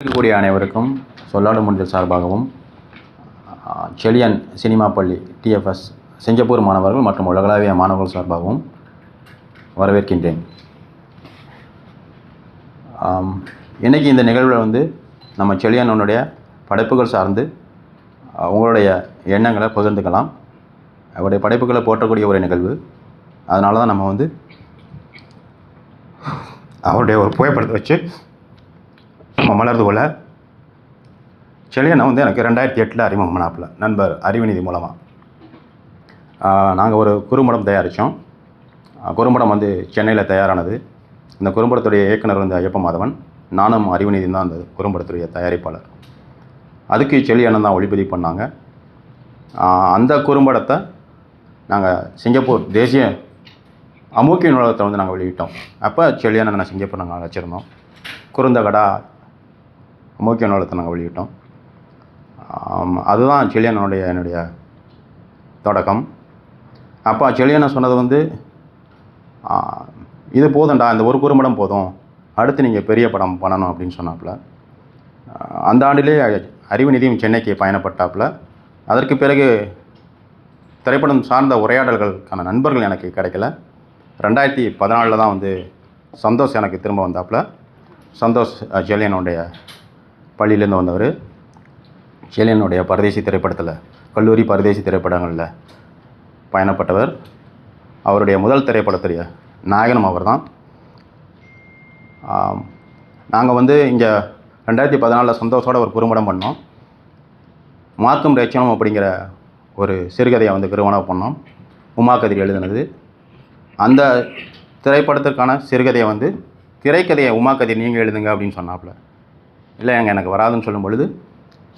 இருக்கக்கூடிய அனைவருக்கும் சொல்லாடு முடிஞ்சல் சார்பாகவும் செழியன் சினிமா பள்ளி டிஎஃப்எஸ் சிங்கப்பூர் மாணவர்கள் மற்றும் உலகளாவிய மாணவர்கள் சார்பாகவும் வரவேற்கின்றேன். இன்றைக்கி இந்த நிகழ்வில் நம்ம செழியனுடைய படைப்புகள் சார்ந்து உங்களுடைய எண்ணங்களை பகிர்ந்துக்கலாம். அவருடைய படைப்புகளை போற்றக்கூடிய ஒரு நிகழ்வு. அதனால தான் நம்ம அவருடைய ஒரு புகைப்படத்தை வச்சு நம்ம மலர்ந்து கொள்ள செழியனை எனக்கு 2008 அறிமுகம் பண்ணாப்புல நண்பர் அறிவுநிதி மூலமாக நாங்கள் ஒரு குறும்படம் தயாரித்தோம். குறும்படம் சென்னையில் தயாரானது. இந்த குறும்படத்துடைய இயக்குனர் ஐயப்ப மாதவன், நானும் அறிவுநிதி தான் அந்த குறும்படத்துடைய தயாரிப்பாளர். அதுக்கு செழியனை தான் ஒளிப்பதிவு பண்ணாங்க. அந்த குறும்படத்தை நாங்கள் சிங்கப்பூர் தேசிய அமூக்கிய நூலகத்தை நாங்கள் வெளியிட்டோம். அப்போ செழியனை சிங்கப்பூர் நாங்கள் வச்சுருந்தோம். குறுந்தகடா அமூக்கிய நூலகத்தை நாங்கள் வெளியிட்டோம். அதுதான் என்னுடைய தொடக்கம். அப்போ செழியனை சொன்னது இது போதும்டா, இந்த ஒரு குறும்படம் போதும், அடுத்து நீங்கள் பெரிய படம் பண்ணணும் அப்படின்னு சொன்னாப்புல. அந்த ஆண்டிலே அறிவுநிதியும் சென்னைக்கு பயணப்பட்டாப்புல. அதற்கு பிறகு திரைப்படம் சார்ந்த உரையாடல்களுக்கான நண்பர்கள் எனக்கு கிடைக்கல. 2014 தான் சந்தோஷ் எனக்கு திரும்ப வந்தாப்புல. சந்தோஷ் செழியனுடைய பள்ளியிலேருந்து வந்தவர். செழியனுடைய பரதேசி திரைப்படத்தில், கல்லூரி பரதேசி திரைப்படங்களில் பயணப்பட்டவர். அவருடைய முதல் திரைப்படத்துடைய நாயகனும் அவர் தான். நாங்கள் இங்கே 2014 சந்தோஷோட ஒரு குறும்படம் பண்ணோம். மார்க்கும் ரேச்சனும் அப்படிங்கிற ஒரு சிறுகதையை கிருவனாக பண்ணோம். உமா கதிர் எழுதினது. அந்த திரைப்படத்திற்கான சிறுகதையை திரைக்கதையை உமா கதிர் நீங்கள் எழுதுங்க அப்படின்னு சொன்னாப்புல. இல்லை எனக்கு வராதுன்னு சொல்லும் பொழுது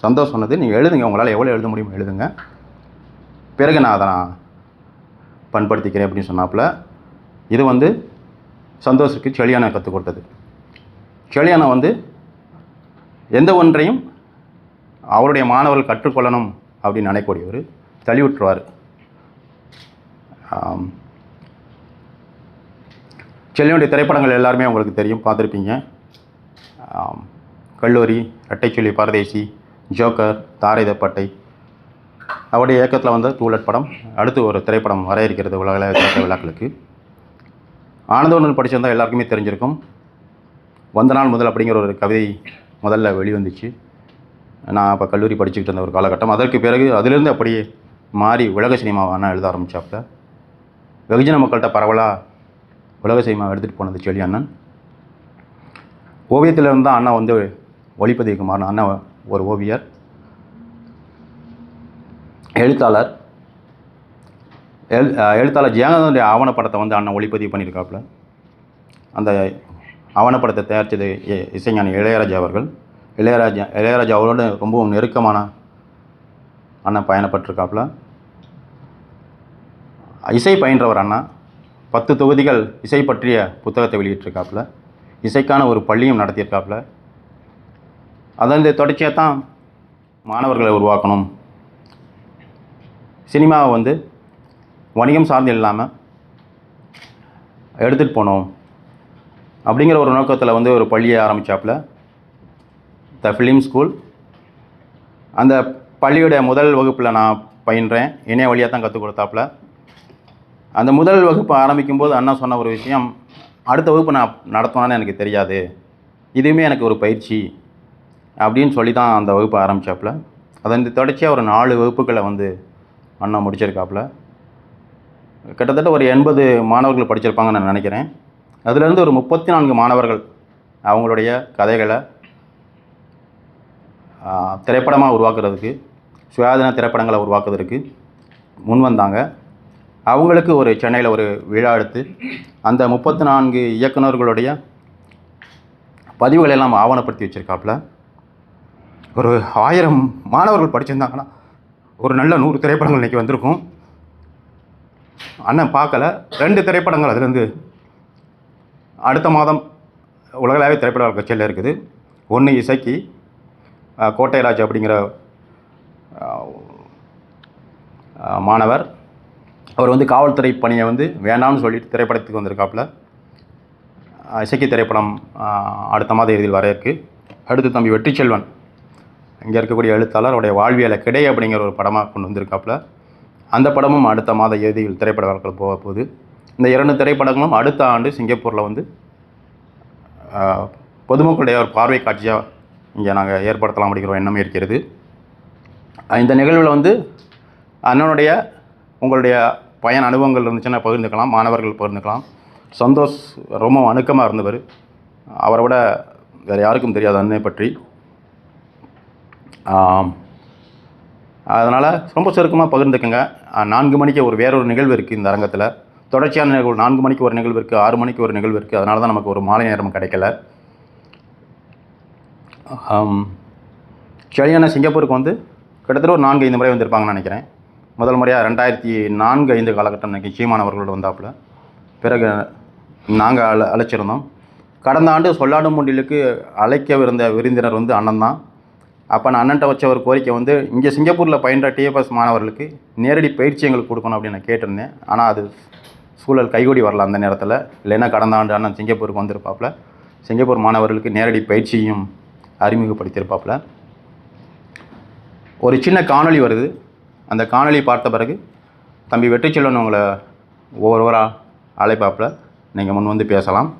சந்தோஷ் சொன்னது, நீங்கள் எழுதுங்க, உங்களால் எவ்வளோ எழுத முடியுமோ எழுதுங்க, பிறகு நான் அதை பண்படுத்திக்கிறேன் அப்படின்னு சொன்னாப்புல. இது சந்தோஷுக்கு செழியனை கற்றுக் கொடுத்தது. செழியனை எந்த ஒன்றையும் அவருடைய மாணவர்கள் கற்றுக்கொள்ளணும் அப்படின்னு நினைக்கக்கூடியவர், தள்ளிவிட்டுருவார். செழியனுடைய திரைப்படங்கள் எல்லாருமே உங்களுக்கு தெரியும், பார்த்துருப்பீங்க. கல்லூரி, ரெட்டைச்சுள்ளி பரதேசி, ஜோக்கர், தாரைதப்பட்டை, அவருடைய இயக்கத்தில் டூலட் படம், அடுத்து ஒரு திரைப்படம் வர இருக்கிறது உலக விழாக்களுக்கு. ஆனந்தவர்கள் படிச்சிருந்தால் எல்லாருக்குமே தெரிஞ்சிருக்கும். வந்த நாள் முதல் அப்படிங்கிற ஒரு கவிதை முதல்ல வெளிவந்துச்சு. நான் அப்போ கல்லூரி படிச்சுக்கிட்டு இருந்த ஒரு காலகட்டம். அதற்கு பிறகு அதிலிருந்து அப்படியே மாறி உலக சினிமாவை அண்ணா எழுத ஆரம்பித்தாப்புல. வெகுஜன மக்கள்கிட்ட பரவலாக உலக சினிமாவை எடுத்துகிட்டு போனது செழியன் அண்ணன். ஓவியத்திலிருந்து தான் அண்ணா ஒளிப்பதிவுக்கு மாறின. அண்ணா ஒரு ஓவியர், எழுத்தாளர். எழுத்தாளர் ஜெயகாந்தனுடைய ஆவணப்படத்தை அண்ணன் ஒளிப்பதிவு பண்ணியிருக்காப்புல. அந்த ஆவணப்படத்தை தயாரித்தது இசைஞானி இளையராஜா அவர்கள். இளையராஜா அவரோடு ரொம்பவும் நெருக்கமான அண்ணன் பயணப்பட்டிருக்காப்புல. இசை பயின்றவர் அண்ணா. 10 தொகுதிகள் இசை பற்றிய புத்தகத்தை வெளியிட்டிருக்காப்புல. இசைக்கான ஒரு பள்ளியும் நடத்தியிருக்காப்புல. அதன் தொடர்ச்சியாக தான் மாணவர்களை உருவாக்கணும், சினிமாவை வணிகம் சார்ந்து இல்லாமல் எடுத்துகிட்டு போகணும் அப்படிங்கிற ஒரு நோக்கத்தில் ஒரு பள்ளியை ஆரம்பித்தாப்புல, த ஃபிலிம் ஸ்கூல். அந்த பள்ளியுடைய முதல் வகுப்பில் நான் பயின்றேன். இணைய வழியாக தான் கற்றுக் கொடுத்தாப்புல. அந்த முதல் வகுப்பு ஆரம்பிக்கும்போது அண்ணா சொன்ன ஒரு விஷயம், அடுத்த வகுப்பு நான் நடத்தினான்னு எனக்கு தெரியாது, இதுவுமே எனக்கு ஒரு பயிற்சி அப்படின்னு சொல்லி தான் அந்த வகுப்பு ஆரம்பித்தாப்புல. அதன் தொடர்ச்சியாக ஒரு 4 வகுப்புகளை அண்ணா முடிச்சிருக்காப்புல. கிட்டத்தட்ட ஒரு 80 மாணவர்கள் படிச்சிருப்பாங்கன்னு நான் நினைக்கிறேன். அதுலேருந்து ஒரு 34 மாணவர்கள் அவங்களுடைய கதைகளை திரைப்படமாக உருவாக்குறதுக்கு, சுயாதீன திரைப்படங்களை உருவாக்குறதுக்கு முன் வந்தாங்க. அவங்களுக்கு ஒரு சென்னையில் ஒரு விழா எடுத்து அந்த 34 இயக்குநர்களுடைய பதிவுகளை எல்லாம் ஆவணப்படுத்தி வச்சுருக்காப்புல. ஒரு 1000 மாணவர்கள் படிச்சிருந்தாங்கன்னா ஒரு நல்ல 100 திரைப்படங்கள் இன்றைக்கி வந்திருக்கும். அண்ணன் பார்க்கல. 2 திரைப்படங்கள் அதுலேருந்து அடுத்த மாதம் உலகளாவிய திரைப்பட கட்சியில் இருக்குது. ஒன்று இசைக்கு கோட்டைராஜ் அப்படிங்கிற மாணவர், அவர் காவல்துறை பணியை வேண்டாம்னு சொல்லிட்டு திரைப்படத்துக்கு வந்திருக்காப்புல. இசைக்கு திரைப்படம் அடுத்த மாத இறுதியில் வர இருக்குது. அடுத்து தம்பி வெற்றிச்செல்வன், இங்கே இருக்கக்கூடிய எழுத்தாளர், அவருடைய வாழ்வியலை கிடை அப்படிங்கிற ஒரு படமாக கொண்டு வந்திருக்காப்புல. அந்த படமும் அடுத்த மாத இறுதியில் திரைப்பட விழாக்கள் போக போகுது. இந்த 2 திரைப்படங்களும் அடுத்த ஆண்டு சிங்கப்பூரில் வந்து பொதுமக்களுடைய ஒரு பார்வை காட்சியாக இங்கே நாங்கள் ஏற்படுத்தலாம் அப்படிங்கிற எண்ணமே இருக்கிறது. இந்த நிகழ்வில் வந்து அண்ணனுடைய உங்களுடைய பயன் அனுபவங்கள் இருந்துச்சுன்னா பகிர்ந்துக்கலாம், மாணவர்கள் பகிர்ந்துக்கலாம். சந்தோஷ் ரொம்ப அணுக்கமாக இருந்தவர், அவரை விட வேறு யாருக்கும் தெரியாது அண்ணனை பற்றி. அதனால் ரொம்ப சுருக்கமாக பகிர்ந்துக்குங்க. 4 மணிக்கு வேறொரு நிகழ்வு இருக்குது இந்த அரங்கத்தில். தொடர்ச்சியான நிகழ்வு 4 மணிக்கு ஒரு நிகழ்வு இருக்குது, 6 மணிக்கு ஒரு நிகழ்வு இருக்குது. அதனால தான் நமக்கு ஒரு மாலை நேரம் கிடைக்கல. சரியான சிங்கப்பூருக்கு வந்து கிட்டத்தட்ட ஒரு 4-5 முறை வந்திருப்பாங்கன்னு நினைக்கிறேன். முதல் முறையாக 2004-05 காலகட்டம் நிச்சயமானவர்களோட வந்தாப்புல. பிறகு நாங்கள் அழைச்சிருந்தோம். கடந்த ஆண்டு சொல்லாடும் முண்டிலுக்கு அழைக்கவிருந்த விருந்தினர் வந்து அண்ணன் தான். அப்போ நான் அண்ணன்ட்ட வச்ச ஒரு கோரிக்கை வந்து இங்கே சிங்கப்பூரில் பயின்ற டிஎஃப்எஸ் மாணவர்களுக்கு நேரடி பயிற்சி எங்களுக்கு கொடுக்கணும் அப்படின்னு நான் கேட்டிருந்தேன். ஆனால் அது சூழல் கைகூடி வரல அந்த நேரத்தில். இல்லைன்னா கடந்த ஆண்டு அண்ணன் சிங்கப்பூருக்கு வந்திருப்பாப்புல. சிங்கப்பூர் மாணவர்களுக்கு நேரடி பயிற்சியும் அறிமுகப்படுத்தியிருப்பாப்புல. ஒரு சின்ன காணொளி வருது. அந்த காணொளி பார்த்த பிறகு தம்பி வெற்றிச்செல்வன் உங்களை ஒவ்வொருவராக அழைப்பாப்புல. நீங்கள் முன் வந்து பேசலாம்.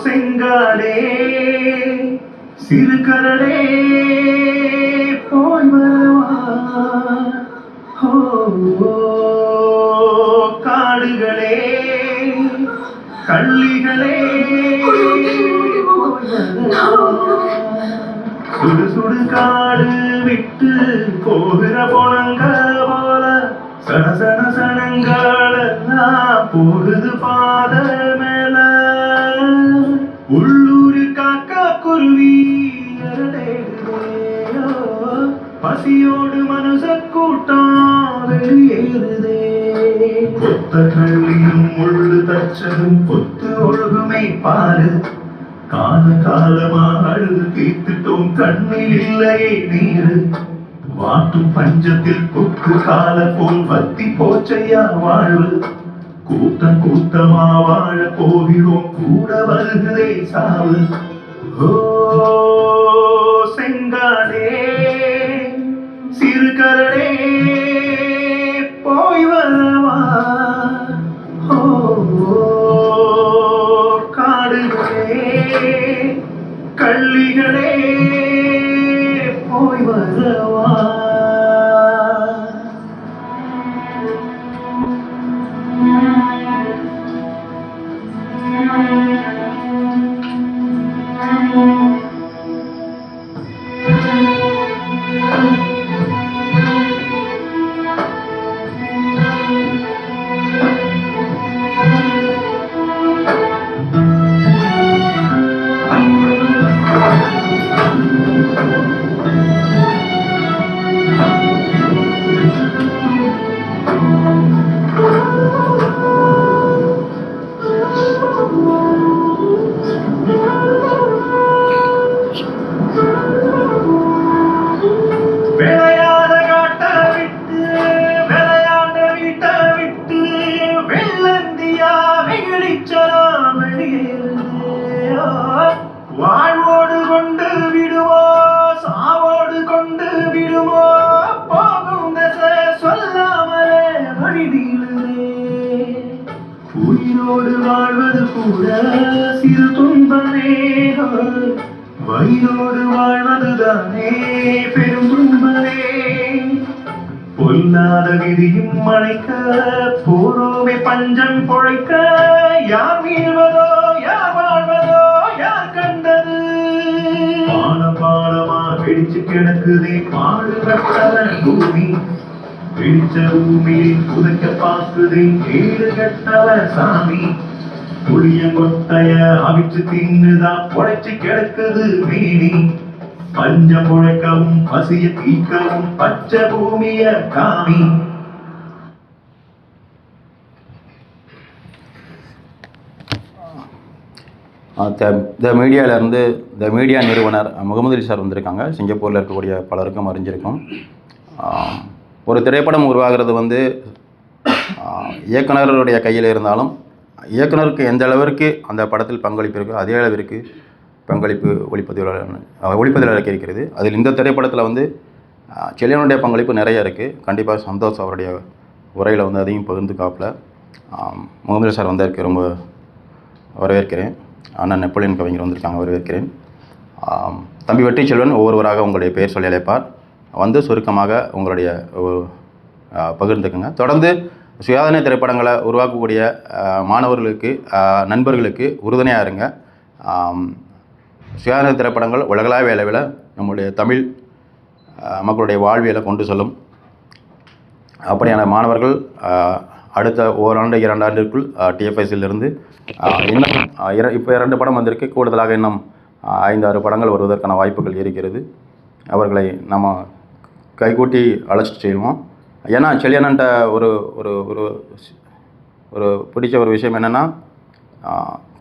செங்காடே சிறுகரடே போய் வரவா, காடுகளே கள்ளிகளே சுடு சுடு காடு விட்டு போகிற போனங்க போல சட சட சடங்கள் எல்லாம் போகுது பாத மேல. உள்ளூர் காக்கா குருவி பசியோடு மனுஷ கூட்டம் வெளியேறுதே. கொத்த கள்ளியும் முள்ளு தச்சதும் பொத்து ஒழுகுமை பாரு. கால காலமா அழுது தீர்த்துட்டோம், கண்ணில் இல்லையே நீரு. வாட்டும் பஞ்சத்தில் கொக்கு கால போல் வத்தி போச்சையா வாழ்வு. கூட்டம் கூட்டமா வாழ போகிறோம், கூட வருகிறே சாவு. ஓ செங்காடே சிறுகரடே போய் வரவா, காடுகளே கள்ளிகளே போய் வரவா. வாழ்வோடு கொண்டு விடுவோ சாவோடு கொண்டு விடுவோ, போகும் தசை சொல்லாமலே வழி நீளுதே. உயிரோடு வாழ்வது கூட சிறு துன்பமே, வயிறோடு வாழ்வதுதானே பெரும் துன்பமே. பொல்லாத விதியும் மழைக்க போரோமே பஞ்சம் பொழைக்க, யார் வீழ்வதோ யார் வாழ்வதோ யார் கண்டது. பாலம் பாலமா பிடிச்சு கிடக்குதே பாடுபட்டவன் பூமி. பிடிச்ச பூமியில் புதைக்க பார்க்குதே ஏழு கட்டவ சாமி. புளியங்கொட்டைய அவிச்சு தின்னுதா பொழைச்சு கிடக்குது மீனி. பஞ்சம் பொழைக்கவும் பசிய தீக்கவும் பச்சை பூமிய காமி. த மீடியாவிலேருந்து த மீடியா நிறுவனர் முகமது அலி சார் வந்திருக்காங்க. சிங்கப்பூரில் இருக்கக்கூடிய பலருக்கும் அறிஞ்சிருக்கும். ஒரு திரைப்படம் உருவாகிறது வந்து இயக்குனருடைய கையில் இருந்தாலும் இயக்குனருக்கு எந்த அளவிற்கு அந்த படத்தில் பங்களிப்பு இருக்கோ அதே அளவிற்கு பங்களிப்பு ஒளிப்பதிவாளருக்கு இருக்கிறது. அதில் இந்த திரைப்படத்தில் வந்து செல்லியனுடைய பங்களிப்பு நிறைய இருக்குது. கண்டிப்பாக சந்தோஷ் அவருடைய உரையில் வந்து அதையும் பகிர்ந்துக்காப்புல. முகமது சார் வந்ததற்கு ரொம்ப வரவேற்கிறேன். அண்ணன் நெப்போலியன் கவிஞர் வந்திருக்காங்க, வரவேற்கிறேன். தம்பி வெற்றி செல்வன் ஒவ்வொருவராக உங்களுடைய பெயர் சொல்லி அழைப்பார். வந்து சுருக்கமாக உங்களுடைய பகிர்ந்துக்குங்க. தொடர்ந்து சுயாதீன திரைப்படங்களை உருவாக்கக்கூடிய மாணவர்களுக்கு, நண்பர்களுக்கு உறுதுணையாக இருங்க. சுயாதீன திரைப்படங்கள் உலகளாவிய அளவில் நம்முடைய தமிழ் மக்களுடைய வாழ்வியலை கொண்டு செல்லும். அப்படியான மாணவர்கள் அடுத்த ஓராண்டு 2 ஆண்டிற்குள் டிஎஃப்ஐசிலிருந்து இன்னும் இப்போ 2 படம் வந்திருக்கு. கூடுதலாக இன்னும் 5-6 படங்கள் வருவதற்கான வாய்ப்புகள் இருக்கிறது. அவர்களை நம்ம கைகூட்டி அழைச்சிட்டு செய்வோம். ஏன்னா செல்லியனன்ட்ட ஒரு ஒரு ஒரு ஒரு பிடிச்ச ஒரு விஷயம் என்னென்னா,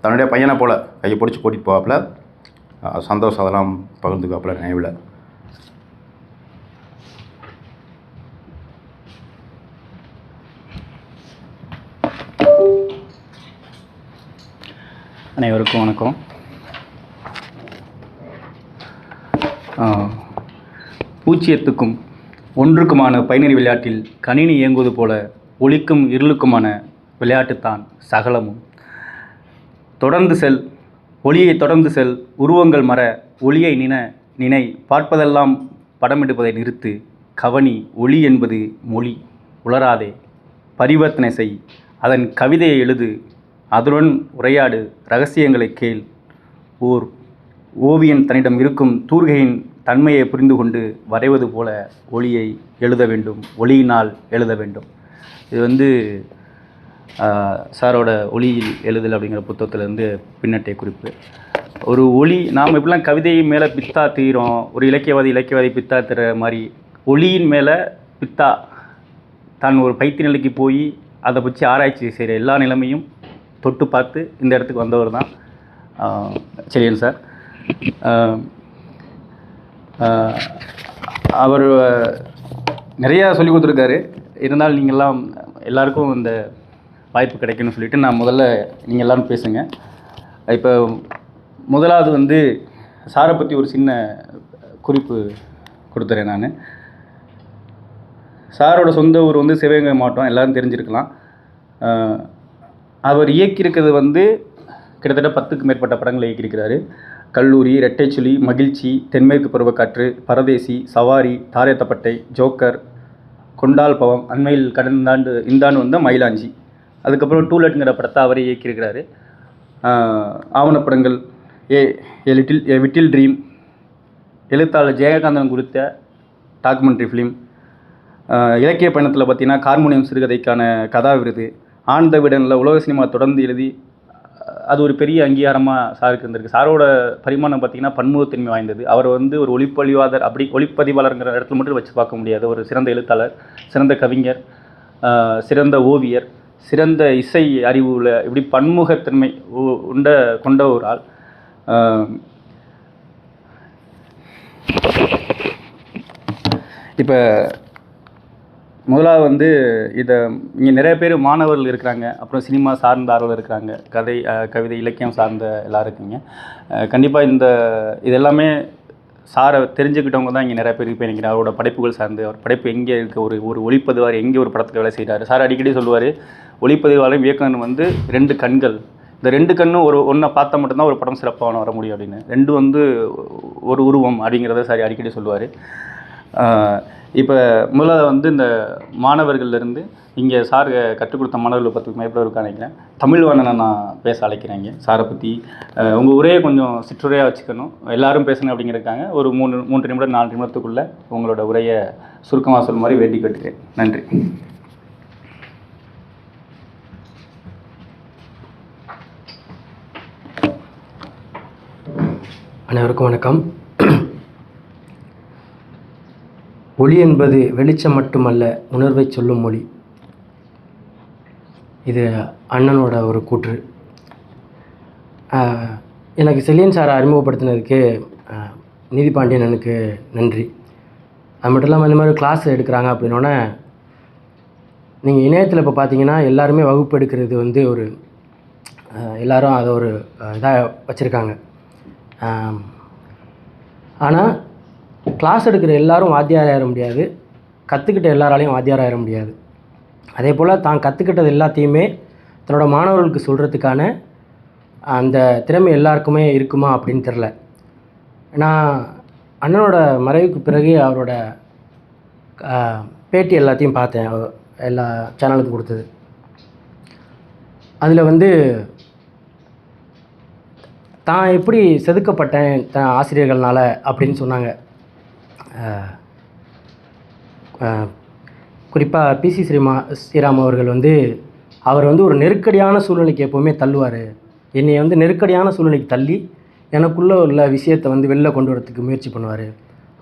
தன்னுடைய பையனை போல் கையை பிடிச்சி கூட்டிகிட்டு போவாப்புல. சந்தோஷம் அதெல்லாம் பகிர்ந்துக்காப்புல நினைவில். அனைவருக்கும் வணக்கம். பூச்சியத்துக்கும் ஒன்றுக்குமான பைனரி விளையாட்டில் கணினி இயங்குவது போல ஒளிக்கும் இருளுக்குமான விளையாட்டுத்தான் சகலமும். தொடர்ந்து செல், ஒளியை தொடர்ந்து செல், உருவங்கள் மற, ஒளியை நினை, பார்ப்பதெல்லாம் படமெடுப்பதை நிறுத்து, கவனி, ஒளி என்பது மொழி, உளராதே, பரிவர்த்தனை செய், அதன் கவிதையை எழுது, அதனுடன் உரையாடு, ரகசியங்களை கேள். ஓர் ஓவியன் தன்னிடம் இருக்கும் தூர்கையின் தன்மையை புரிந்து கொண்டு வரைவது போல ஒளியை எழுத வேண்டும், ஒளியினால் எழுத வேண்டும். இது வந்து சாரோட ஒளியில் எழுதல் அப்படிங்கிற புத்தகத்திலேருந்து பின்னட்டை குறிப்பு. ஒரு ஒளி, நாம் எப்படிலாம் கவிதை மேலே பித்தா தீரோம், ஒரு இலக்கியவாதி பித்தா தீர மாதிரி ஒளியின் மேலே பித்தா தான் ஒரு பைத்திய நிலைக்கு போய் அதை பற்றி ஆராய்ச்சி செய்கிற எல்லா நிலைமையும் தொட்டு பார்த்து இந்த இடத்துக்கு வந்தவர் தான் செல்லியன் சார். அவர் நிறையா சொல்லி கொடுத்துருக்காரு. இருந்தாலும் நீங்கள்லாம் எல்லாருக்கும் இந்த வாய்ப்பு கிடைக்குன்னு சொல்லிவிட்டு நான் முதல்ல நீங்கள் எல்லோரும் பேசுங்க. இப்போ முதலாவது வந்து சாரை பற்றி ஒரு சின்ன குறிப்பு கொடுத்துறேன். நான் சாரோட சொந்த ஊர் வந்து சிவகங்கை மாவட்டம், எல்லோரும் தெரிஞ்சிருக்கலாம். அவர் இயக்கியிருக்கிறது வந்து கிட்டத்தட்ட 10க்கும் மேற்பட்ட படங்களை இயக்கியிருக்கிறாரு. கல்லூரி, ரெட்டைச்சுழி, மகிழ்ச்சி, தென்மேற்கு பருவக்காற்று, பரதேசி, சவாரி, தாரேத்தப்பட்டை, ஜோக்கர், கொண்டால் பவம், அண்மையில் இந்த ஆண்டு வந்த மயிலாஞ்சி, அதுக்கப்புறம் டூலெட்டுங்கிற படத்தை அவரே இயக்கியிருக்கிறாரு. ஆவணப்படங்கள், ஏ விட்டில் ட்ரீம், எழுத்தாளர் ஜெயகாந்தன் குறித்த டாக்குமெண்ட்ரி ஃபிலிம், இலக்கிய பயணத்தில் பார்த்திங்கன்னா ஹார்மோனியம் சிறுகதைக்கான கதா விருது, ஆனந்த விடனில் உலக சினிமா தொடர்ந்து எழுதி அது ஒரு பெரிய அங்கீகாரமாக சாருக்கு இருந்திருக்கு. சாரோட பரிமாணம் பார்த்திங்கன்னா பன்முகத்தன்மை வாய்ந்தது. அவர் வந்து ஒரு ஒளிப்பதிவாளருங்கிற இடத்துல மட்டும் வச்சு பார்க்க முடியாது. ஒரு சிறந்த எழுத்தாளர், சிறந்த கவிஞர், சிறந்த ஓவியர், சிறந்த இசை அறிவுள்ள, இப்படி பன்முகத்தன்மை கொண்ட ஒரு ஆள். இப்போ முதலாவது வந்து இதை இங்கே நிறைய பேர் மாணவர்கள் இருக்கிறாங்க, அப்புறம் சினிமா சார்ந்த ஆர்வலர் இருக்கிறாங்க, கவிதை இலக்கியம் சார்ந்த எல்லோரும் இருக்கீங்க. கண்டிப்பாக இதெல்லாமே சாரை தெரிஞ்சுக்கிட்டவங்க தான் இங்கே நிறைய பேர் இப்போ நினைக்கிறேன். அவரோட படைப்புகள் சார்ந்து, அவர் படைப்பு எங்கே இருக்க ஒரு ஒளிப்பதிவார் எங்கே ஒரு படத்தில் வேலை செய்கிறாரு. சார் அடிக்கடி சொல்லுவார், ஒளிப்பதிவாளர் இயக்குனர் வந்து 2 கண்கள், இந்த 2 கண்ணும் ஒன்றை பார்த்தா மட்டும்தான் ஒரு படம் சிறப்பாக வர முடியும் அப்படின்னு. 2 வந்து ஒரு உருவம் அப்படிங்கிறத சார் அடிக்கடி சொல்லுவார். இப்போ முதல்ல வந்து இந்த மாணவர்கள்லேருந்து இங்கே சார் கற்றுக் கொடுத்த மாணவர்கள் 10க்கு மேற்பட்ட இருக்கான்னு நினைக்கிறேன். தமிழ்வாணனை நான் பேச அழைக்கிறேங்க. சாரை பற்றி உங்கள் உரையை கொஞ்சம் சிற்றுரையாக வச்சுக்கணும், எல்லோரும் பேசணும் அப்படிங்கிறதுக்காங்க. ஒரு 3 நிமிடம் 4 நிமிடத்துக்குள்ளே உங்களோட உரையை சுருக்கமாக சொல்லும் மாதிரி வேண்டி கேட்டுக்கிறேன். நன்றி. அனைவருக்கும் வணக்கம். ஒளி என்பது வெளிச்சம் மட்டுமல்ல, உணர்வை சொல்லும் மொழி. இது அண்ணனோட ஒரு கூற்று. எனக்கு செல்லியன் சாரை அறிமுகப்படுத்தினதுக்கு நீதி பாண்டியன் எனக்கு நன்றி. அது மட்டும் இல்லாமல் இந்த மாதிரி கிளாஸ் எடுக்கிறாங்க அப்படின்னோடனே, நீங்கள் இணையத்தில் இப்போ பார்த்தீங்கன்னா எல்லாருமே வகுப்பு எடுக்கிறது வந்து ஒரு எல்லோரும் அதை ஒரு இதாக வச்சுருக்காங்க. ஆனால் கிளாஸ் எடுக்கிற எல்லோரும் வாத்தியார் ஆயிட முடியாது, கற்றுக்கிட்ட எல்லாராலையும் வாத்தியார் ஆயிட முடியாது. அதே போல் தான் கற்றுக்கிட்டது எல்லாத்தையுமே தன்னோட மாணவர்களுக்கு சொல்கிறதுக்கான அந்த திறமை எல்லாருக்குமே இருக்குமா அப்படின்னு தெரில. நான் அண்ணனோட மறைவுக்கு பிறகு அவரோட பேட்டி எல்லாத்தையும் பார்த்தேன், எல்லா சேனலுக்கும் கொடுத்தது. அதில் வந்து தான் எப்படி செதுக்கப்பட்டேன் தான் ஆசிரியர்கள்னால அப்படின்னு சொன்னாங்க. குறிப்பாக பிசி ஸ்ரீராம் அவர்கள் வந்து அவர் வந்து ஒரு நெருக்கடியான சூழ்நிலைக்கு எப்போவுமே தள்ளுவார். என்னை வந்து நெருக்கடியான சூழ்நிலைக்கு தள்ளி எனக்குள்ளே உள்ள விஷயத்தை வந்து வெளில கொண்டு வரத்துக்கு முயற்சி பண்ணுவார்.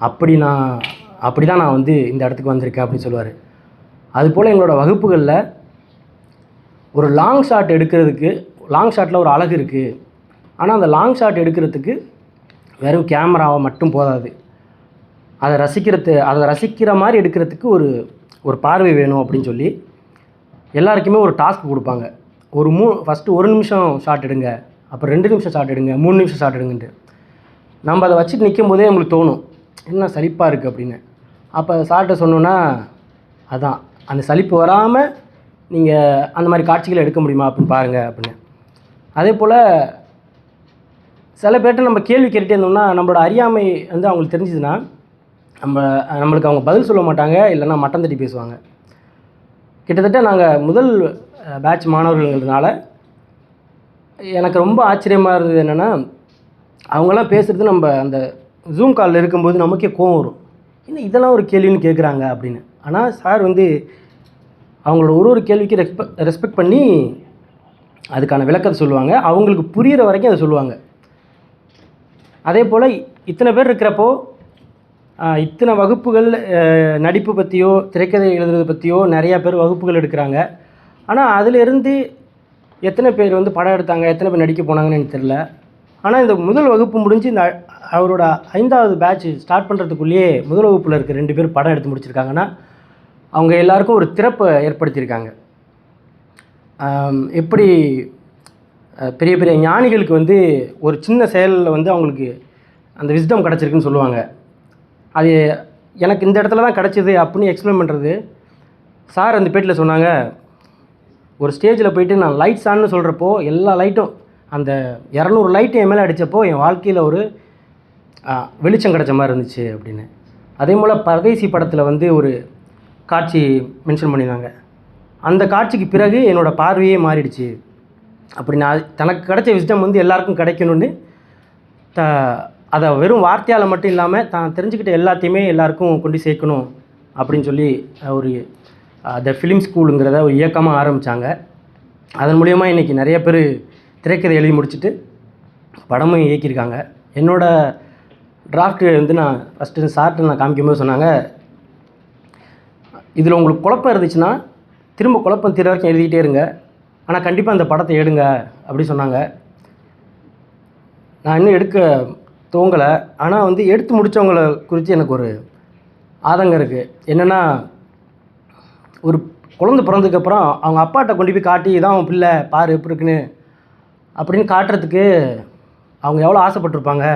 அப்படி தான் நான் வந்து இந்த இடத்துக்கு வந்திருக்கேன் அப்படின்னு சொல்லுவார். அதுபோல் எங்களோட வகுப்புகளில் ஒரு லாங் ஷாட் எடுக்கிறதுக்கு, லாங் ஷாட்டில் ஒரு அழகு இருக்குது. ஆனால் அந்த லாங் ஷாட் எடுக்கிறதுக்கு வெறும் கேமராவை மட்டும் போதாது. அதை ரசிக்கிற மாதிரி எடுக்கிறதுக்கு ஒரு பார்வை வேணும் அப்படின்னு சொல்லி எல்லாருக்குமே ஒரு டாஸ்க் கொடுப்பாங்க. ஃபஸ்ட்டு 1 நிமிஷம் ஷாட் எடுங்க, அப்புறம் 2 நிமிஷம் ஷாட் எடுங்க, 3 நிமிஷம் ஷாட் எடுங்கன்ட்டு. நம்ம அதை வச்சுட்டு நிற்கும் போதே நம்மளுக்கு தோணும், என்ன சலிப்பாக இருக்குது அப்படின்னு. அப்போ சார்கிட்ட சொன்னோன்னா, அதான் அந்த சலிப்பு வராமல் நீங்கள் அந்த மாதிரி காட்சிகளை எடுக்க முடியுமா அப்படின்னு பாருங்கள் அப்படின்னு. அதே போல் சில பேர்கிட்ட நம்ம கேள்வி கேட்டுகிட்டே இருந்தோம்னா, நம்மளோட அறியாமை வந்து அவங்களுக்கு தெரிஞ்சுதுன்னா நம்மளுக்கு அவங்க பதில் சொல்ல மாட்டாங்க, இல்லைன்னா மட்டம் தட்டி பேசுவாங்க. கிட்டத்தட்ட நாங்கள் முதல் பேட்ச் மாணவர்கள்னால எனக்கு ரொம்ப ஆச்சரியமாக இருந்தது என்னென்னா, அவங்களாம் பேசுகிறது நம்ம அந்த ஜூம் காலில் இருக்கும்போது நமக்கே கோவம் வரும், என்ன இதெல்லாம் ஒரு கேள்வின்னு கேட்குறாங்க அப்படின்னு. ஆனால் சார் வந்து அவங்களோட ஒரு கேள்விக்கு ரெஸ்பெக்ட் பண்ணி அதுக்கான விளக்கத்தை சொல்லுவாங்க, அவங்களுக்கு புரிகிற வரைக்கும் அதை சொல்லுவாங்க. அதே போல் இத்தனை பேர் இருக்கிறப்போ இத்தனை வகுப்புகள் நடிப்பு பற்றியோ திரைக்கதை எழுதுறது பற்றியோ நிறையா பேர் வகுப்புகள் எடுக்கிறாங்க. ஆனால் அதிலிருந்து எத்தனை பேர் வந்து படம் எடுத்தாங்க, எத்தனை பேர் நடிக்க போனாங்கன்னு எனக்கு தெரில. ஆனால் இந்த முதல் வகுப்பு முடிஞ்சு இந்த அவரோட 5வது பேட்ச் ஸ்டார்ட் பண்ணுறதுக்குள்ளேயே முதல் வகுப்பில் இருக்க 2 பேர் படம் எடுத்து முடிச்சிருக்காங்கன்னா அவங்க எல்லாருக்கும் ஒரு திறப்பை ஏற்படுத்தியிருக்காங்க. எப்படி பெரிய பெரிய ஞானிகளுக்கு வந்து ஒரு சின்ன செயலில் வந்து அவங்களுக்கு அந்த விஸ்டம் கிடச்சிருக்குன்னு சொல்லுவாங்க. அது எனக்கு இந்த இடத்துல தான் கிடச்சிது அப்படின்னு எக்ஸ்பிளைன் பண்ணுறது. சார் அந்த பேட்டியில் சொன்னாங்க, ஒரு ஸ்டேஜில் போயிட்டு நான் லைட்ஸ் ஆன்னு சொல்கிறப்போ எல்லா லைட்டும் அந்த 200 லைட்டு என் மேலே அடித்தப்போ என் வாழ்க்கையில் ஒரு வெளிச்சம் கிடச்ச மாதிரி இருந்துச்சு அப்படின்னு. அதே போல் பரதேசி படத்தில் வந்து ஒரு காட்சி மென்ஷன் பண்ணியிருந்தாங்க. அந்த காட்சிக்கு பிறகு என்னோடய பார்வையே மாறிடுச்சு. அப்படி நான் தனக்கு கிடைச்ச விஸ்டம் வந்து எல்லாருக்கும் கிடைக்கணும்னு அதை வெறும் வார்த்தையால் மட்டும் இல்லாமல் தான் தெரிஞ்சுக்கிட்ட எல்லாத்தையுமே எல்லாருக்கும் கொண்டு சேர்க்கணும் அப்படின்னு சொல்லி ஒரு த ஃபிலிம் ஸ்கூலுங்கிறத ஒரு இயக்கமாக ஆரம்பித்தாங்க. அதன் மூலிமா இன்றைக்கி நிறைய பேர் திரைக்கதை எழுதி முடிச்சுட்டு படமும் இயக்கியிருக்காங்க. என்னோடய டிராஃப்ட்டு வந்து நான் ஃபஸ்ட்டு சார்ட்டு நான் காமிக்கும்போது சொன்னாங்க, இதில் உங்களுக்கு குழப்பம் இருந்துச்சுன்னா திரும்ப குழப்பம் தீர வரைக்கும் எழுதிக்கிட்டே இருங்க, ஆனால் கண்டிப்பாக அந்த படத்தை எடுங்க அப்படி சொன்னாங்க. நான் இன்னும் எடுக்க துவங்கலை. ஆனால் வந்து எடுத்து முடித்தவங்கள குறித்து எனக்கு ஒரு ஆதங்கம் இருக்குது. என்னென்னா, ஒரு குழந்தை பிறந்ததுக்கப்புறம் அவங்க அப்பாட்ட கொண்டு போய் காட்டி இதான் அவன் பிள்ளை பாரு எப்படி இருக்குன்னு அப்படின்னு காட்டுறதுக்கு அவங்க எவ்வளோ ஆசைப்பட்டிருப்பாங்க.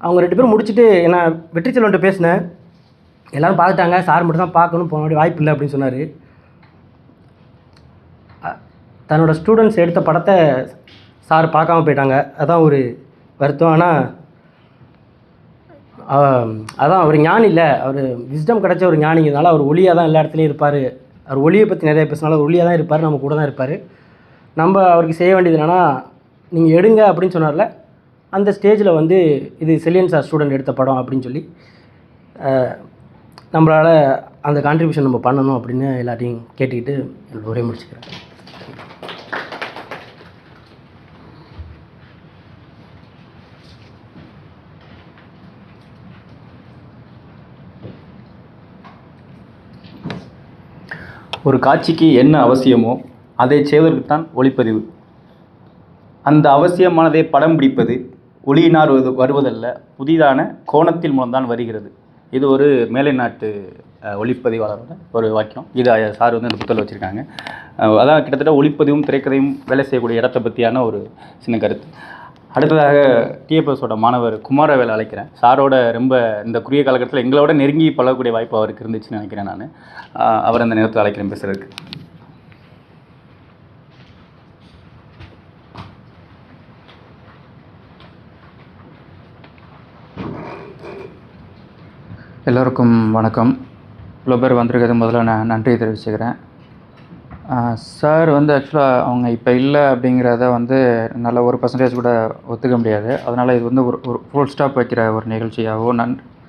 அவங்க 2 பேரும் முடிச்சுட்டு நான் வெற்றி செல்வன்ட்ட பேசினேன், எல்லோரும் பார்த்துட்டாங்க, சார் மட்டும் தான் பார்க்கணும், போன வாய்ப்பு இல்லை அப்படின்னு சொன்னார். தன்னோட ஸ்டூடெண்ட்ஸ் எடுத்த படத்தை சார் பார்க்காம போயிட்டாங்க, அதான் ஒரு வருத்தம். ஆனால் அதான் அவர் ஞானி இல்லை, அவர் விஸ்டம் கிடச்ச ஒரு ஞானிங்கிறதுனால அவர் ஒளியாக தான் எல்லா இடத்துலையும் இருப்பார். அவர் ஒளியை பற்றி நிறைய பேசினாலும் அவர் ஒளியாக தான் இருப்பார், நம்ம கூட தான் இருப்பார். நம்ம அவருக்கு செய்ய வேண்டியது என்னென்னா, நீங்கள் எடுங்க அப்படின்னு சொன்னார்ல, அந்த ஸ்டேஜில் வந்து இது செல்லியன் சார் ஸ்டூடெண்ட் எடுத்த படம் அப்படின்னு சொல்லி நம்மளால் அந்த கான்ட்ரிபியூஷன் நம்ம பண்ணணும் அப்படின்னு எல்லாத்தையும் கேட்டுக்கிட்டு எனக்கு ஒரே முடிச்சுக்கிறேன். ஒரு காட்சிக்கு என்ன அவசியமோ அதை செய்வதற்கு தான் ஒளிப்பதிவு. அந்த அவசியமானதை படம் பிடிப்பது ஒளியினால் வருவதல்ல, புதிதான கோணத்தில் மூலம்தான் வருகிறது. இது ஒரு மேலை நாட்டு ஒளிப்பதிவாளரோட ஒரு வாக்கியம். இது சார் வந்து அந்த புத்தகத்தில் வச்சுருக்காங்க. அதான் கிட்டத்தட்ட ஒளிப்பதிவும் திரைக்கதையும் வேலை செய்யக்கூடிய இடத்தை பற்றியான ஒரு சின்ன கருத்து. அடுத்ததாக டிஎப்எஸோட மாணவர் குமாரவேலை அழைக்கிறேன். சாரோட ரொம்ப இந்த குறுகிய காலகட்டத்தில் எங்களோட நெருங்கி பழகக்கூடிய வாய்ப்பு அவருக்கு இருந்துச்சுன்னு நினைக்கிறேன். நான் அவர் அந்த நேரத்தில் அழைக்கிறேன் பேசுகிறதுக்கு. எல்லோருக்கும் வணக்கம். இவ்வளோ பேர் வந்திருக்கிறது முதல்ல நான் நன்றி தெரிவிச்சுக்கிறேன். சார் வந்து ஆக்சுவலாக அவங்க இப்போ இல்லை அப்படிங்கிறத வந்து நல்ல 1% கூட ஒத்துக்க முடியாது. அதனால் இது வந்து ஒரு ஃபுல் ஸ்டாப் வைக்கிற ஒரு நிகழ்ச்சியாகவோ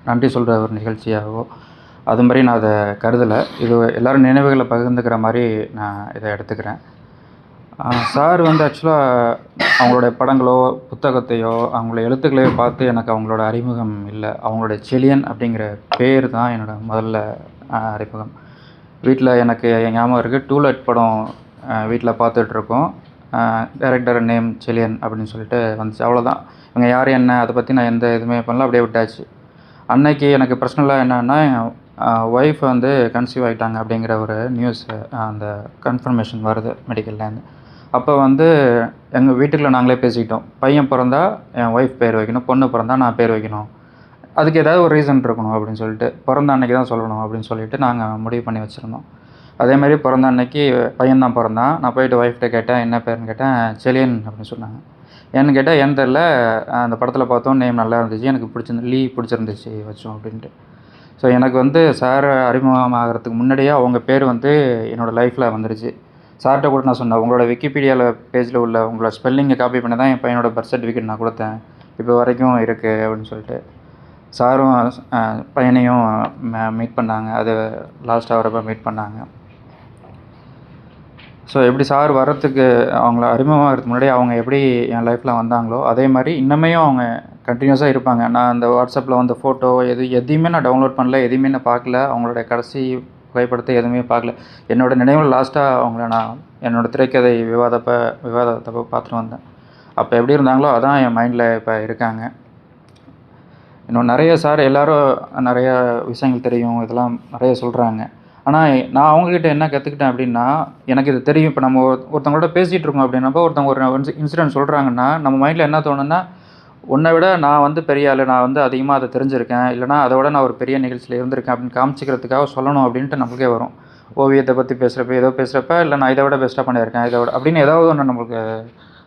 நன்றி சொல்கிற ஒரு நிகழ்ச்சியாகவோ அது மாதிரி நான் அதை கருதலை. இது எல்லோரும் நினைவுகளை பகிர்ந்துக்கிற மாதிரி நான் இதை எடுத்துக்கிறேன். சார் வந்து ஆக்சுவலாக அவங்களுடைய படங்களோ புத்தகத்தையோ அவங்களோட எழுத்துக்களையோ பார்த்து எனக்கு அவங்களோட அறிமுகம் இல்லை. அவங்களோட செலியன் அப்படிங்கிற பேர் தான் என்னோடய முதல்ல அறிமுகம். வீட்டில் எனக்கு ஞாபகம் இருக்குது, டூலெட் படம் வீட்டில் பார்த்துட்ருக்கோம். டைரக்டர் நேம் செலியன் அப்படின்னு சொல்லிட்டு வந்துச்சு. அவ்வளோதான். இவங்க யார் என்ன அதை பற்றி நான் எந்த இதுவுமே பண்ணல, அப்படியே விட்டாச்சு. அன்னைக்கு எனக்கு பர்சனலாக என்னென்னா ஒய்ஃப் வந்து கன்சீவ் ஆகிட்டாங்க அப்படிங்கிற ஒரு நியூஸ், அந்த கன்ஃபர்மேஷன் வருது மெடிக்கல்லேருந்து. அப்போ வந்து எங்கள் வீட்டுக்குள்ளே நாங்களே பேசிக்கிட்டோம், பையன் பிறந்தா என் ஒய்ஃப் பேர் வைக்கணும், பொண்ணு பிறந்தா நான் பேர் வைக்கணும், அதுக்கு ஏதாவது ஒரு ரீசன் இருக்கணும் அப்படின்னு சொல்லிட்டு, பிறந்த அன்னைக்கு தான் சொல்லணும் அப்படின்னு சொல்லிட்டு நாங்கள் முடிவு பண்ணி வச்சுருந்தோம். அதேமாதிரி பிறந்த அன்னைக்கு பையன் தான் பிறந்தான். நான் போயிட்டு ஒய்ஃப்கிட்ட கேட்டேன், என்ன பேருன்னு கேட்டேன். செலியன் அப்படின்னு சொன்னாங்க. ஏன்னு கேட்டால் ஏன்னு தெரில, அந்த படத்தில் பார்த்தோம் நேம் நல்லா இருந்துச்சு, எனக்கு பிடிச்சிருந்துச்சு வச்சோம் அப்படின்ட்டு. ஸோ எனக்கு வந்து சார் அறிமுகமாகறதுக்கு முன்னாடியே அவங்க பேர் வந்து என்னோடய லைஃப்பில் வந்துருச்சு. சார்கிட்ட கூட நான் சொன்னேன், உங்களோட விக்கிபீடியாவில் பேஜில் உள்ள உங்களோட ஸ்பெல்லிங்கை காப்பி பண்ணி தான் என் பையனோட பர்த் சர்டிஃபிகேட் நான் கொடுத்தேன், இப்போ வரைக்கும் இருக்குது அப்படின்னு சொல்லிட்டு. சாரும் பையனையும் மீட் பண்ணாங்க, அது லாஸ்ட்டாக வரப்போ மீட் பண்ணாங்க. ஸோ எப்படி சார் வர்றதுக்கு அவங்கள அறிமுகமாகிறதுக்கு முன்னாடி அவங்க எப்படி என் லைஃப்பில் வந்தாங்களோ அதே மாதிரி இன்னமையும் அவங்க கண்டினியூஸாக இருப்பாங்க. நான் அந்த வாட்ஸ்அப்பில் வந்து ஃபோட்டோ எதையுமே நான் டவுன்லோட் பண்ணல, எதையுமே நான் பார்க்கல, அவங்களோட கடைசி புகைப்படத்தை எதுவுமே பார்க்கல. என்னோடய நினைவில் லாஸ்ட்டாக அவங்கள நான் என்னோடய திரைக்கதை விவாதத்தப்போ பார்த்துட்டு வந்தேன். அப்போ எப்படி இருந்தாங்களோ அதான் என் மைண்டில் இப்போ இருக்காங்க. இன்னும் நிறைய சார் எல்லோரும் நிறைய விஷயங்கள் தெரியும், இதெல்லாம் நிறைய சொல்கிறாங்க. ஆனால் நான் அவங்கக்கிட்ட என்ன கற்றுக்கிட்டேன் அப்படின்னா, எனக்கு இது தெரியும். இப்போ நம்ம ஒருத்தவங்களோட பேசிகிட்டு இருக்கோம் அப்படின்னப்போ ஒருத்தவங்க ஒரு இன்சிடென்ட் சொல்கிறாங்கன்னா நம்ம மைண்டில் என்ன தோணுன்னா, உன்னை விட நான் வந்து பெரிய ஆள், நான் வந்து அதிகமாக அதை தெரிஞ்சிருக்கேன், இல்லைனா அதை விட நான் ஒரு பெரிய நிகழ்ச்சியில் இருந்திருக்கேன் அப்படின்னு காமிச்சிக்கிறதுக்காக சொல்லணும் அப்படின்ட்டு நம்மளுக்கே வரும். ஓவியத்தை பற்றி பேசுகிறப்ப ஏதோ பேசுகிறப்ப, இல்லை நான் இதை விட பெஸ்ட்டாக பண்ணியிருக்கேன், இதை விட அப்படின்னு ஏதாவது ஒன்று நம்மளுக்கு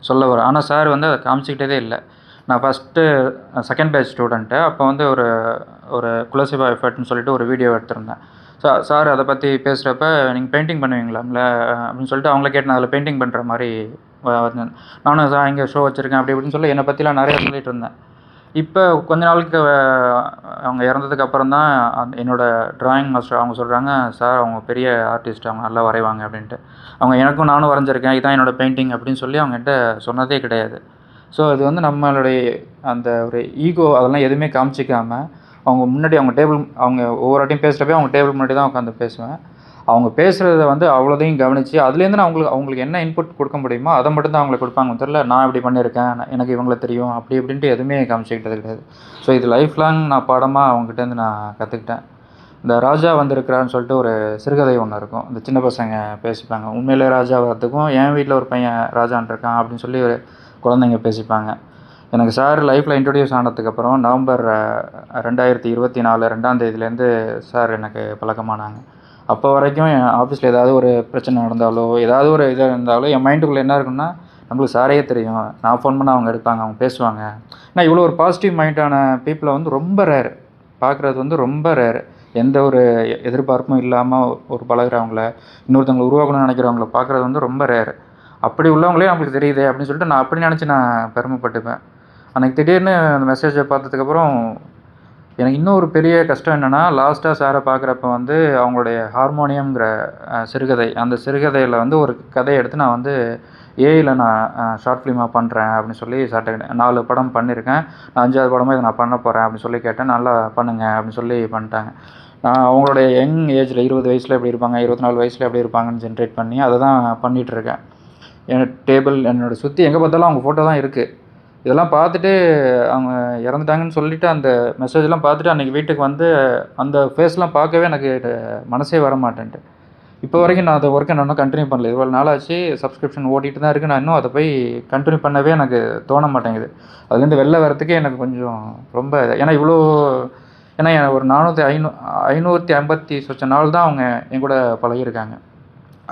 சொல்ல வரும். ஆனால் சார் வந்து அதை காமிச்சிக்கிட்டதே இல்லை. நான் ஃபஸ்ட்டு செகண்ட் பேட்ச் ஸ்டூடெண்ட்டு. அப்போ வந்து ஒரு குலசிவா எஃபர்ட்னு சொல்லிட்டு ஒரு வீடியோ எடுத்திருந்தேன். சார் அதை பற்றி பேசுகிறப்ப, நீங்கள் பெயிண்டிங் பண்ணுவீங்களாம்ல அப்படின்னு சொல்லிட்டு அவங்கள கேட்டு நான் அதில் பெயிண்டிங் பண்ணுற மாதிரி நானும் சார் இங்கே ஷோ வச்சுருக்கேன் அப்படி இப்படின்னு சொல்லி என்னை பற்றிலாம் நிறையா சொல்லிகிட்டு இருந்தேன். இப்போ கொஞ்ச நாளுக்கு அவங்க இறந்ததுக்கு அப்புறம் தான் என்னோடய ட்ராயிங் மாஸ்டர் அவங்க சொல்கிறாங்க, சார் அவங்க பெரிய ஆர்டிஸ்ட், அவங்க நல்லா வரைவாங்க அப்படின்ட்டு. அவங்க எனக்கும் நானும் வரைஞ்சிருக்கேன், இதுதான் என்னோடய பெயிண்டிங் அப்படின்னு சொல்லி அவங்ககிட்ட சொன்னதே கிடையாது. ஸோ அது வந்து நம்மளுடைய அந்த ஒரு ஈகோ அதெல்லாம் எதுவுமே காமிச்சிக்காமல் அவங்க முன்னாடி அவங்க ஒவ்வொரு வாட்டியும் பேசுகிறப்பே அவங்க டேபிள் முன்னாடி தான் உட்காந்து பேசுவேன். அவங்க பேசுகிறத வந்து அவ்வளோதையும் கவனித்து அதுலேருந்து நான் அவங்களுக்கு என்ன இன்புட் கொடுக்க முடியுமோ அதை மட்டும் தான் அவங்களுக்கு கொடுப்பாங்க. தெரியல நான் இப்படி பண்ணியிருக்கேன், எனக்கு இவங்களை தெரியும் அப்படி இப்படின்ட்டு எதுவுமே காமிச்சிக்கிட்டது கிடையாது. ஸோ இது லைஃப் லாங் நான் பாடமாக அவங்ககிட்டேருந்து நான் கற்றுக்கிட்டேன். இந்த ராஜா வந்திருக்கிறான்னு சொல்லிட்டு ஒரு சிறுகதை ஒன்று இருக்கும், இந்த சின்ன பசங்க பேசிப்பாங்க. உண்மையிலே ராஜா வர்றதுக்கும் என் வீட்டில் ஒரு பையன் ராஜான் இருக்கான் அப்படின்னு சொல்லி ஒரு குழந்தைங்க பேசிப்பாங்க. எனக்கு சார் லைஃப்பில் இன்ட்ரடியூஸ் ஆனதுக்கப்புறம் நவம்பர் 2024 2ஆம் தேதியிலேருந்து சார் எனக்கு பழக்கமானாங்க. அப்போ வரைக்கும் என் ஆஃபீஸில் ஏதாவது ஒரு பிரச்சனை நடந்தாலோ ஏதாவது ஒரு இதாக இருந்தாலோ என் மைண்டுக்குள்ளே என்ன இருக்குன்னா, நம்மளுக்கு சாரையே தெரியும், நான் ஃபோன் பண்ணால் அவங்க எடுப்பாங்க, அவங்க பேசுவாங்க. நான் இவ்வளோ ஒரு பாசிட்டிவ் மைண்டான பீப்புளை வந்து ரொம்ப ரேர் பார்க்குறது, வந்து ரொம்ப ரேர். எந்த ஒரு எதிர்பார்ப்பும் இல்லாமல் ஒரு பழகிறவங்கள, இன்னொருத்தவங்களை உருவாக்கணும்னு நினைக்கிறவங்கள பார்க்குறது வந்து ரொம்ப ரேர். அப்படி உள்ளவங்களே நம்மளுக்கு தெரியுது அப்படின்னு சொல்லிட்டு நான் அப்படி நினச்சி நான் பெருமைப்பட்டுப்பேன். அன்றைக்கி திடீர்னு அந்த மெசேஜை பார்த்ததுக்கப்புறம் எனக்கு இன்னும் ஒரு பெரிய கஷ்டம் என்னென்னா, லாஸ்ட்டாக சாரை பார்க்குறப்ப வந்து அவங்களுடைய ஹார்மோனியம்ங்கிற சிறுகதை, அந்த சிறுகதையில் வந்து ஒரு கதையை எடுத்து நான் வந்து ஏஐயில் நான் ஷார்ட் ஃபிலிமாக பண்ணுறேன் அப்படின்னு சொல்லி சார்ட்ட 4 படம் பண்ணியிருக்கேன், நான் 5ஆவது படமாக இதை நான் பண்ண போகிறேன் அப்படின்னு சொல்லி கேட்டேன். நல்லா பண்ணுங்க அப்படின்னு சொல்லி பண்ணிட்டாங்க. நான் அவங்களுடைய யங் ஏஜில் 20 வயசில் எப்படி இருப்பாங்க, 24 வயசில் எப்படி இருப்பாங்கன்னு ஜென்ரேட் பண்ணி அதை தான் பண்ணிகிட்ருக்கேன். என் டேபிள் என்னோடய சுற்றி எங்கே பார்த்தாலும் அவங்க ஃபோட்டோ தான் இருக்குது. இதெல்லாம் பார்த்துட்டு அவங்க இறந்துட்டாங்கன்னு சொல்லிவிட்டு அந்த மெசேஜ்லாம் பார்த்துட்டு அன்றைக்கி வீட்டுக்கு வந்து அந்த ஃபேஸ்லாம் பார்க்கவே எனக்கு மனசே வர மாட்டேன்ட்டு. இப்போ வரைக்கும் நான் அந்த ஒர்க்கை நான் இன்னும் கண்டினியூ பண்ணல. இவ்வளோ நாளாச்சு, சப்ஸ்கிரிப்ஷன் ஓட்டிகிட்டு தான் இருக்குது. நான் இன்னும் அதை போய் கண்டினியூ பண்ணவே எனக்கு தோண மாட்டேங்குது. அதுலேருந்து வெளில வரத்துக்கே எனக்கு கொஞ்சம் ரொம்ப ஏன்னா ஏன்னா ஒரு 550 சொச்ச நாள் தான் அவங்க என் கூட பழகியிருக்காங்க.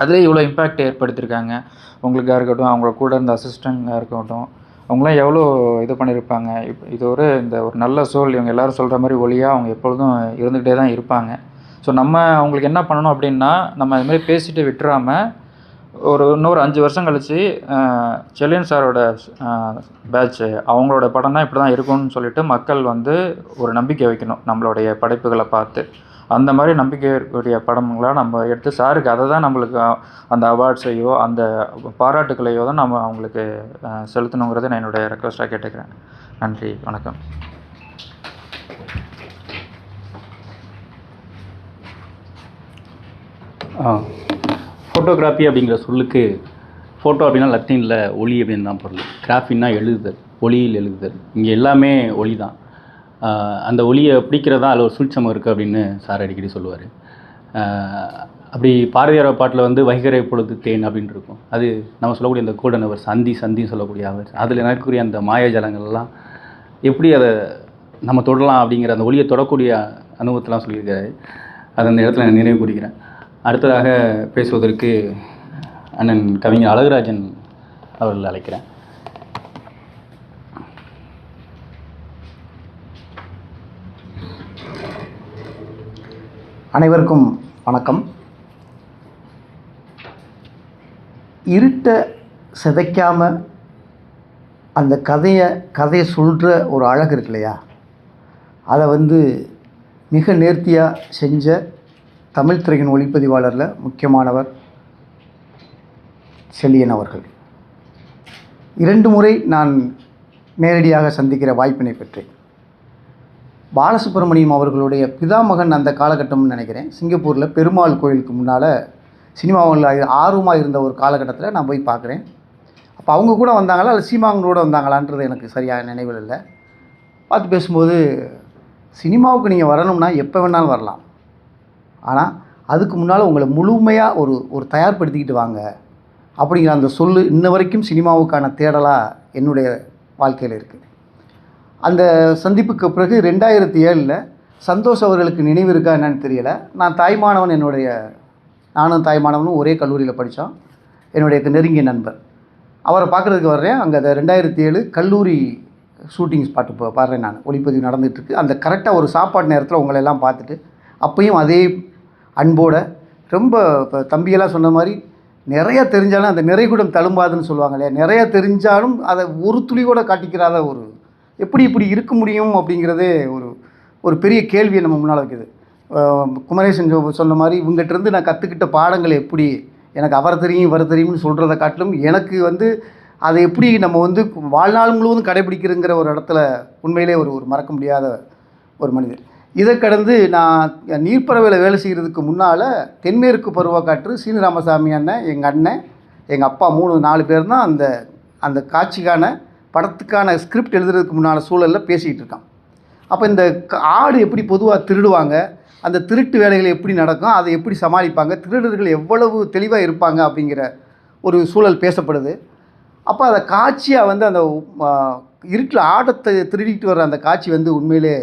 அதிலே இவ்வளோ இம்பேக்ட் ஏற்படுத்தியிருக்காங்க. உங்களுக்காக இருக்கட்டும், அவங்கள கூட இருந்த அசிஸ்டண்ட்டாக இருக்கட்டும், அவங்களாம் எவ்வளோ இது பண்ணியிருப்பாங்க. இது ஒரு நல்ல சோல். இவங்க எல்லோரும் சொல்கிற மாதிரி ஒளியாக அவங்க எப்பொழுதும் இருந்துக்கிட்டே தான் இருப்பாங்க. ஸோ நம்ம அவங்களுக்கு என்ன பண்ணணும் அப்படின்னா, நம்ம அதுமாதிரி பேசிட்டு விட்டுறாமல் இன்னொரு 5 வருஷம் கழித்து செல்லியன் சாரோட பேட்ச்சு அவங்களோட படம்னா இப்படி தான் இருக்கும்னு சொல்லிட்டு மக்கள் வந்து ஒரு நம்பிக்கை வைக்கணும் நம்மளுடைய படைப்புகளை பார்த்து. அந்த மாதிரி நம்பிக்கையுடைய படங்களாக நம்ம எடுத்து சாருக்கு அதை தான் நம்மளுக்கு அந்த அவார்ட்ஸையோ அந்த பாராட்டுக்களையோ தான் நம்ம அவங்களுக்கு செலுத்தணுங்கிறத நான் என்னுடைய ரெக்வஸ்ட்டாக கேட்டுக்கிறேன். நன்றி, வணக்கம். ஃபோட்டோகிராஃபி அப்படிங்கிற சொல்லுக்கு ஃபோட்டோ அப்படின்னா லத்தீனில் ஒளி அப்படின்னு தான் பொருள். கிராஃபின்னா எழுதுதல், ஒளியில் எழுதுதல். இங்கே எல்லாமே ஒளி தான். அந்த ஒளியை பிடிக்கிறதா அதில் ஒரு சூட்சமம் இருக்குது அப்படின்னு சார் அடிக்கடி சொல்லுவார். அப்படி பாரதியார் பாட்டில் வந்து வைகரை பொழுது தேன் அப்படின்னு இருக்கும். அது நம்ம சொல்லக்கூடிய அந்த கோல்டன் ஹவர்ஸ், சந்தின்னு சொல்லக்கூடிய ஹவர்ஸ். அதில் நடக்கக்கூடிய அந்த மாயாஜலங்கள்லாம் எப்படி அதை நம்ம தொடலாம் அப்படிங்கிற அந்த ஒளியை தொடக்கூடிய அனுபவத்தெலாம் சொல்லியிருக்காரு. அதை அந்த இடத்துல நான் நினைவு கூறுகிறேன். அடுத்ததாக பேசுவதற்கு அண்ணன் கவிஞர் அழகுராஜன் அவர்கள் அழைக்கிறேன். அனைவருக்கும் வணக்கம். இருட்டை சிதைக்காமல் அந்த கதையை சொல்கிற ஒரு அழகு இருக்கு இல்லையா, அதை மிக நேர்த்தியாக செஞ்ச தமிழ் திரையின் ஒளிப்பதிவாளரில் முக்கியமானவர் செல்லியன் அவர்கள். 2 முறை நான் நேரடியாக சந்திக்கிற வாய்ப்பினை பெற்றேன். பாலசுப்ரமணியம் அவர்களுடைய பிதாமகன் அந்த காலகட்டம்னு நினைக்கிறேன். சிங்கப்பூரில் பெருமாள் கோயிலுக்கு முன்னால் சினிமாவில் ஆர்வமாக இருந்த ஒரு காலகட்டத்தில் நான் போய் பார்க்குறேன். அப்போ அவங்க கூட வந்தாங்களா இல்லை சீமாங்களோட வந்தாங்களான்றது எனக்கு சரியாக நினைவில் இல்லை. பார்த்து பேசும்போது, சினிமாவுக்கு நீங்கள் வரணும்னா எப்போ வேணாலும் வரலாம், ஆனால் அதுக்கு முன்னால் உங்களை முழுமையாக ஒரு தயார்படுத்திக்கிட்டு வாங்க அப்படிங்கிற அந்த சொல்லு இன்ன வரைக்கும் சினிமாவுக்கான தேடலாக என்னுடைய வாழ்க்கையில் இருக்குது. அந்த சந்திப்புக்கு பிறகு 2007 சந்தோஷ் அவர்களுக்கு நினைவு இருக்கா என்னன்னு தெரியலை. நானும் தாய்மானவனும் ஒரே கல்லூரியில் படித்தோம். என்னுடைய நெருங்கிய நண்பர். அவரை பார்க்குறதுக்கு வர்றேன். அங்கே அந்த 2007 கல்லூரி ஷூட்டிங் ஸ்பாட்டு பாடுறேன். நான் ஒளிப்பதிவு நடந்துகிட்ருக்கு. அந்த கரெக்டாக ஒரு சாப்பாடு நேரத்தில் உங்களெல்லாம் பார்த்துட்டு அப்பையும் அதே அன்போடு ரொம்ப இப்போ தம்பியெல்லாம் சொன்ன மாதிரி நிறையா தெரிஞ்சாலும் அந்த நிறைகுடம் தழும்பாதுன்னு சொல்லுவாங்க இல்லையா, நிறையா தெரிஞ்சாலும் அதை ஒரு துளி கூட காட்டிக்கிறாத எப்படி இப்படி இருக்க முடியும் அப்படிங்கிறதே ஒரு பெரிய கேள்வியை நம்ம முன்னால் வைக்குது. குமரேசன் சொன்ன மாதிரி இவங்ககிட்டருந்து நான் கற்றுக்கிட்ட பாடங்கள் எப்படி எனக்கு அவர் தெரியும் இவர் தெரியும்னு சொல்கிறத காட்டிலும் எனக்கு அதை எப்படி நம்ம வாழ்நாள் முழுவதும் கடைபிடிக்கிறங்கிற ஒரு இடத்துல உண்மையிலே ஒரு மறக்க முடியாத ஒரு மனிதர். இதை கடந்து நான் நீர்ப்பறவையில் வேலை செய்கிறதுக்கு முன்னால் தென்மேற்கு பருவக்காற்று சீனு ராமசாமி அண்ணன், எங்கள் அப்பா 3-4 பேர் தான் அந்த காட்சிக்கான படத்துக்கான ஸ்கிரிப்ட் எழுதுறதுக்கு முன்னால் சூழலில் பேசிக்கிட்டு இருக்கான். அப்போ இந்த ஆடு எப்படி பொதுவாக திருடுவாங்க, அந்த திருட்டு வேலைகள் எப்படி நடக்கும், அதை எப்படி சமாளிப்பாங்க, திருடர்கள் எவ்வளவு தெளிவாக இருப்பாங்க அப்படிங்கிற ஒரு சூழல் பேசப்படுது. அப்போ அதை காட்சியாக அந்த இருட்டில் ஆடத்தை திருடிட்டு வர்ற அந்த காட்சி உண்மையிலே,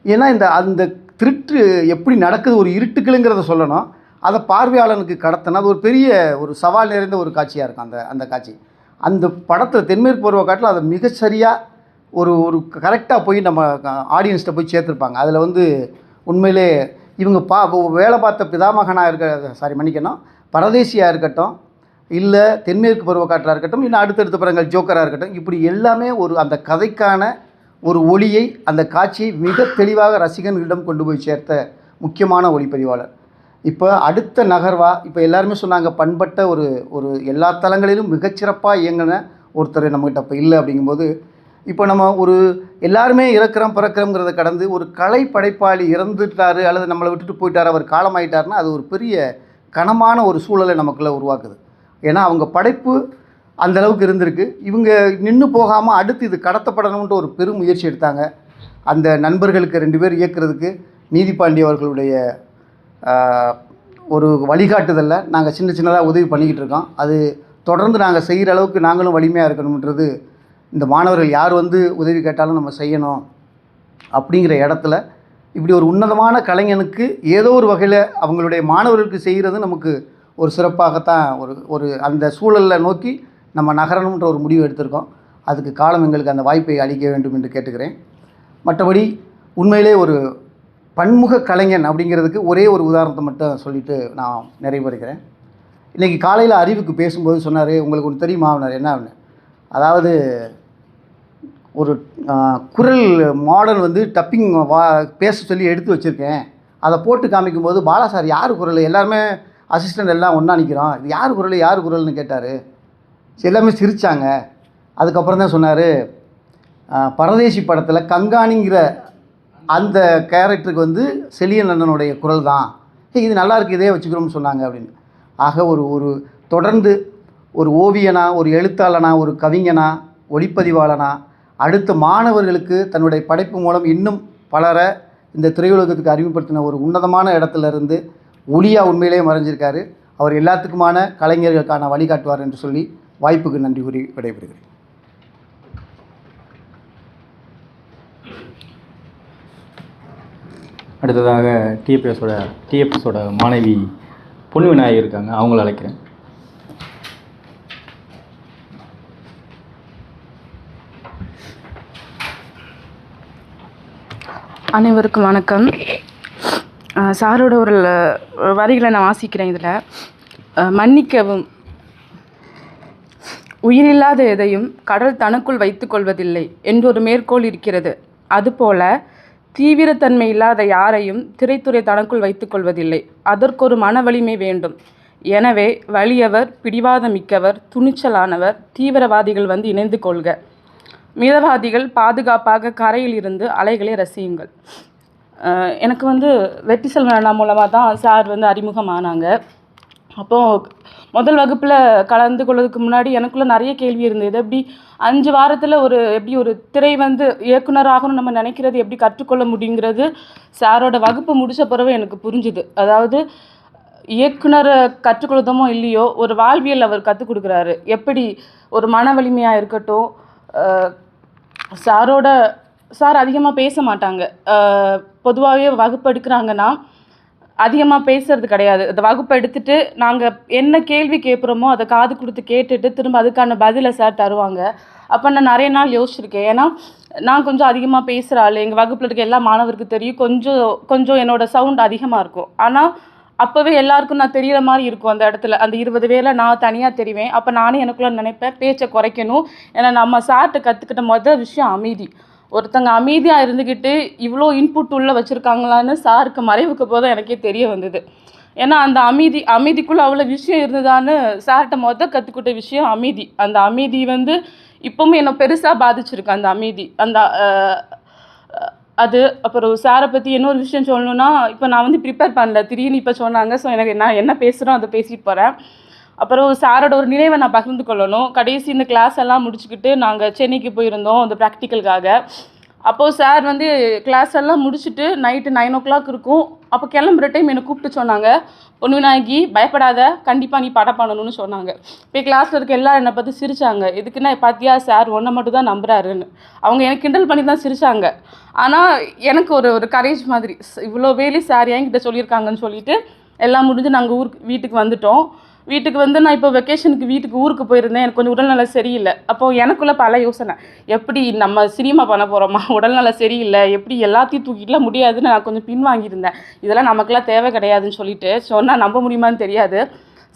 ஏன்னா அந்த திருட்டு எப்படி நடக்குது ஒரு இருட்டுக்குளுங்கிறத சொல்லணும், அதை பார்வையாளனுக்கு கடத்தினா அது ஒரு பெரிய சவால் நிறைந்த ஒரு காட்சியாக இருக்கும். அந்த காட்சி அந்த படத்தில் தென்மேற்கு பருவக்காட்டில் அதை மிகச்சரியாக ஒரு கரெக்டாக போய் நம்ம ஆடியன்ஸ்கிட்ட போய் சேர்த்துருப்பாங்க. அதில் உண்மையிலே இவங்க வேலை பார்த்த பிதாமகனாக பரதேசியாக இருக்கட்டும், இல்லை தென்மேற்கு பருவக்காட்டாக இருக்கட்டும், இன்னும் அடுத்தடுத்த படங்கள் ஜோக்கராக இருக்கட்டும், இப்படி எல்லாமே அந்த கதைக்கான ஒரு ஒளியை, அந்த காட்சியை மிக தெளிவாக ரசிகர்களிடம் கொண்டு போய் சேர்த்த முக்கியமான ஒளிப்பதிவாளர். இப்போ அடுத்த நகர்வா இப்போ எல்லாருமே சொன்னாங்க, பண்பட்ட ஒரு எல்லா தளங்களிலும் மிகச்சிறப்பாக இயங்கின ஒருத்தர் நம்மகிட்ட இப்போ இல்லை. அப்படிங்கும்போது இப்போ நம்ம எல்லாருமே இறக்குறோம் பிறக்கிறோங்கிறத கடந்து ஒரு கலை படைப்பாளி இறந்துட்டார் அல்லது நம்மளை விட்டுட்டு போயிட்டார், அவர் காலமாயிட்டார்னா அது ஒரு பெரிய கனமான ஒரு சூழலை நமக்குள்ளே உருவாக்குது. ஏன்னா அவங்க படைப்பு அந்த அளவுக்கு இருந்திருக்கு. இவங்க நின்று போகாமல் அடுத்து இது கடத்தப்படணும்ன்ட்டு ஒரு பெரும் முயற்சி எடுத்தாங்க. அந்த நண்பர்களுக்கு 2 பேர் இயக்குறதுக்கு நீதிபாண்டி அவர்களுடைய ஒரு வழிகாட்டுதலில் நாங்கள் சின்னதாக உதவி பண்ணிக்கிட்டு இருக்கோம். அது தொடர்ந்து நாங்கள் செய்கிற அளவுக்கு நாங்களும் வலிமையாக இருக்கணுன்றது, இந்த மாணவர்கள் யார் வந்து உதவி கேட்டாலும் நம்ம செய்யணும் அப்படிங்கிற இடத்துல இப்படி ஒரு உன்னதமான கலைஞனுக்கு ஏதோ ஒரு வகையில் அவங்களுடைய மாணவர்களுக்கு செய்கிறது நமக்கு ஒரு சிறப்பாகத்தான் ஒரு அந்த சூழலை நோக்கி நம்ம நகரணுன்ற ஒரு முடிவு எடுத்திருக்கோம். அதுக்கு காலம் எங்களுக்கு அந்த வாய்ப்பை அளிக்க வேண்டும் என்று கேட்டுக்கிறேன். மற்றபடி உண்மையிலே ஒரு பன்முக கலைஞன் அப்படிங்கிறதுக்கு ஒரே ஒரு உதாரணத்தை மட்டும் சொல்லிவிட்டு நான் நிறைவேறுகிறேன். இன்றைக்கி காலையில் அறிவுக்கு பேசும்போது சொன்னார், உங்களுக்கு ஒன்று தெரியுமா அவனார் என்ன அவனு, அதாவது ஒரு குரல் மாடல் வந்து டப்பிங் பேச சொல்லி எடுத்து வச்சுருக்கேன், அதை போட்டு காமிக்கும்போது பாலா சார் யார் குரல், எல்லாருமே அசிஸ்டண்ட் எல்லாம் ஒன்றா நிற்கிறோம், இது யார் குரல்னு கேட்டார். எல்லாமே சிரித்தாங்க. அதுக்கப்புறம் தான் சொன்னார், பரதேசி படத்தில் கங்காணிங்கிற அந்த கேரக்டருக்கு வந்து செலியன் அண்ணனுடைய குரல் தான், இது நல்லாயிருக்கு இதே வச்சுக்கிறோம்னு சொன்னாங்க அப்படின்னு. ஆக ஒரு தொடர்ந்து ஒரு ஓவியனா, ஒரு எழுத்தாளனா, ஒரு கவிஞனா, ஒளிப்பதிவாளனா, அடுத்த மாணவர்களுக்கு தன்னுடைய படைப்பு மூலம் இன்னும் பலரை இந்த திரையுலகத்துக்கு அறிமுகப்படுத்தின ஒரு உன்னதமான இடத்துல இருந்து ஒளியாக உண்மையிலேயே மறைஞ்சிருக்காரு. அவர் எல்லாத்துக்குமான கலைஞர்களுக்கான வழிகாட்டுவார் என்று சொல்லி வாய்ப்புக்கு நன்றி கூறி விடைபெறுகிறேன். அடுத்ததாக டிஎஃப்எஸோட மாணவி பொன் விநாயகி இருக்காங்க, அவங்கள அழைக்கிறேன். அனைவருக்கும் வணக்கம். சாரோட ஒரு வரிகளை நான் வாசிக்கிறேன். இதில் மன்னிக்கவும், உயிரில்லாத எதையும் கடல் தனக்குள் வைத்து கொள்வதில்லை என்றொரு மேற்கோள் இருக்கிறது. அதுபோல தீவிரத்தன்மை இல்லாத யாரையும் திரைத்துறை தனக்குள் வைத்து கொள்வதில்லை. அதற்கொரு மன வலிமை வேண்டும். எனவே வலியவர், பிடிவாதமிக்கவர், துணிச்சலானவர், தீவிரவாதிகள் வந்து இணைந்து கொள்க. மிதவாதிகள் பாதுகாப்பாக கரையில் இருந்து அலைகளை ரசியுங்கள். எனக்கு வந்து வெற்றி செல்வன் அண்ணா மூலமாக தான் சார் வந்து அறிமுகமானாங்க. அப்போது முதல் வகுப்பில் கலந்து கொள்வதுக்கு முன்னாடி எனக்குள்ளே நிறைய கேள்வி இருந்தது. எப்படி 5 வாரத்தில் எப்படி ஒரு திரை வந்து இயக்குனராகணும் நம்ம நினைக்கிறது எப்படி கற்றுக்கொள்ள முடியுங்கிறது சாரோட வகுப்பு முடித்த பிறகு எனக்கு புரிஞ்சுது. அதாவது இயக்குனரை கற்றுக்கொள்ளுதமோ இல்லையோ, ஒரு வாழ்வியல் அவர் கற்றுக் கொடுக்குறாரு. எப்படி ஒரு மன வலிமையாக இருக்கட்டும். சார் அதிகமாக பேச மாட்டாங்க. பொதுவாகவே வகுப்பு எடுக்கிறாங்கன்னா அதிகமாக பேசுறது கிடையாது. அந்த வகுப்பு எடுத்துகிட்டு நாங்கள் என்ன கேள்வி கேட்குறோமோ அதை காது கொடுத்து கேட்டுட்டு திரும்ப அதுக்கான பதிலை சார் தருவாங்க. அப்போ நான் நிறைய நாள் யோசிச்சிருக்கேன். ஏன்னா நான் கொஞ்சம் அதிகமாக பேசுகிற ஆள், எங்கள் வகுப்பில் இருக்க எல்லா மாணவருக்கு தெரியும். கொஞ்சம் என்னோடய சவுண்ட் அதிகமாக இருக்கும். ஆனால் அப்போவே எல்லாருக்கும் நான் தெரிகிற மாதிரி இருக்கும். அந்த இடத்துல அந்த 20 பேரில் நான் தனியாக தெரிவேன். அப்போ நானே எனக்குள்ளே நினைப்பேன், பேச்சை குறைக்கணும். ஏன்னா நம்ம சார்கிட்ட கற்றுக்கிட்ட முதல் விஷயம் அமைதி. ஒருத்தங்க அமைதியாக இருந்துக்கிட்டு இவ்வளோ இன்புட் உள்ளே வச்சுருக்காங்களான்னு சாருக்கு மறைவுக்கு போதும் எனக்கே தெரிய வந்தது. ஏன்னா அந்த அமைதிக்குள்ளே அவ்வளோ விஷயம் இருந்ததான்னு சார்கிட்ட கற்றுக்கிட்ட விஷயம் அமைதி. அந்த அமைதி வந்து இப்போவும் என்னை பெருசாக பாதிச்சிருக்கு. அந்த அமைதி அது. அப்புறம் சாரை பற்றி இன்னொரு விஷயம் சொல்லணுன்னா, இப்போ நான் வந்து ப்ரிப்பேர் பண்ணல, திடீர்னு இப்போ சொன்னாங்க. ஸோ எனக்கு நான் என்ன பேசுகிறோம் அதை பேசிட்டு போகிறேன். அப்புறம் சாரோட ஒரு நினைவை நான் பகிர்ந்து கொள்ளணும். கடைசி இந்த கிளாஸ் எல்லாம் முடிச்சுக்கிட்டு நாங்கள் சென்னைக்கு போயிருந்தோம் அந்த ப்ராக்டிக்கலுக்காக. அப்போது சார் வந்து கிளாஸ் எல்லாம் முடிச்சுட்டு நைட்டு 9 o'clock இருக்கும். அப்போ கிளம்புற டைம் என்னை கூப்பிட்டு சொன்னாங்க, பொன் விநாயகி பயப்படாத, கண்டிப்பாக நீ படம் பண்ணணும்னு சொன்னாங்க. இப்போ கிளாஸில் இருக்க எல்லோரும் என்னை பார்த்து சிரித்தாங்க. எதுக்குன்னா பார்த்தியா சார் ஒன்றை மட்டும் தான் நம்புறாருன்னு. அவங்க எனக்கு கிண்டல் பண்ணி தான் சிரித்தாங்க. ஆனால் எனக்கு ஒரு கரேஜ் மாதிரி, இவ்வளோ வேலி சார் என்கிட்ட சொல்லியிருக்காங்கன்னு சொல்லிட்டு எல்லாம் முடிஞ்சு நாங்கள் வீட்டுக்கு வந்துட்டோம். வீட்டுக்கு வந்து நான் இப்போ வெக்கேஷனுக்கு ஊருக்கு போயிருந்தேன். எனக்கு கொஞ்சம் உடல்நலம் சரியில்லை. அப்போது எனக்குள்ளே பல யோசனை, எப்படி நம்ம சினிமா பண்ண போகிறோமா, உடல்நலம் சரியில்லை, எப்படி எல்லாத்தையும் தூக்கிட்டுலாம் முடியாதுன்னு நான் கொஞ்சம் பின்வாங்கியிருந்தேன். இதெல்லாம் நமக்கெல்லாம் தேவை கிடையாதுன்னு சொல்லிட்டு சொன்னால் நம்ப முடியுமான்னு தெரியாது.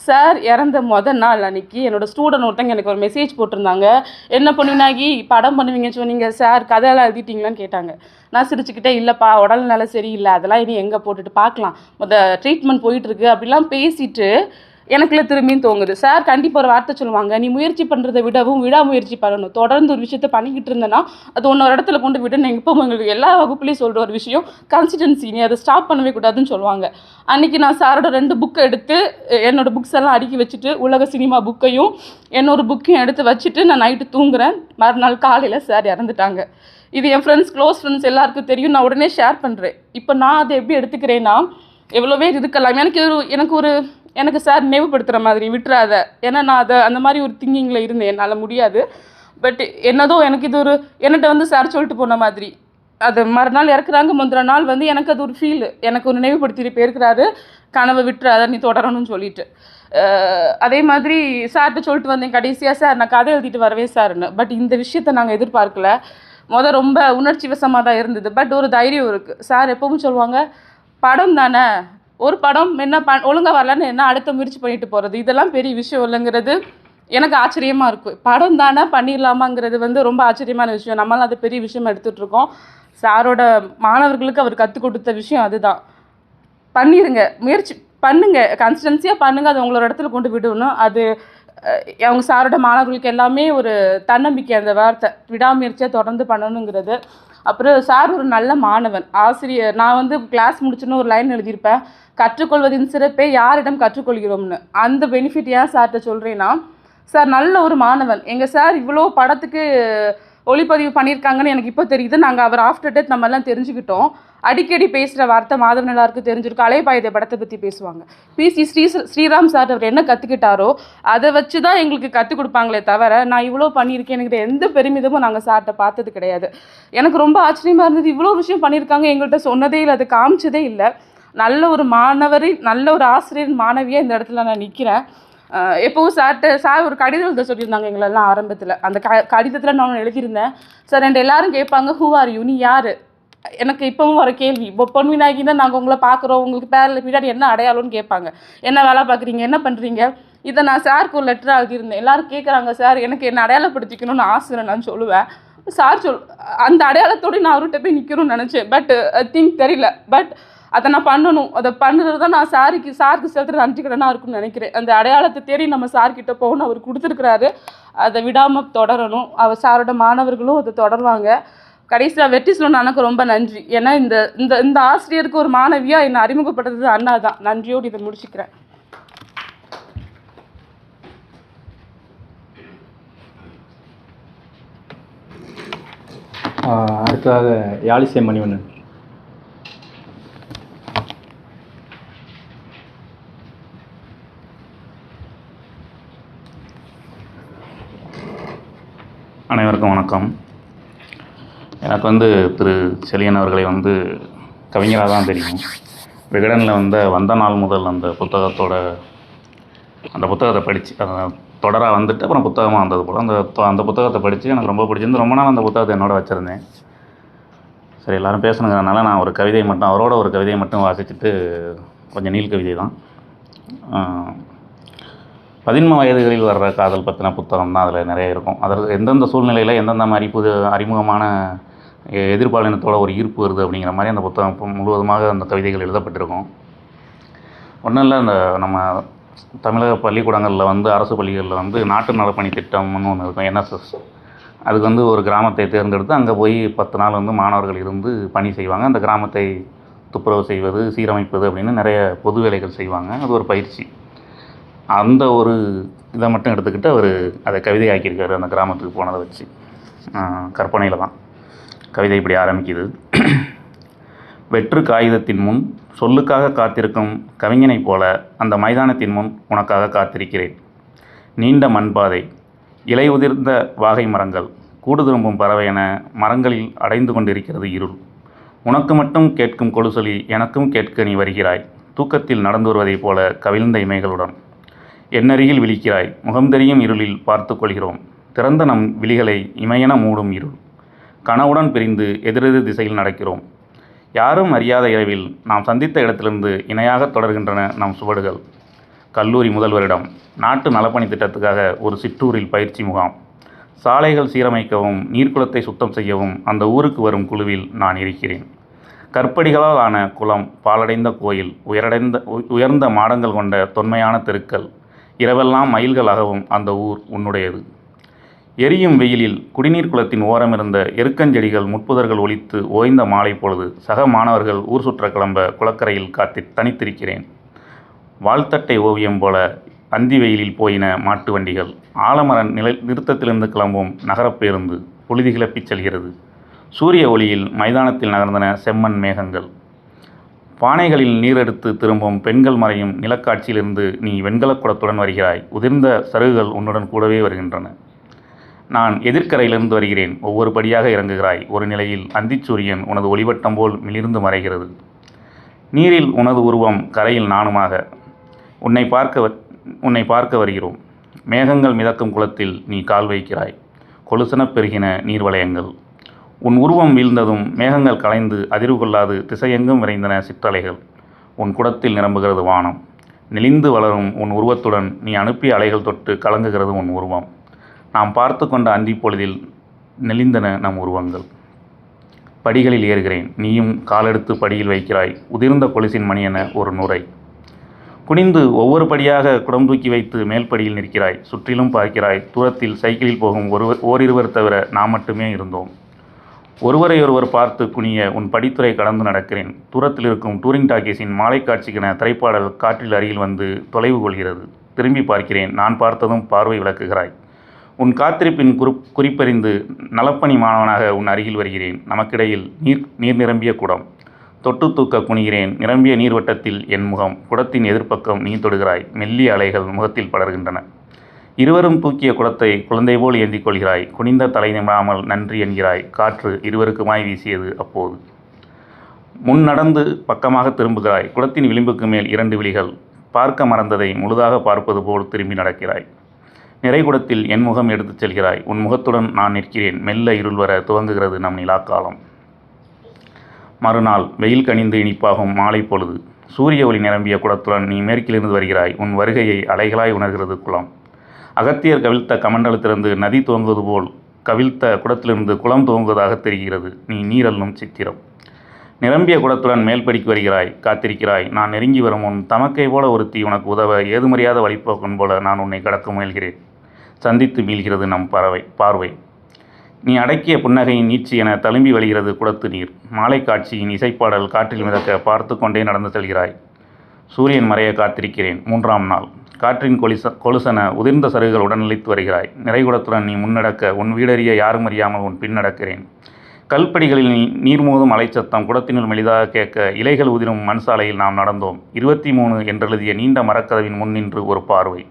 சார் இறந்த நாள் அன்றைக்கி என்னோடய ஸ்டூடெண்ட் ஒருத்தங்க எனக்கு ஒரு மெசேஜ் போட்டிருந்தாங்க. என்ன பண்ணுவினாகி படம் பண்ணுவீங்கன்னு சொன்னீங்க சார், கதையெல்லாம் எழுதிட்டிங்களான்னு கேட்டாங்க. நான் சிரிச்சுக்கிட்டே, இல்லைப்பா உடல்நலம் சரியில்லை, அதெல்லாம் இனி எங்கே போட்டுட்டு பார்க்கலாம், ட்ரீட்மெண்ட் போயிட்டுருக்கு அப்படிலாம் பேசிட்டு எனக்குள்ள திரும்பியும் தோங்குது. சார் கண்டிப்பாக ஒரு வார்த்தை சொல்லுவாங்க, நீ முயற்சி பண்ணுறதை விடவும் விடாமுயற்சி பண்ணணும். தொடர்ந்து ஒரு விஷயத்த பண்ணிக்கிட்டு இருந்தேன்னா அது இன்னொரு இடத்துல கொண்டு விட்டு நான் இப்போ உங்களுக்கு எல்லா வகுப்புலேயும் சொல்கிற ஒரு விஷயம் கன்சிஸ்டன்சி. நீ அதை ஸ்டாப் பண்ணவே கூடாதுன்னு சொல்லுவாங்க. அன்றைக்கி நான் சாரோட 2 புக்கை எடுத்து என்னோடய புக்ஸ் எல்லாம் அடுக்கி வச்சுட்டு உலக சினிமா புக்கையும் என்னோட புக்கையும் எடுத்து வச்சுட்டு நான் நைட்டு தூங்குறேன். மறுநாள் காலையில் சார் இறந்துட்டாங்க. இது என் ஃப்ரெண்ட்ஸ், க்ளோஸ் ஃப்ரெண்ட்ஸ் எல்லாருக்கும் தெரியும். நான் உடனே ஷேர் பண்ணுறேன். இப்போ நான் அதை எப்படி எடுத்துக்கிறேன்னா, எவ்வளோ பேர் இருக்கலாம், எனக்கு சார் நினைவுபடுத்துகிற மாதிரி விட்டுறாத. ஏன்னா நான் அதை அந்த மாதிரி ஒரு திங்கிங்கில் இருந்தேன். என்னால் முடியாது. பட் என்னதோ எனக்கு இது ஒரு என்கிட்ட சார் சொல்லிட்டு போன மாதிரி. அது மறுநாள் இறக்குறாங்க, முந்தின நாள் எனக்கு அது ஒரு ஃபீல். எனக்கு ஒரு நினைவுபடுத்திட்டு போயிருக்கிறாரு, கனவை விட்டுறாத, நீ தொடரணும்னு சொல்லிட்டு. அதே மாதிரி சார்கிட்ட சொல்லிட்டு வந்தேன் கடைசியாக, சார் நான் கதை எழுதிட்டு வரவே சார்னு. பட் இந்த விஷயத்தை நாங்கள் எதிர்பார்க்கல. ரொம்ப உணர்ச்சி வசமாக தான் இருந்தது. பட் ஒரு தைரியம் இருக்குது. சார் எப்பவும் சொல்லுவாங்க, படம் தானே, ஒரு படம் என்ன ஒழுங்காக வரலன்னு என்ன அடுத்த முயற்சி பண்ணிட்டு போகிறது, இதெல்லாம் பெரிய விஷயம் இல்லைங்கிறது எனக்கு ஆச்சரியமாக இருக்கும். படம் தானே பண்ணிடலாமாங்கிறது ரொம்ப ஆச்சரியமான விஷயம். நம்மளாம் அது பெரிய விஷயமா எடுத்துகிட்ருக்கோம். சாரோட மாணவர்களுக்கு அவர் கற்றுக் கொடுத்த விஷயம் அதுதான். பண்ணிடுங்க, முயற்சி பண்ணுங்கள், கன்சிஸ்டன்சியாக பண்ணுங்கள், அது உங்களோட இடத்துல கொண்டு விடணும். அது அவங்க சாரோட மாணவர்களுக்கு எல்லாமே ஒரு தன்னம்பிக்கை, அந்த வார்த்தை விடாமுயற்சியாக தொடர்ந்து பண்ணணுங்கிறது. அப்புறம் சார் ஒரு நல்ல மாணவன், ஆசிரியர். நான் கிளாஸ் முடிச்சுன்னு ஒரு லைன் எழுதியிருப்பேன், கற்றுக்கொள்வதின் சிறப்பே யாரிடம் கற்றுக்கொள்கிறோம்னு. அந்த பெனிஃபிட் ஏன் சார்கிட்ட சொல்கிறேன்னா, சார் நல்ல ஒரு மாணவன். எங்கள் சார் இவ்வளோ படத்துக்கு ஒளிப்பதிவு பண்ணியிருக்காங்கன்னு எனக்கு இப்போ தெரியுது. நாங்கள் அவர் ஆஃப்டர் டெத் நம்ம எல்லாம் தெரிஞ்சுக்கிட்டோம். அடிக்கடி பேசுகிற வார்த்தை மாதவன் எல்லாருக்கும் தெரிஞ்சிருக்கும், அலைபாயுதே படத்தை பற்றி பேசுவாங்க. பிசி ஸ்ரீராம் சார் அவர் என்ன கற்றுக்கிட்டாரோ அதை வச்சு தான் எங்களுக்கு கற்றுக் கொடுப்பாங்களே தவிர, நான் இவ்வளோ பண்ணியிருக்கேன் எனக்கு எந்த பெருமிதமும் நாங்கள் சார்கிட்ட பார்த்தது கிடையாது. எனக்கு ரொம்ப ஆச்சரியமாக இருந்தது, இவ்வளோ விஷயம் பண்ணியிருக்காங்க, எங்கள்கிட்ட சொன்னதே இல்லை, அதை காமிச்சதே இல்லை. நல்ல ஒரு மாணவரை, நல்ல ஒரு ஆசிரியர் மாணவியாக இந்த இடத்துல நான் நிற்கிறேன். எப்போவும் சார் ஒரு கடிதம் எழுத சொல்லியிருந்தாங்க எங்களெல்லாம் ஆரம்பத்தில். அந்த கடிதத்தில் நான் எழுதியிருந்தேன், சார் என் எல்லாரும் கேட்பாங்க, ஹூ ஆர் யூ, நீ யார்? எனக்கு இப்போவும் வர கேள்வி, இப்போ பொன் விநாயகின்னா நாங்கள் உங்களை பார்க்குறோம், உங்களுக்கு பேரில் பின்னாடி என்ன அடையாளம்னு கேட்பாங்க, என்ன வேலை பார்க்குறீங்க, என்ன பண்ணுறீங்க. இதை நான் சாருக்கு ஒரு லெட்டராக எழுதியிருந்தேன். எல்லோரும் கேட்குறாங்க, சார் எனக்கு என்ன அடையாளப்படுத்திக்கணும்னு ஆசை நான் சொல்லுவேன். சார் அந்த அடையாளத்தோடு நான் அவர்கிட்ட போய் நிற்கணும்னு நினச்சேன். பட் தெரியல. பட் அதை நான் பண்ணணும். அதை பண்ணுறது தான் நான் சாருக்கு செலுத்துகிற நன்றிக்கடனாக இருக்குன்னு நினைக்கிறேன். அந்த அடையாளத்தை தேடி நம்ம சார்கிட்ட போகணும், அவர் கொடுத்துருக்குறாரு, அதை விடாமல் தொடரணும். அவர் சாரோட மாணவர்களும் அதை தொடருவாங்க. கடைசியாக வெற்றி சொல்லணும், எனக்கு ரொம்ப நன்றி. ஏன்னா இந்த இந்த இந்த ஆசிரியருக்கு ஒரு மாணவியாக என்னை அறிமுகப்படுத்துறது அண்ணா தான். நன்றியோடு இதை முடிச்சுக்கிறேன். அடுத்ததாக யாழிசை மணிவண்ணன். அனைவருக்கும் வணக்கம். எனக்கு திரு செழியன் அவர்களை கவிஞராக தான் தெரியும். விகடனில் வந்த நாள் முதல் அந்த புத்தகத்தை படித்து அதை தொடராக அப்புறம் புத்தகமாக வந்தது போல் அந்த புத்தகத்தை படித்து எனக்கு ரொம்ப பிடிச்சிருந்து. ரொம்ப நாள் அந்த புத்தகத்தை என்னோட வச்சுருந்தேன். சரி, எல்லோரும் பேசணுங்கிறதுனால நான் ஒரு கவிதை மட்டும், அவரோட ஒரு கவிதையை மட்டும் வாசிச்சுட்டு, கொஞ்சம் நீள் கவிதை தான். 13 வயதுகளில் வர்ற காதல் பற்றின புத்தகம் தான். அதில் நிறைய இருக்கும். அதில் எந்தெந்த சூழ்நிலையில் எந்தெந்த மாதிரி அறிமுகமான எதிர்பாலினத்தோட ஒரு ஈர்ப்பு வருது அப்படிங்கிற மாதிரி அந்த புத்தகம் முழுவதுமாக அந்த கவிதைகள் எழுதப்பட்டிருக்கும். ஒன்றும் இல்லை, அந்த நம்ம தமிழக பள்ளிக்கூடங்களில் அரசு பள்ளிகளில் நாட்டு நலப்பணி திட்டம்னு ஒன்று இருக்கும், NSS. அதுக்கு ஒரு கிராமத்தை தேர்ந்தெடுத்து அங்கே போய் 10 நாள் மாணவர்கள் இருந்து பணி செய்வாங்க. அந்த கிராமத்தை துப்புரவு செய்வது, சீரமைப்பது அப்படின்னு நிறைய பொது வேலைகள் செய்வாங்க. அது ஒரு பயிற்சி. அந்த ஒரு இதை மட்டும் எடுத்துக்கிட்டு அவர் அதை கவிதை ஆக்கியிருக்காரு. அந்த கிராமத்துக்கு போனதை வச்சு கற்பனையில் தான் கவிதை இப்படி ஆரம்பிக்குது. வெற்று காகிதத்தின் முன் சொல்லுக்காக காத்திருக்கும் கவிஞனைப் போல அந்த மைதானத்தின் முன் உனக்காக காத்திருக்கிறேன். நீண்ட மண்பாதை, இலை உதிர்ந்த வாகை மரங்கள், கூடு திரும்பும் பறவை என மரங்களில் அடைந்து கொண்டிருக்கிறது இருள். உனக்கு மட்டும் கேட்கும் கொலுசொலி எனக்கும் கேட்க நீ வருகிறாய். தூக்கத்தில் நடந்து வருவதைப் போல கவிழ்ந்த இமைகளுடன் என்னருகில் விழிக்கிறாய். முகம் தெரியும் இருளில் பார்த்து கொள்கிறோம். திறந்த நம் விழிகளை இமையென மூடும் இருள். கனவுடன் பிரிந்து எதிரெதிர் திசையில் நடக்கிறோம். யாரும் அறியாத இரவில் நாம் சந்தித்த இடத்திலிருந்து இணையாக தொடர்கின்றன நம் சுவடுகள். கல்லூரி முதல்வரிடம் நாட்டு நலப்பணி திட்டத்துக்காக ஒரு சிற்றூரில் பயிற்சி முகாம். சாலைகள் சீரமைக்கவும் நீர்க்குளத்தை சுத்தம் செய்யவும் அந்த ஊருக்கு வரும் குழுவில் நான் இருக்கிறேன். கற்படிகளால் ஆன குளம், பாலடைந்த கோயில், உயர்ந்த மாடங்கள் கொண்ட தொன்மையான தெருக்கள், இரவெல்லாம் மயில்கள் அகவும் அந்த ஊர் உன்னுடையது. எரியும் வெயிலில் குடிநீர் குளத்தின் ஓரமிருந்த எருக்கஞ்செடிகள் முட்புதர்கள் ஒலித்து ஓய்ந்த மாலை பொழுது சக மாணவர்கள் ஊர் சுற்ற கிளம்ப குளக்கரையில் தனித்திருக்கிறேன். வாழ்த்தட்டை ஓவியம் போல அந்தி வெயிலில் போயின மாட்டு வண்டிகள். ஆலமர நிறுத்தத்திலிருந்து கிளம்பும் நகரப் பேருந்து புழுதி கிளப்பிச் செல்கிறது. சூரிய ஒளியில் மைதானத்தில் நகர்ந்தன செம்மண் மேகங்கள். பானைகளில் நீரெடுத்து திரும்பும் பெண்கள் மறையும் நிலக்காட்சியிலிருந்து நீ வெண்கலக் குடத்துடன் வருகிறாய். உதிர்ந்த சருகுகள் உன்னுடன் கூடவே வருகின்றன. நான் எதிர்க்கரையிலிருந்து வருகிறேன். ஒவ்வொரு படியாக இறங்குகிறாய். ஒரு நிலையில் அந்திச்சூரியன் உனது ஒளிவட்டம் போல் மிளிர்ந்து மறைகிறது. நீரில் உனது உருவம், கரையில் நானுமாக உன்னை பார்க்க வருகிறோம். மேகங்கள் மிதக்கும் குளத்தில் நீ கால் வைக்கிறாய். கொலுசெனப் பெருகின நீர்வளையங்கள். உன் உருவம் வீழ்ந்ததும் மேகங்கள் கலைந்து அதிர்வு கொள்ளாது திசையெங்கும் விரைந்தன சிற்றலைகள். உன் குடத்தில் நிரம்புகிறது வானம். நெளிந்து வளரும் உன் உருவத்துடன் நீ அனுப்பிய அலைகள் தொட்டு கலங்குகிறது உன் உருவம். நாம் பார்த்து கொண்ட அந்தி பொழுதில் நெளிந்தன நம் உருவங்கள். படிகளில் ஏறுகிறேன். நீயும் காலெடுத்து படியில் வைக்கிறாய். உதிர்ந்த கொலுசின் மணியென ஒரு நுரை. குனிந்து ஒவ்வொரு படியாக குடம் தூக்கி வைத்து மேல் படியில் நிற்கிறாய். சுற்றிலும் பார்க்கிறாய். தூரத்தில் சைக்கிளில் போகும் ஓரிருவர் தவிர நாம் மட்டுமே இருந்தோம். ஒருவரையொருவர் பார்த்து குனிய உன் படித்துறை கடந்து நடக்கிறேன். தூரத்தில் இருக்கும் டூரிங் டாக்கீஸின் மாலை காட்சிக்கென திரைப்பாடல் காற்றில் அருகில் வந்து தொலைவு கொள்கிறது. திரும்பி பார்க்கிறேன். நான் பார்த்ததும் பார்வை விளக்குகிறாய். உன் காத்திருப்பின் குறிப்பறிந்து நலப்பணி மாணவனாக உன் அருகில் வருகிறேன். நமக்கிடையில் நீர் நிரம்பிய குடம். தொட்டு தூக்க குனிகிறேன். நிரம்பிய நீர்வட்டத்தில் என் முகம். குடத்தின் எதிர்ப்பக்கம் நீ தொடுகிறாய். மெல்லிய அலைகள் முகத்தில் படர்கின்றன. இருவரும் தூக்கிய குடத்தை குழந்தை போல் ஏந்திக் கொள்கிறாய். குனிந்த தலை நிமிராமல் நன்றி என்கிறாய். காற்று இருவருக்குமாய் வீசியது அப்போது. முன் நடந்து பக்கமாக திரும்புகிறாய். குடத்தின் விளிம்புக்கு மேல் 2 விழிகள். பார்க்க மறந்ததை முழுதாக பார்ப்பது போல் திரும்பி நடக்கிறாய். நிறைகுடத்தில் என் முகம் எடுத்துச் செல்கிறாய். உன் முகத்துடன் நான் நிற்கிறேன். மெல்ல இருள் வர துவங்குகிறது நம் நிலாக்காலம். மறுநாள் வெயில் கனிந்து இனிப்பாகும் மாலை பொழுது. சூரிய ஒளி நிரம்பிய குடத்துடன் நீ மேற்கிலிருந்து வருகிறாய். உன் வருகையை அலைகளாய் உணர்கிறது குளம். அகத்தியர் கவிழ்த்த கமண்டலத்திலிருந்து நதி துவங்குவது போல் கவிழ்த்த குடத்திலிருந்து குளம் துவங்குவதாக தெரிகிறது. நீ நீரல்லும் சித்திரம். நிரம்பிய குடத்துடன் மேல்படிக்கு வருகிறாய். காத்திருக்கிறாய். நான் நெருங்கி வரும் முன் தமக்கை போல ஒருத்தி உனக்கு உதவ ஏதுமறியாத வழிபோக்கன் போல நான் உன்னை கடக்க முயல்கிறேன். சந்தித்து மீள்கிறது நம் பார்வை. நீ அடக்கிய புன்னகையின் நீட்சி என தழும்பி வழிகிறது குடத்து நீர். மாலை காட்சியின் இசைப்பாடல் காற்றில் மிதக்க பார்த்து கொண்டே நடந்து செல்கிறாய். சூரியன் மறைய காத்திருக்கிறேன். 3ஆம் நாள். காற்றின் கொலுசென உதிர்ந்த சருகுகள் உடனளித்து வருகிறாய். நிறைகுடத்துடன் நீ முன்னடக்க உன் வீடறிய யாரும் அறியாமல் உன் பின் நடக்கிறேன். கல்படிகளில் நீர் மோதும் அலைச்சத்தம் குடத்தினுள் மெலிதாக கேட்க இலைகள் உதிரும் மண் சாலையில் நாம் நடந்தோம். 23 என்றெழுதிய நீண்ட மரக்கதவின் முன் நின்று ஒரு பார்வை.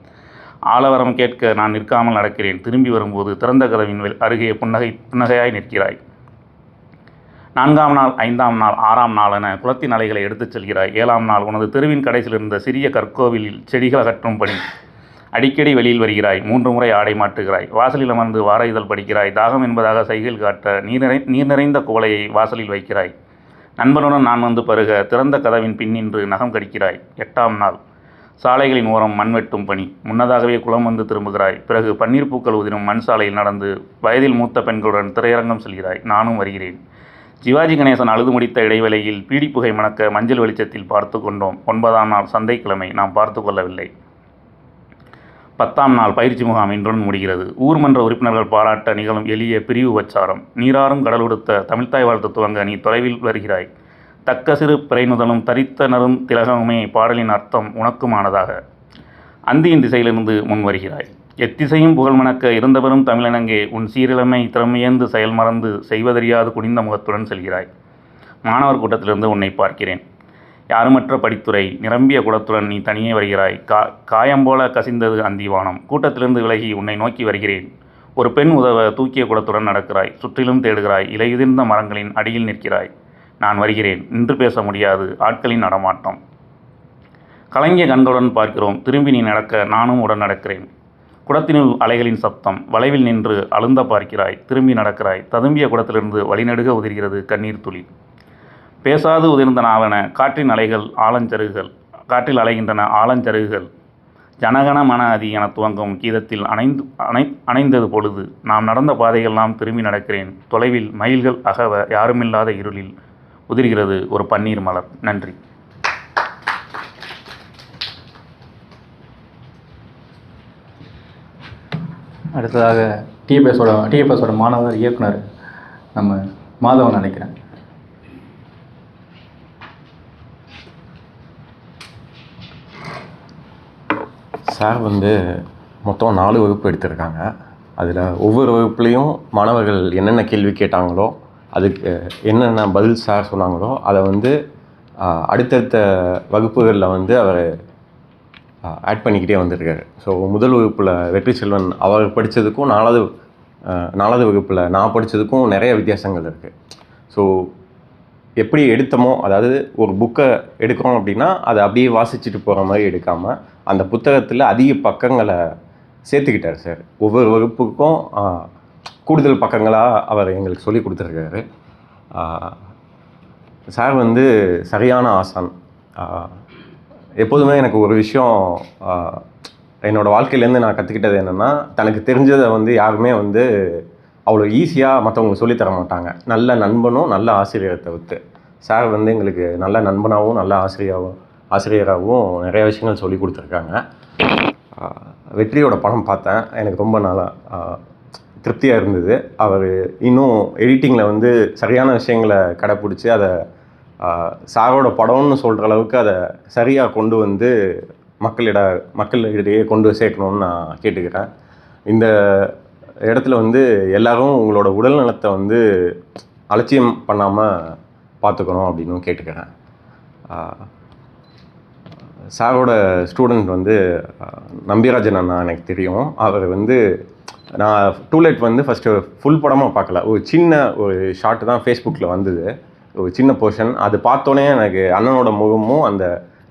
ஆலவரம் கேட்க நான் நிற்காமல் நடக்கிறேன். திரும்பி வரும்போது திறந்த கதவின் அருகே புன்னகையாய் நிற்கிறாய். 4ஆம் நாள், 5ஆம் நாள், 6ஆம் நாள் என குளத்தின் அலைகளை எடுத்துச் செல்கிறாய். 7ஆம் நாள் உனது தெருவின் கடைசியில் இருந்த சிறிய கற்கோவிலில் செடிகள் அகற்றும் பணி. அடிக்கடி வெளியில் வருகிறாய். 3 முறை ஆடை மாட்டுகிறாய். வாசலில் அமர்ந்து வார இதழ் படிக்கிறாய். தாகம் என்பதாக சைகையில் காட்ட நீர் நிறைந்த குவளையை வாசலில் வைக்கிறாய். நண்பனுடன் நான் வந்து பருக திறந்த கதவின் பின்னின்று நகம் கடிக்கிறாய். 8ஆம் நாள். சாலைகளின் ஓரம் மண் வெட்டும் பணி. முன்னதாகவே குளம் வந்து திரும்புகிறாய். பிறகு பன்னீர் பூக்கள் உதிரும் மண் சாலையில் நடந்து வயதில் மூத்த பெண்களுடன் திரையரங்கம் செல்கிறாய். நானும் வருகிறேன். சிவாஜி கணேசன் அழுது முடித்த இடைவேளையில் பீடிப்புகை மணக்க மஞ்சள் வெளிச்சத்தில் பார்த்து கொண்டோம். 9ஆம் நாள் சந்தைக்கிழமை. நாம் பார்த்து கொள்ளவில்லை. 10ஆம் நாள் பயிற்சி முகாம் இன்றுடன் முடிகிறது. ஊர்மன்ற உறுப்பினர்கள் பாராட்ட நிகழும் எளிய பிரிவு உபச்சாரம். நீராறும் கடல் உடுத்த தமிழ்த்தாய் வாழ்த்து துவங்க நீ தொலைவில் வருகிறாய். தக்க சிறு பிறைநுதலும் தரித்த நரும் திலகமுமே பாடலின் அர்த்தம் உனக்குமானதாக அந்தியின் திசையிலிருந்து முன் வருகிறாய். எத்திசையும் புகழ் மணக்க இருந்தவரும் தமிழனங்கே உன் சீரிழமை திறமையந்து செயல் மறந்து செய்வதறியாது குனிந்த முகத்துடன் செல்கிறாய். மாணவர் கூட்டத்திலிருந்து உன்னை பார்க்கிறேன். யாருமற்ற படித்துறை. நிரம்பிய குடத்துடன் நீ தனியே வருகிறாய். காயம் போல கசிந்தது அந்திவானம். கூட்டத்திலிருந்து விலகி உன்னை நோக்கி வருகிறேன். ஒரு பெண் உதவ தூக்கிய குடத்துடன் நடக்கிறாய். சுற்றிலும் தேடுகிறாய். இலையுதிர்ந்த மரங்களின் அடியில் நிற்கிறாய். நான் வருகிறேன். நின்று பேச முடியாது. ஆட்களின் நடமாட்டம். கலங்கிய கண்களுடன் பார்க்கிறோம். திரும்பி நீ நடக்க நானும் உடன் நடக்கிறேன். குடத்தினுள் அலைகளின் சப்தம். வளைவில் நின்று அழுந்த பார்க்கிறாய். திரும்பி நடக்கிறாய். ததும்பிய குடத்திலிருந்து வழிநடுக உதிர்கிறது கண்ணீர் துளி. பேசாது உதிர்ந்த நாவன காற்றின் அலைகள் ஆலஞ்சருகுகள். காற்றில் அலைகின்றன ஆலஞ்சருகுகள். ஜனகன மன அதி என துவங்கும் கீதத்தில் அணைந்தது பொழுது. நாம் நடந்த பாதைகள்லாம் திரும்பி நடக்கிறேன். தொலைவில் மயில்கள் அகவ யாருமில்லாத இருளில் உதிர்கிறது ஒரு பன்னீர் மலர். நன்றி. அடுத்ததாக டிஎஃப்எஸோட மாணவர் இயக்குனர் நம்ம மாதவன் நினைக்கிறேன். சார் வந்து மொத்தம் 4 வகுப்பு எடுத்திருக்காங்க. அதில் ஒவ்வொரு வகுப்புலேயும் மாணவர்கள் என்னென்ன கேள்வி கேட்டாங்களோ அதுக்கு என்னென்ன பதில் சார் சொன்னாங்களோ அதை வந்து அடுத்தடுத்த வகுப்புகளில் வந்து அவர் ஆட் பண்ணிக்கிட்டே வந்திருக்காரு. ஸோ முதல் வகுப்பில் வெற்றி செல்வன் அவர் படித்ததுக்கும் 4வது வகுப்பில் நான் படித்ததுக்கும் நிறைய வித்தியாசங்கள் இருக்குது. ஸோ எப்படி எடுத்தோமோ, அதாவது ஒரு புக்கை எடுக்கிறோம் அப்படின்னா அதை அப்படியே வாசிச்சுட்டு போகிற மாதிரி எடுக்காமல் அந்த புத்தகத்தில் அதிக பக்கங்களை சேர்த்துக்கிட்டார் சார். ஒவ்வொரு வகுப்புக்கும் கூடுதல் பக்கங்களாக அவர் எங்களுக்கு சொல்லி கொடுத்துருக்காரு. சார் வந்து சரியான ஆசான். எப்போதுமே எனக்கு ஒரு விஷயம் என்னோடய வாழ்க்கையிலேருந்து நான் கற்றுக்கிட்டது என்னென்னா, தனக்கு தெரிஞ்சதை வந்து யாருமே வந்து அவ்வளோ ஈஸியாக மற்றவங்களுக்கு சொல்லித்தர மாட்டாங்க. நல்ல நண்பனும் நல்ல ஆசிரியரை தவிர்த்து. சார் வந்து எங்களுக்கு நல்ல நண்பனாகவும் நல்ல ஆசிரியராகவும் நிறைய விஷயங்கள் சொல்லி கொடுத்துருக்காங்க. வெற்றியோட படம் பார்த்தேன், எனக்கு ரொம்ப திருப்தியாக இருந்தது. அவர் இன்னும் எடிட்டிங்கில் வந்து சரியான விஷயங்களை கடைப்பிடிச்சி அதை சாரோட படம்னு சொல்கிற அளவுக்கு அதை சரியாக கொண்டு வந்து மக்களிடையே கொண்டு சேர்க்கணுன்னு நான் கேட்டுக்கிறேன். இந்த இடத்துல வந்து எல்லோரும் உங்களோட உடல் நலத்தை வந்து அலட்சியம் பண்ணாமல் பார்த்துக்கணும் அப்படின்னு கேட்டுக்கிறேன். சாரோட ஸ்டூடெண்ட் வந்து நம்பிராஜன் அண்ணா எனக்கு தெரியும். அவர் வந்து நான் டூலைட் வந்து ஃபஸ்ட்டு ஃபுல் படமாக பார்க்கல, ஒரு ஷார்ட்டு தான் ஃபேஸ்புக்கில் வந்தது, ஒரு சின்ன போர்ஷன். அது பார்த்தோன்னே எனக்கு அண்ணனோட முகமும் அந்த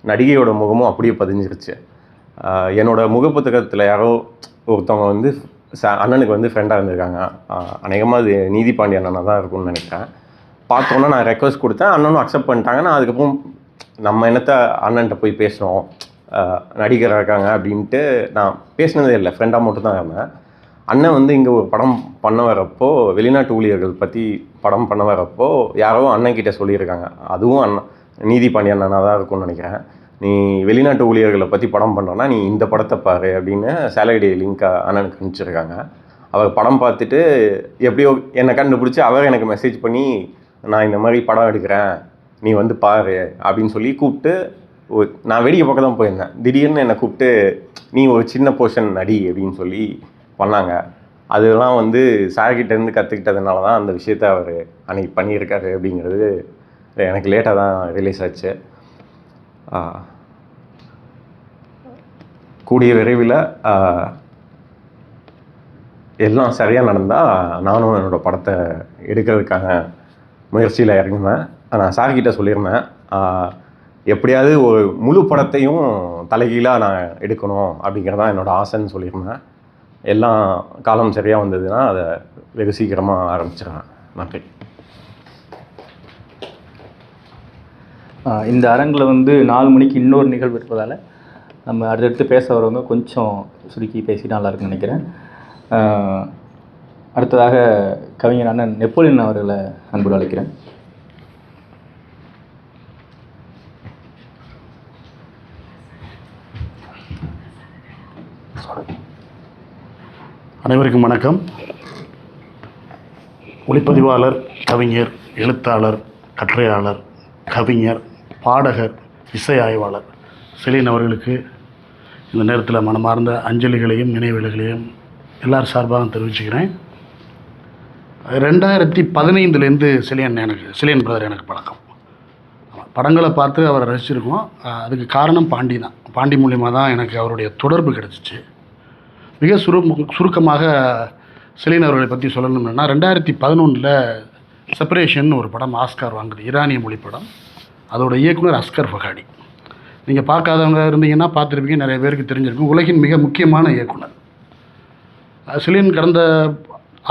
நடிகையோட முகமும் அப்படியே பதிஞ்சிருச்சு. என்னோடய முகப்புத்தகத்தில் யாரோ ஒருத்தவங்க வந்து அண்ணனுக்கு வந்து ஃப்ரெண்டாக இருந்திருக்காங்க. அநேகமாக அது நீதி பாண்டி அண்ணனாக தான் இருக்கும்னு நினைக்கிறேன். பார்த்தோன்னே நான் ரெக்வஸ்ட் கொடுத்தேன், அண்ணனும் அக்செப்ட் பண்ணிட்டாங்க. நான் அதுக்கப்புறம் நம்ம என்னத்தை அண்ணன்ட்ட போய் பேசுகிறோம், நடிகராக இருக்காங்க அப்படின்ட்டு நான் பேசினதே இல்லை, ஃப்ரெண்டாக மட்டும் தான் இருந்தேன். அண்ணன் வந்து இங்கே ஒரு படம் பண்ண வரப்போ, வெளிநாட்டு ஊழியர்கள் பற்றி படம் பண்ண வரப்போ யாரோ அண்ணன்கிட்ட சொல்லியிருக்காங்க, அதுவும் நீதி பாண்டி அண்ணனாக தான் இருக்கும்னு நினைக்கிறேன், நீ வெளிநாட்டு ஊழியர்களை பற்றி படம் பண்ணுறோன்னா நீ இந்த படத்தை பாரு அப்படின்னு சேலரி லிங்க்கை அண்ணனுக்கு அனுப்பிச்சிருக்காங்க. அவர் படம் பார்த்துட்டு எப்படியோ என்னை கண்டுபிடிச்சி அவர் எனக்கு மெசேஜ் பண்ணி, நான் இந்த மாதிரி படம் எடுக்கிறேன் நீ வந்து பாரு அப்படின்னு சொல்லி கூப்பிட்டு, நான் வேடிக்கை பார்க்க தான் போயிருந்தேன், திடீர்னு என்னை கூப்பிட்டு நீ ஒரு சின்ன போர்ஷன் நடி அப்படின்னு சொல்லி பண்ணாங்க. அதெல்லாம் வந்து சார்கிட்டேருந்து கற்றுக்கிட்டதுனால தான் அந்த விஷயத்த அவர் அன்றைக்கி பண்ணியிருக்காரு அப்படிங்கிறது எனக்கு லேட்டாக தான் ரிலீஸ் ஆச்சு. கூடிய விரைவில் எல்லாம் சரியாக நடந்தால் நானும் என்னோடய படத்தை எடுக்கிறதுக்கான முயற்சியில் இறங்குவேன். நான் சார்கிட்ட சொல்லியிருந்தேன், எப்படியாவது ஒரு முழு படத்தையும் தலைகீழாக நான் எடுக்கணும் அப்படிங்கிறதான் என்னோடய ஆசைன்னு சொல்லியிருந்தேன். எல்லாம் காலம் சரியாக வந்ததுன்னா அதை வெகு சீக்கிரமாக ஆரம்பிச்சிடுவேன். நன்றி. இந்த அரங்கில் வந்து 4 மணிக்கு இன்னொரு நிகழ்வு இருப்பதால் நம்ம அடுத்தடுத்து பேச வரவங்க கொஞ்சம் சுருக்கி பேசி நல்லா இருக்குன்னு நினைக்கிறேன். அடுத்ததாக கவிஞர் அண்ணன் நெப்போலியன் அவர்களை அன்போடு அழைக்கிறேன். அனைவருக்கும் வணக்கம். ஒளிப்பதிவாளர், கவிஞர், எழுத்தாளர், கட்டுரையாளர், கவிஞர், பாடகர், இசை ஆய்வாளர் செலின் அவர்களுக்கு இந்த நேரத்தில் மனமார்ந்த அஞ்சலிகளையும் நினைவுகளையும் எல்லார் சார்பாக தெரிவிச்சுக்கிறேன். 2015 செலியன் பிரதர் எனக்கு பழக்கம். படங்களை பார்த்து அவரை ரசிச்சிருக்கோம். அதுக்கு காரணம் பாண்டி தான். பாண்டி மூலியமாக தான் எனக்கு அவருடைய தொடர்பு கிடச்சிச்சு. மிக சுருக்கமாக செலின் அவர்களை பற்றி சொல்லணும்னா, 2011 செப்பரேஷன் ஒரு படம் ஆஸ்கார் வாங்குது, ஈரானிய மொழி படம். அதோட இயக்குனர் அஸ்கர் ஃபகாடி. நீங்கள் பார்க்காதவங்க இருந்தீங்கன்னா பார்த்துருப்பீங்க, நிறைய பேருக்கு தெரிஞ்சிருக்கும். உலகின் மிக முக்கியமான இயக்குனர் செலின். கடந்த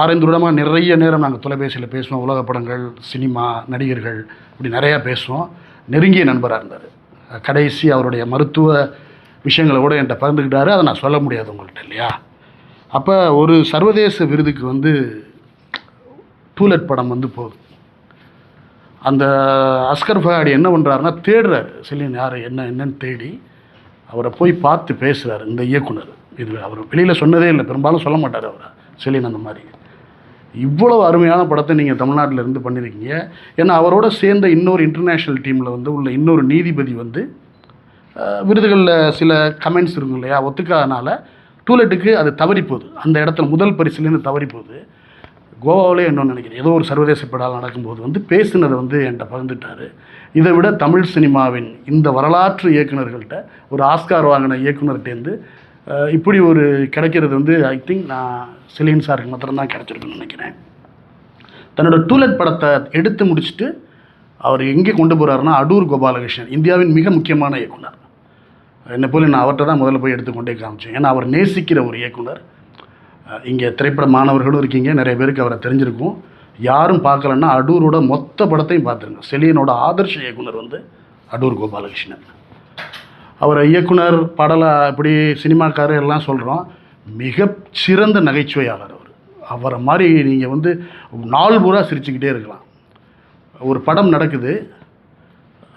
6-5 வருடமாக நிறைய நேரம் நாங்கள் தொலைபேசியில் பேசுவோம். உலக படங்கள், சினிமா, நடிகர்கள், இப்படி நிறையா பேசுவோம். நெருங்கிய நண்பராக இருந்தார். கடைசி அவருடைய மருத்துவ விஷயங்களை கூட என்கிட்ட பகிர்ந்துக்கிட்டாரு. அதை நான் சொல்ல முடியாது உங்கள்கிட்ட, இல்லையா? அப்போ ஒரு சர்வதேச விருதுக்கு வந்து டூலெட் படம் வந்து போகுது. அந்த அஸ்கர் ஃபகாடி என்ன பண்ணுறாருன்னா, தேடுறாரு செலின் யார் என்னன்னு தேடி அவரை போய் பார்த்து பேசுகிறார். இந்த இயக்குனர் இது அவர் வெளியில் சொன்னதே இல்லை, பெரும்பாலும் சொல்ல மாட்டார் அவர் செலின். அந்த மாதிரி இவ்வளோ அருமையான படத்தை நீங்கள் தமிழ்நாட்டில் இருந்து பண்ணியிருக்கீங்க. ஏன்னா அவரோட சேர்ந்த இன்னொரு இன்டர்நேஷ்னல் டீமில் வந்து உள்ள இன்னொரு நீதிபதி வந்து விருதுகளில் சில கமெண்ட்ஸ் இருக்கும் இல்லையா, ஒத்துக்காதனால டூலெட்டுக்கு அது தவறி போகுது. அந்த இடத்துல முதல் பரிசுலேருந்து தவறி போகுது. கோவாவிலே இன்னொன்று நினைக்கிறேன், ஏதோ ஒரு சர்வதேச படம் நடக்கும்போது வந்து பேசுனதை வந்து என்கிட்ட பகிர்ந்துட்டார். இதை விட தமிழ் சினிமாவின் இந்த வரலாற்று இயக்குநர்கள்ட்ட, ஒரு ஆஸ்கார் வாங்கின இயக்குனர்கிட்டேருந்து இப்படி ஒரு கிடைக்கிறது வந்து ஐ திங்க் நான் செலின் சாருக்கு மாத்திரம்தான் கிடைச்சிருக்குன்னு நினைக்கிறேன். தன்னோட டூலெட் படத்தை எடுத்து முடிச்சுட்டு அவர் எங்கே கொண்டு போகிறாருன்னா அடூர் கோபாலகிருஷ்ணன், இந்தியாவின் மிக முக்கியமான இயக்குனர். என்னை போல நான் அவர்கிட்ட தான் முதல்ல போய் எடுத்துக்கொண்டே காமிச்சேன். ஏன்னா அவர் நேசிக்கிற ஒரு இயக்குனர். இங்கே திரைப்பட மாணவர்களும் இருக்கீங்க, நிறைய பேருக்கு அவரை தெரிஞ்சிருக்கும். யாரும் பார்க்கலன்னா அடூரோட மொத்த படத்தையும் பார்த்துருங்க. செலியனோட ஆதர்ஷ இயக்குனர் வந்து அடூர் கோபாலகிருஷ்ணன். அவரை இயக்குனர், படலை, இப்படி சினிமாக்காரர் எல்லாம் சொல்கிறோம். மிக சிறந்த நகைச்சுவையாளர் அவர். அவரை மாதிரி நீங்கள் வந்து நாள் பூரா சிரிச்சுக்கிட்டே இருக்கலாம். ஒரு படம் நடக்குது,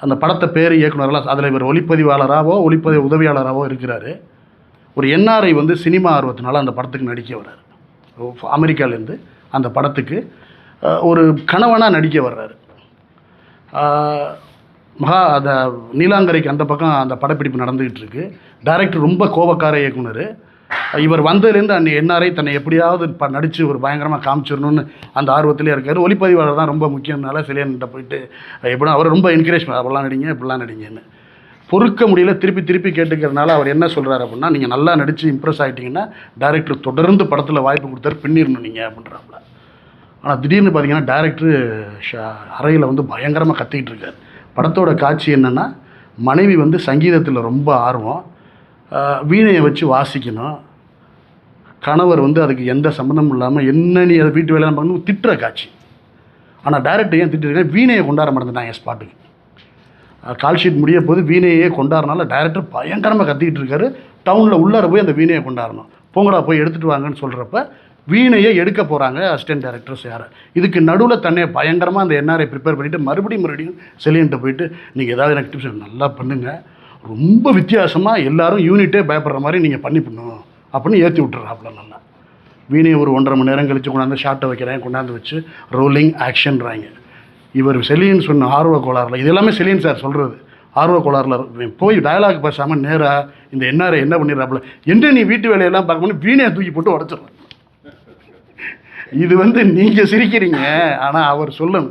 அந்த படத்தை பேர் இயக்குனர்லாம், அதில் இவர் ஒளிப்பதிவாளராகவோ ஒளிப்பதிவு உதவியாளராகவோ இருக்கிறாரு. ஒரு என்ஆர்ஐ வந்து சினிமா ஆர்வத்தினால அந்த படத்துக்கு நடிக்க வர்றாரு. அமெரிக்காவிலேருந்து அந்த படத்துக்கு ஒரு கணவனாக நடிக்க வர்றாரு. அந்த நீலாங்கரைக்கு அந்த பக்கம் அந்த படப்பிடிப்பு நடந்துக்கிட்டு இருக்கு. டைரக்டர் ரொம்ப கோபக்கார இயக்குனர். இவர் வந்ததுலேருந்து அந்த என்ஆர்ஐ தன்னை எப்படியாவது நடித்து ஒரு பயங்கரமாக காமிச்சிடணும்னு அந்த ஆர்வத்திலே இருக்கார். ஒளிப்பதிவாளர் தான் ரொம்ப முக்கியம்னால செலியன்கிட்ட போயிட்டு எப்படின்னா அவர் ரொம்ப என்கரேஜ் பண்ணார், அப்படிலாம் நடிங்க இப்படிலாம் நடிங்கன்னு. பொறுக்க முடியல, திருப்பி திருப்பி கேட்டுக்கிறதுனால அவர் என்ன சொல்கிறார் அப்படின்னா, நீங்கள் நல்லா நடித்து இம்ப்ரெஸ் ஆகிட்டிங்கன்னா டைரக்டர் தொடர்ந்து படத்தில் வாய்ப்பு கொடுத்தாரு, பின்னிடணும் நீங்கள் அப்படின்றாப்புல. ஆனால் திடீர்னு பார்த்தீங்கன்னா டைரக்டர் அறையில் வந்து பயங்கரமாக கத்திக்கிட்டு இருக்கார். படத்தோட காட்சி என்னென்னா, மனைவி வந்து சங்கீதத்தில் ரொம்ப ஆர்வம், வீணையை வச்சு வாசிக்கணும். கணவர் வந்து அதுக்கு எந்த சம்மந்தமும் இல்லாமல் என்ன நீ அதை வீட்டு வேலையெல்லாம் பண்ணணும் திட்டுற காட்சி. ஆனால் டைரக்டர் ஏன் திட்டிருக்கேன், வீணையை கொண்டாட மாட்டேன் என் ஸ்பாட்டுக்கு. கால் ஷீட் முடிய போது வீணையே கொண்டாடுறனால டைரக்டர் பயங்கரமாக கத்திக்கிட்டு இருக்காரு. டவுனில் உள்ளார போய் அந்த வீணையை கொண்டாடணும், போங்கடா போய் எடுத்துகிட்டு வாங்கன்னு சொல்கிறப்ப வீணையை எடுக்க போகிறாங்க அசிஸ்டன்ட் டைரக்டர்ஸ் யார். இதுக்கு நடுவில் தன்னை பயங்கரமாக அந்த என்ஆர்ஐ ப்ரிப்பேர் பண்ணிவிட்டு மறுபடியும் செலியன்ட்ட போயிட்டு நீங்கள் ஏதாவது எனக்கு டிப்ஸ் நல்லா பண்ணுங்கள், ரொம்ப வித்தியாசமாக எல்லோரும் யூனிட்டே பயப்படுற மாதிரி நீங்கள் பண்ணணும் அப்படின்னு ஏற்றி விட்டுறாப்புல. நல்லா வீணையை ஒரு 1.5 மணி நேரம் கழித்து கொண்டாந்து ஷார்ட்டை வைக்கிறேன், கொண்டாந்து வச்சு ரோலிங் ஆக்ஷன்றாங்க. இவர் செலியன் சொன்ன ஆர்வ கோளாறில், இது எல்லாமே செலியன் சார் சொல்கிறது, ஆர்வ கோளாறில் போய் டயலாக் பேசாமல் நேராக இந்த என்ஆர்ஐ என்ன பண்ணிடுறாப்புல, என்ன நீ வீட்டு வேலையெல்லாம் பார்க்கணும்னு வீணையை தூக்கி போட்டு உடச்சிடலாம். இது வந்து நீங்கள் சிரிக்கிறீங்க, ஆனால் அவர் சொல்லணும்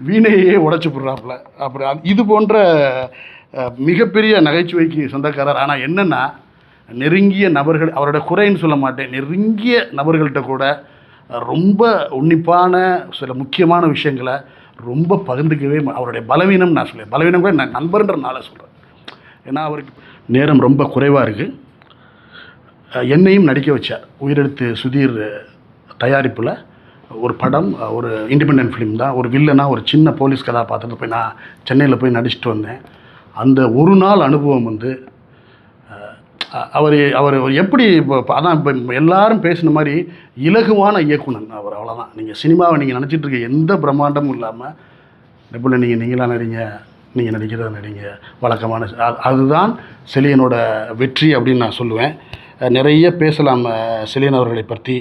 வீணையே உடச்சி போடுறாப்புல. அப்புறம் இது போன்ற மிகப்பெரிய நகைச்சுவைக்கு சொந்தக்காரர். ஆனால் என்னென்னா, நெருங்கிய நபர்கள், அவரோட குறைன்னு சொல்ல மாட்டேன், நெருங்கிய நபர்கள்ட்ட கூட ரொம்ப உன்னிப்பான சில முக்கியமான விஷயங்களை ரொம்ப பகிர்ந்துக்கவே அவருடைய பலவீனம் நான் சொல்லுவேன். பலவீனம் கூட நான் நண்பர்ன்றனால சொல்கிறேன். ஏன்னா அவருக்கு நேரம் ரொம்ப குறைவாக இருக்குது. என்னையும் நடிக்க வச்சார். உயிரெழுத்து சுதீர் தயாரிப்பில் ஒரு படம், ஒரு இண்டிபெண்டன்ட் ஃபிலிம் தான். ஒரு வில்லனாக ஒரு சின்ன போலீஸ் கதாபாத்திரத்தை போய் நான் சென்னையில் போய் நடிச்சிட்டு வந்தேன். அந்த ஒரு நாள் அனுபவம் வந்து அவர் எப்படி இப்போ அதான் இப்போ எல்லாரும் பேசின மாதிரி இலகுவான இயக்குனர் அவர், அவ்வளோதான். நீங்கள் சினிமாவை நீங்கள் நினச்சிட்டு இருக்க எந்த பிரம்மாண்டமும் இல்லாமல், எப்படி நீங்களாக நடிங்க, நீங்கள் நடிக்கிறத நடிங்க, வழக்கமான அதுதான் செலியனோட வெற்றி அப்படின்னு நான் சொல்லுவேன். நிறைய பேசலாம் செலியன் அவர்களை பற்றி.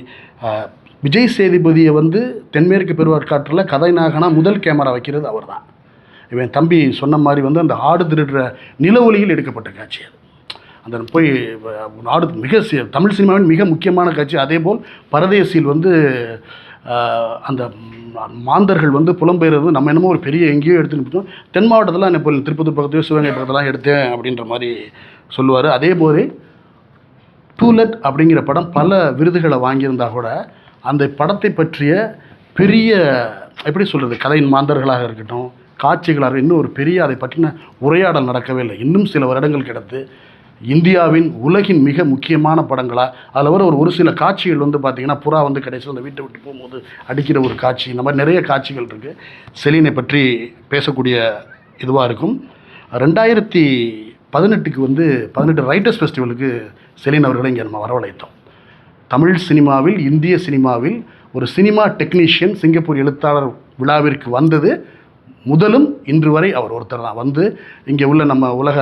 விஜய் சேதுபதியை வந்து தென்மேற்கு பெருவாற்காற்றில் கதைநாயகனாக முதல் கேமரா வைக்கிறது அவர் தான். இவன் தம்பி சொன்ன மாதிரி வந்து அந்த ஆடு திருடுற நிலவொலியில் எடுக்கப்பட்ட காட்சி அது. அந்த போய் ஆடு தமிழ் சினிமாவின் மிக முக்கியமான காட்சி. அதேபோல் பரதேசியில் வந்து அந்த மாந்தர்கள் வந்து புலம்பெயர்றது நம்ம என்னமோ ஒரு பெரிய எங்கேயோ எடுத்துன்னு போட்டோம். தென் மாவட்டத்தில் நான் இப்போ திருப்பத்தூர் பக்கத்தையோ சிவகங்கை பக்கத்தெல்லாம் எடுத்தேன் அப்படின்ற மாதிரி சொல்லுவார். அதே போல் டூலெட் அப்படிங்கிற படம் பல விருதுகளை வாங்கியிருந்தா கூட அந்த படத்தை பற்றிய பெரிய எப்படி சொல்கிறது, கதையின் மாந்தர்களாக இருக்கட்டும், காட்சிகளாக இன்னும் ஒரு பெரிய அதை பற்றின உரையாடல் நடக்கவே இல்லை. இன்னும் சில வருடங்கள் கிடந்து இந்தியாவின் உலகின் மிக முக்கியமான படங்களாக அதில் வர ஒரு சில காட்சிகள் வந்து பார்த்திங்கன்னா, புறா வந்து கடைசியில் அந்த வீட்டை விட்டு போகும்போது அடிக்கிற ஒரு காட்சி, இந்த மாதிரி நிறைய காட்சிகள் இருக்குது. செலினை பற்றி பேசக்கூடிய இதுவாக இருக்கும். 2018 வந்து 18 ரைட்டர்ஸ் ஃபெஸ்டிவலுக்கு செலின் அவர்களை இங்கே நம்ம வரவழைத்தோம். தமிழ் சினிமாவில், இந்திய சினிமாவில் ஒரு சினிமா டெக்னீஷியன் சிங்கப்பூர் எழுத்தாளர் விழாவிற்கு வந்தது முதலும் இன்று வரை அவர் ஒருத்தர் தான். வந்து இங்கே உள்ள நம்ம உலக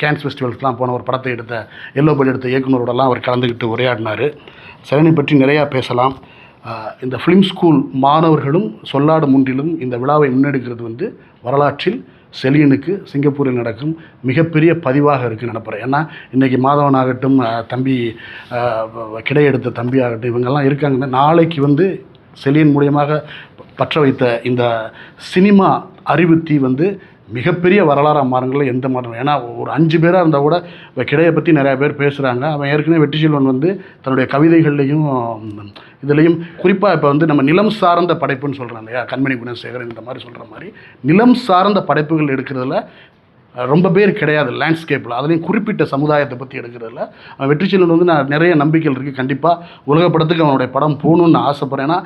கேன்ஸ் ஃபெஸ்டிவல்ஸ்லாம் போன ஒரு படத்தை எடுத்த எல்லோ பட் எடுத்த இயக்குனரோடலாம் அவர் கலந்துக்கிட்டு உரையாடினார். செலியனை பற்றி நிறையா பேசலாம். இந்த ஃபிலிம் ஸ்கூல் மாணவர்களும் சொல்லாடு முன்றிலும் இந்த விழாவை முன்னெடுக்கிறது வந்து வரலாற்றில் செலியனுக்கு சிங்கப்பூரில் நடக்கும் மிகப்பெரிய பதிவாக இருக்குன்னு நினைப்பறேன். ஏன்னா இன்றைக்கி மாதவன் ஆகட்டும், தம்பி கிடையெடுத்த தம்பி ஆகட்டும், இவங்கெல்லாம் இருக்காங்கன்னா நாளைக்கு வந்து செலியன் மூலியமாக பற்ற வைத்த இந்த சினிமா அறிவு தீ வந்து மிகப்பெரிய வரலாறாக மாறுங்களில் எந்த மாற்றம். ஏன்னா ஒரு 5 பேராக இருந்தால் கூட இப்போ கிடையை பற்றி நிறையா பேர் பேசுகிறாங்க. அவன் ஏற்கனவே வெற்றிச்செல்வன் வந்து தன்னுடைய கவிதைகள்லையும் இதுலேயும் குறிப்பாக இப்போ வந்து நம்ம நிலம் சார்ந்த படைப்புன்னு சொல்கிறோம் இல்லையா, கண்மணி குணசேகரன் இந்த மாதிரி சொல்கிற மாதிரி நிலம் சார்ந்த படைப்புகள் எடுக்கிறதுல ரொம்ப பேர் கிடையாது லேண்ட்ஸ்கேப்பில். அதுலேயும் குறிப்பிட்ட சமுதாயத்தை பற்றி எடுக்கிறதுல வெற்றிச்செல்வன் வந்து நான் நிறைய நம்பிக்கைகள் இருக்குது. கண்டிப்பாக உலக படத்துக்கு அவனுடைய படம் போகணுன்னு நான் ஆசைப்பட்றேன். ஏன்னா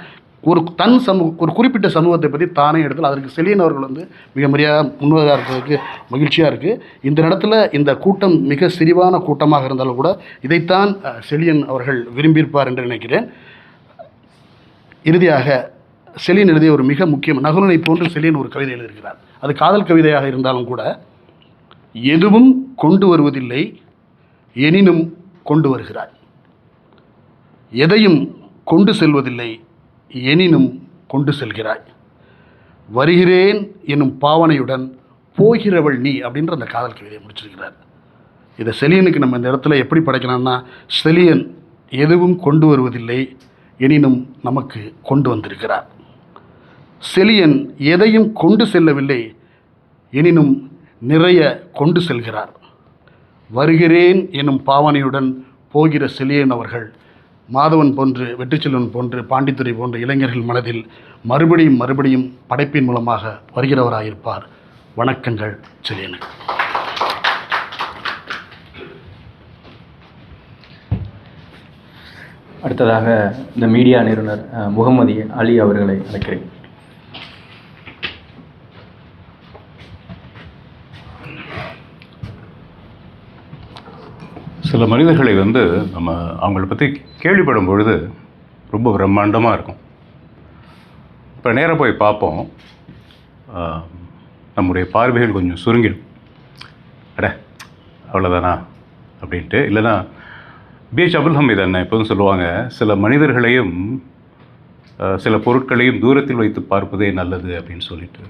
ஒரு குறிப்பிட்ட சமூகத்தை பற்றி தானே எடுத்தல் அதற்கு செலியன் அவர்கள் வந்து மிக முன்வதாக இருக்கிறதுக்கு மகிழ்ச்சியாக இருக்குது. இந்த இடத்துல இந்த கூட்டம் மிக சிறிவான கூட்டமாக இருந்தாலும் கூட இதைத்தான் செலியன் அவர்கள் விரும்பியிருப்பார் என்று நினைக்கிறேன். இறுதியாக செலியன் எழுதிய ஒரு மிக முக்கியம் நகுலனை போன்று செலியன் ஒரு கவிதை எழுதியிருக்கிறார். அது காதல் கவிதையாக இருந்தாலும் கூட எதுவும் கொண்டு வருவதில்லை எனினும் கொண்டு வருகிறாய், எதையும் கொண்டு செல்வதில்லை எனினும் கொண்டு செல்கிறாய், வருகிறேன் என்னும் பாவனையுடன் போகிறவள் நீ அப்படின்ற அந்த காதல் கவிதையை முடிச்சிருக்கிறார். இதை செலியனுக்கு நம்ம இந்த இடத்துல எப்படி படைக்கலாம்னா, செலியன் எதுவும் கொண்டு வருவதில்லை எனினும் நமக்கு கொண்டு வந்திருக்கிறார். செலியன் எதையும் கொண்டு செல்லவில்லை எனினும் நிறைய கொண்டு செல்கிறார். வருகிறேன் என்னும் பாவனையுடன் போகிற செலியன் அவர்கள் மாதவன் போன்று, வெற்றிச்செல்வன் போன்று, பாண்டித்துரை போன்ற இளைஞர்கள் மனதில் மறுபடியும் படைப்பின் மூலமாக வருகிறவராயிருப்பார். வணக்கங்கள் செலியனுக்கு. அடுத்ததாக இந்த மீடியா நிறுவனர் முகமது அலி அவர்களை அழைக்கிறேன். சில மனிதர்களை வந்து நம்ம அவங்கள பற்றி கேள்விப்படும் பொழுது ரொம்ப பிரம்மாண்டமாக இருக்கும். இப்போ நேராக போய் பார்ப்போம், நம்முடைய பார்வைகள் கொஞ்சம் சுருங்கிடும். அவ்வளோதானா அப்படின்ட்டு. இல்லைன்னா பிஹெச் அப்துல் ஹமீத் அண்ணன் எப்போதும் சொல்லுவாங்க, சில மனிதர்களையும் சில பொருட்களையும் தூரத்தில் வைத்து பார்ப்பதே நல்லது அப்படின்னு சொல்லிட்டு.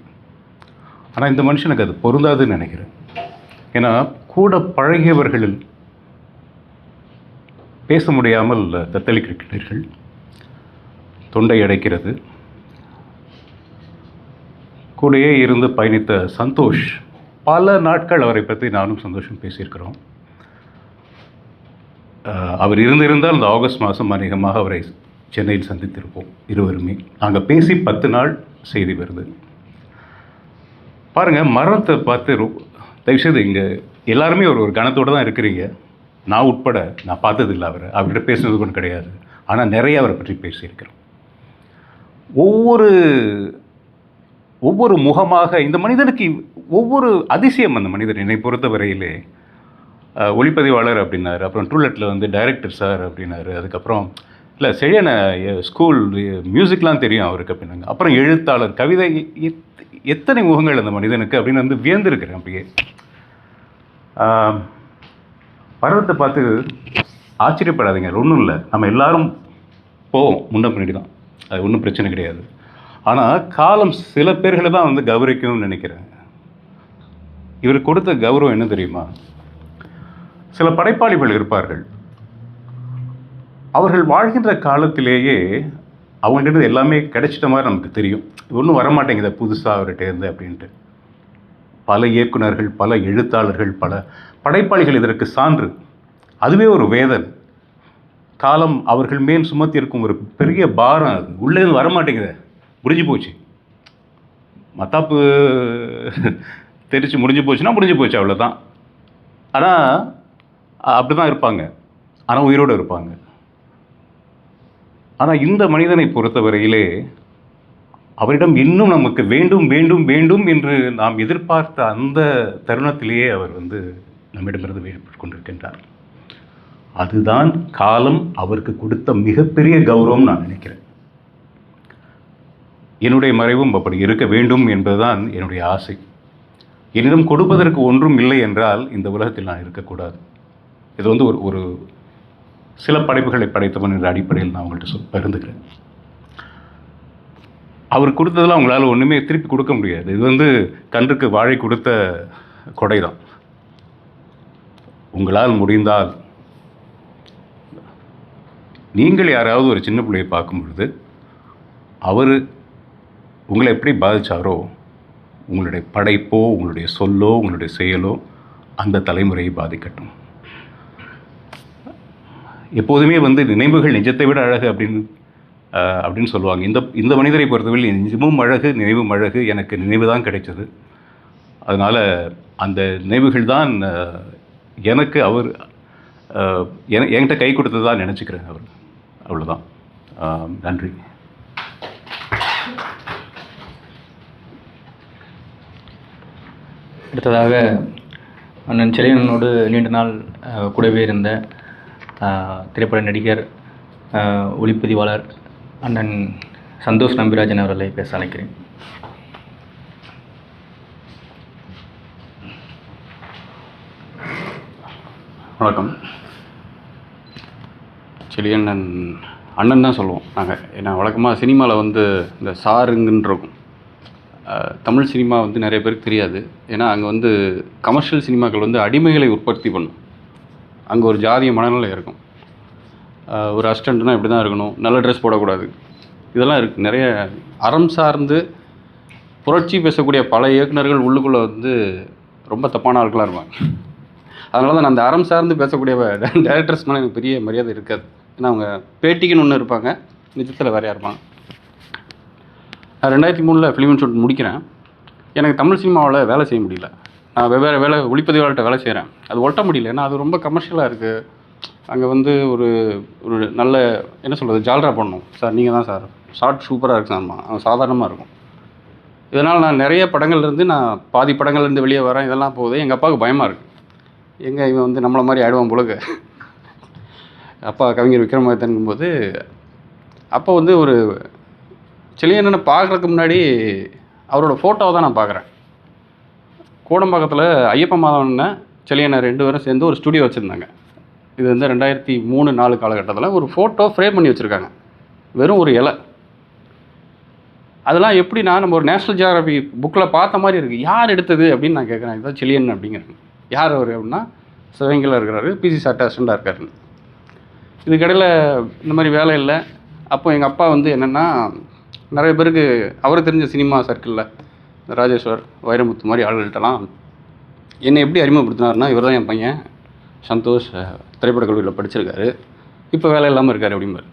ஆனால் இந்த மனுஷனுக்கு அது பொருந்தாதுன்னு நினைக்கிறேன். ஏன்னா கூட பழகியவர்களில் பேச முடியாமல் தத்தளிக்கிறீர்கள், தொண்டை அடைக்கிறது. கூடயே இருந்து பயணித்த சந்தோஷ், பல நாட்கள் அவரை பற்றி நானும் சந்தோஷம் பேசியிருக்கிறோம். அவர் இருந்திருந்தால் இந்த ஆகஸ்ட் மாதம் அநேகமாக அவரை சென்னையில் சந்தித்திருப்போம் இருவருமே. நாங்கள் பேசி 10 நாள் செய்தி வருது. பாருங்கள், மரணத்தை பார்த்து தயவுசெய்து இங்கே எல்லாருமே ஒரு கணத்தோடு தான் இருக்கிறீங்க. நான் உட்பட நான் பார்த்ததில்லை அவர்கிட்ட பேசுனது கூட கிடையாது. ஆனால் நிறைய அவரை பற்றி பேசியிருக்கிறோம். ஒவ்வொரு முகமாக இந்த மனிதனுக்கு ஒவ்வொரு அதிசயம். அந்த மனிதன் என்னை பொறுத்த வரையிலே ஒளிப்பதிவாளர் அப்படின்னாரு, அப்புறம் ட்ரூலெட்டில் வந்து டைரக்டர் சார் அப்படின்னாரு, அதுக்கப்புறம் இல்லை செழியன ஸ்கூல் மியூசிக்லாம் தெரியும் அவருக்கு அப்படின்னாங்க, அப்புறம் எழுத்தாளர், கவிதை, எத்தனை முகங்கள் அந்த மனிதனுக்கு அப்படின்னு வந்து வியந்திருக்கிறேன். அப்படியே பருவத்தை பார்த்து ஆச்சரியப்படாதீங்க, ஒன்றும் இல்லை. நம்ம எல்லாரும் போவோம் முன்ன பின்னாடி தான், அது ஒன்றும் பிரச்சனை கிடையாது. ஆனால் காலம் சில பேர்களை தான் வந்து கௌரவிக்கணும்னு நினைக்கிறேன். இவர் கொடுத்த கௌரவம் என்ன தெரியுமா? சில படைப்பாளிகள் இருப்பார்கள், அவர்கள் வாழ்கின்ற காலத்திலேயே அவங்கள்ட்ட எல்லாமே கிடைச்சிட்ட மாதிரி நமக்கு தெரியும். ஒன்றும் வரமாட்டேங்குது புதுசாக அவர்கிட்ட இருந்து அப்படின்ட்டு. பல இயக்குனர்கள், பல எழுத்தாளர்கள், பல படைப்பாளிகள் இதற்கு சான்று. அதுவே ஒரு வேதனை. காலம் அவர்கள் மேல் சுமத்தி இருக்கும் ஒரு பெரிய பாரம். அது உள்ளே வரமாட்டேங்குது, முடிஞ்சு போச்சு, மத்தாப்பு தெரிச்சு முடிஞ்சு போச்சுன்னா முடிஞ்சு போச்சு, அவ்வளோதான். ஆனால் அப்படி தான் இருப்பாங்க, ஆனால் உயிரோடு இருப்பாங்க. ஆனால் இந்த மனிதனை பொறுத்தவரையிலே அவரிடம் இன்னும் நமக்கு வேண்டும் வேண்டும் வேண்டும் என்று நாம் எதிர்பார்த்த அந்த தருணத்திலேயே அவர் வந்து நம்மிடமிருந்து வெளிப்பட்டு கொண்டிருக்கின்றார். அதுதான் காலம் அவருக்கு கொடுத்த மிகப்பெரிய கௌரவம் நான் நினைக்கிறேன். என்னுடைய மறைவும் அப்படி இருக்க வேண்டும் என்பதுதான் என்னுடைய ஆசை. என்னிடம் கொடுப்பதற்கு ஒன்றும் இல்லை என்றால் இந்த உலகத்தில் நான் இருக்கக்கூடாது. இது வந்து ஒரு சில படைப்புகளை படைத்தவன் என்ற அடிப்படையில் நான் உங்கள்கிட்ட பகிர்ந்துக்கிறேன். அவர் கொடுத்ததெல்லாம் அவங்களால ஒன்றுமே திருப்பி கொடுக்க முடியாது. இது வந்து கன்றுக்கு வாழை கொடுத்த கொடை தான். உங்களால் முடிந்தால் நீங்கள் யாராவது ஒரு சின்ன பிள்ளையை பார்க்கும் பொழுது அவர் உங்களை எப்படி பாதித்தாரோ, உங்களுடைய படைப்போ, உங்களுடைய சொல்லோ, உங்களுடைய செயலோ அந்த தலைமுறையை பாதிக்கட்டும். எப்போதுமே வந்து நினைவுகள் நிஜத்தை விட அழகு அப்படின்னு சொல்லுவாங்க. இந்த மனிதரை பொறுத்தவரை நிஜமும் அழகு, நினைவும் அழகு. எனக்கு நினைவு தான் கிடைச்சது. அதனால் அந்த நினைவுகள் தான் எனக்கு அவர் என்கிட்ட கை கொடுத்தது தான் நினச்சிக்கிறேன். அவர் அவ்வளோதான். நன்றி. அடுத்ததாக அண்ணன் செழியனோடு நீண்ட நாள் கூடவே இருந்த திரைப்பட நடிகர், ஒளிப்பதிவாளர் அண்ணன் சந்தோஷ் நம்பிராஜன் அவர்களை பேச அழைக்கிறேன். வணக்கம். செழியண்ணன் அண்ணன் தான் சொல்லுவோம் நாங்கள். ஏன்னா வழக்கமாக சினிமாவில் வந்து இந்த சாருங்கன்னு இருக்கும். தமிழ் சினிமா வந்து நிறைய பேருக்கு தெரியாது. ஏன்னா அங்கே வந்து கமர்ஷியல் சினிமாக்கள் வந்து அடிமைகளை உற்பத்தி பண்ணும். அங்கே ஒரு ஜாதிய மனநிலை இருக்கும். ஒரு அசிஸ்டண்ட்னா இப்படி தான் இருக்கணும், நல்ல ட்ரெஸ் போடக்கூடாது, இதெல்லாம் இருக்குது. நிறைய அறம் சார்ந்து புரட்சி பேசக்கூடிய பல இயக்குநர்கள் உள்ளுக்குள்ளே வந்து ரொம்ப தப்பான ஆட்களாக இருப்பாங்க. அதனால தான் அந்த அறம் சார்ந்து பேசக்கூடிய டைரக்டர்ஸ் மேலே எனக்கு பெரிய மரியாதை இருக்காது. ஏன்னா அவங்க பேட்டிக்குன்னு ஒன்று இருப்பாங்க, நிஜத்தில் வேறையாக இருப்பாங்க. நான் 2003 ஃபிலிம் இன்ஸ்டியூட் முடிக்கிறேன். எனக்கு தமிழ் சினிமாவில் வேலை செய்ய முடியல. நான் வெவ்வேறு ஒளிப்பதிவாளர்கிட்ட வேலை செய்கிறேன். அது ஒட்ட முடியல. ஏன்னா அது ரொம்ப கமர்ஷியலாக இருக்குது. அங்கே வந்து ஒரு நல்ல என்ன சொல்கிறது, ஜால்ரா பண்ணணும் சார். நீங்கள் தான் சார், ஷார்ட் சூப்பராக இருக்கு சார், சாதாரணமாக இருக்கும். இதனால் நான் நிறைய படங்கள்லேருந்து நான் பாதி படங்கள்லேருந்து வெளியே வரேன். இதெல்லாம் போகுது. எங்கள் அப்பாவுக்கு பயமாக இருக்குது. எங்கே இவன் வந்து நம்மளை மாதிரி ஆயிடுவான் போலுக்கு. அப்பா கவிஞர் விக்ரமாதித்தனுங்கும்போது அப்போ வந்து ஒரு செழியண்ணனை பார்க்குறதுக்கு முன்னாடி அவரோட ஃபோட்டோவை தான் நான் பார்க்குறேன். கோடம்பாக்கத்தில் ஐயப்ப மாதவன் செழியண்ணன் 2 பேரும் சேர்ந்து ஒரு ஸ்டுடியோ வச்சுருந்தாங்க. இது வந்து 2003-04 காலகட்டத்தில் ஒரு ஃபோட்டோ ஃப்ரேம் பண்ணி வச்சுருக்காங்க. வெறும் ஒரு இலை. அதெல்லாம் எப்படின்னா நம்ம ஒரு நேஷ்னல் ஜியாகிரபி புக்கில் பார்த்த மாதிரி இருக்குது. யார் எடுத்தது அப்படின்னு நான் கேட்குறேன். இதுதான் செழியண்ணன் அப்படிங்கிறேன். யார் அவர் அப்படின்னா சிவகங்கையில் இருக்கிறாரு, பிசி சார்ட்ட அசிஸ்டண்டாக இருக்காரு. இதுக்கடையில் இந்த மாதிரி வேலை இல்லை. அப்போ எங்கள் அப்பா வந்து என்னென்னா நிறைய பேருக்கு அவர் தெரிஞ்ச சினிமா சர்க்கிளில் ராஜேஸ்வர், வைரமுத்து மாதிரி ஆளுகிட்டலாம் என்னை எப்படி அறிமுகப்படுத்தினார்னா, இவர் தான் என் பையன் சந்தோஷ், திரைப்பட கல்லூரியில் படிச்சிருக்காரு, இப்போ வேலை இல்லாமல் இருக்கார் அப்படிம்பார்.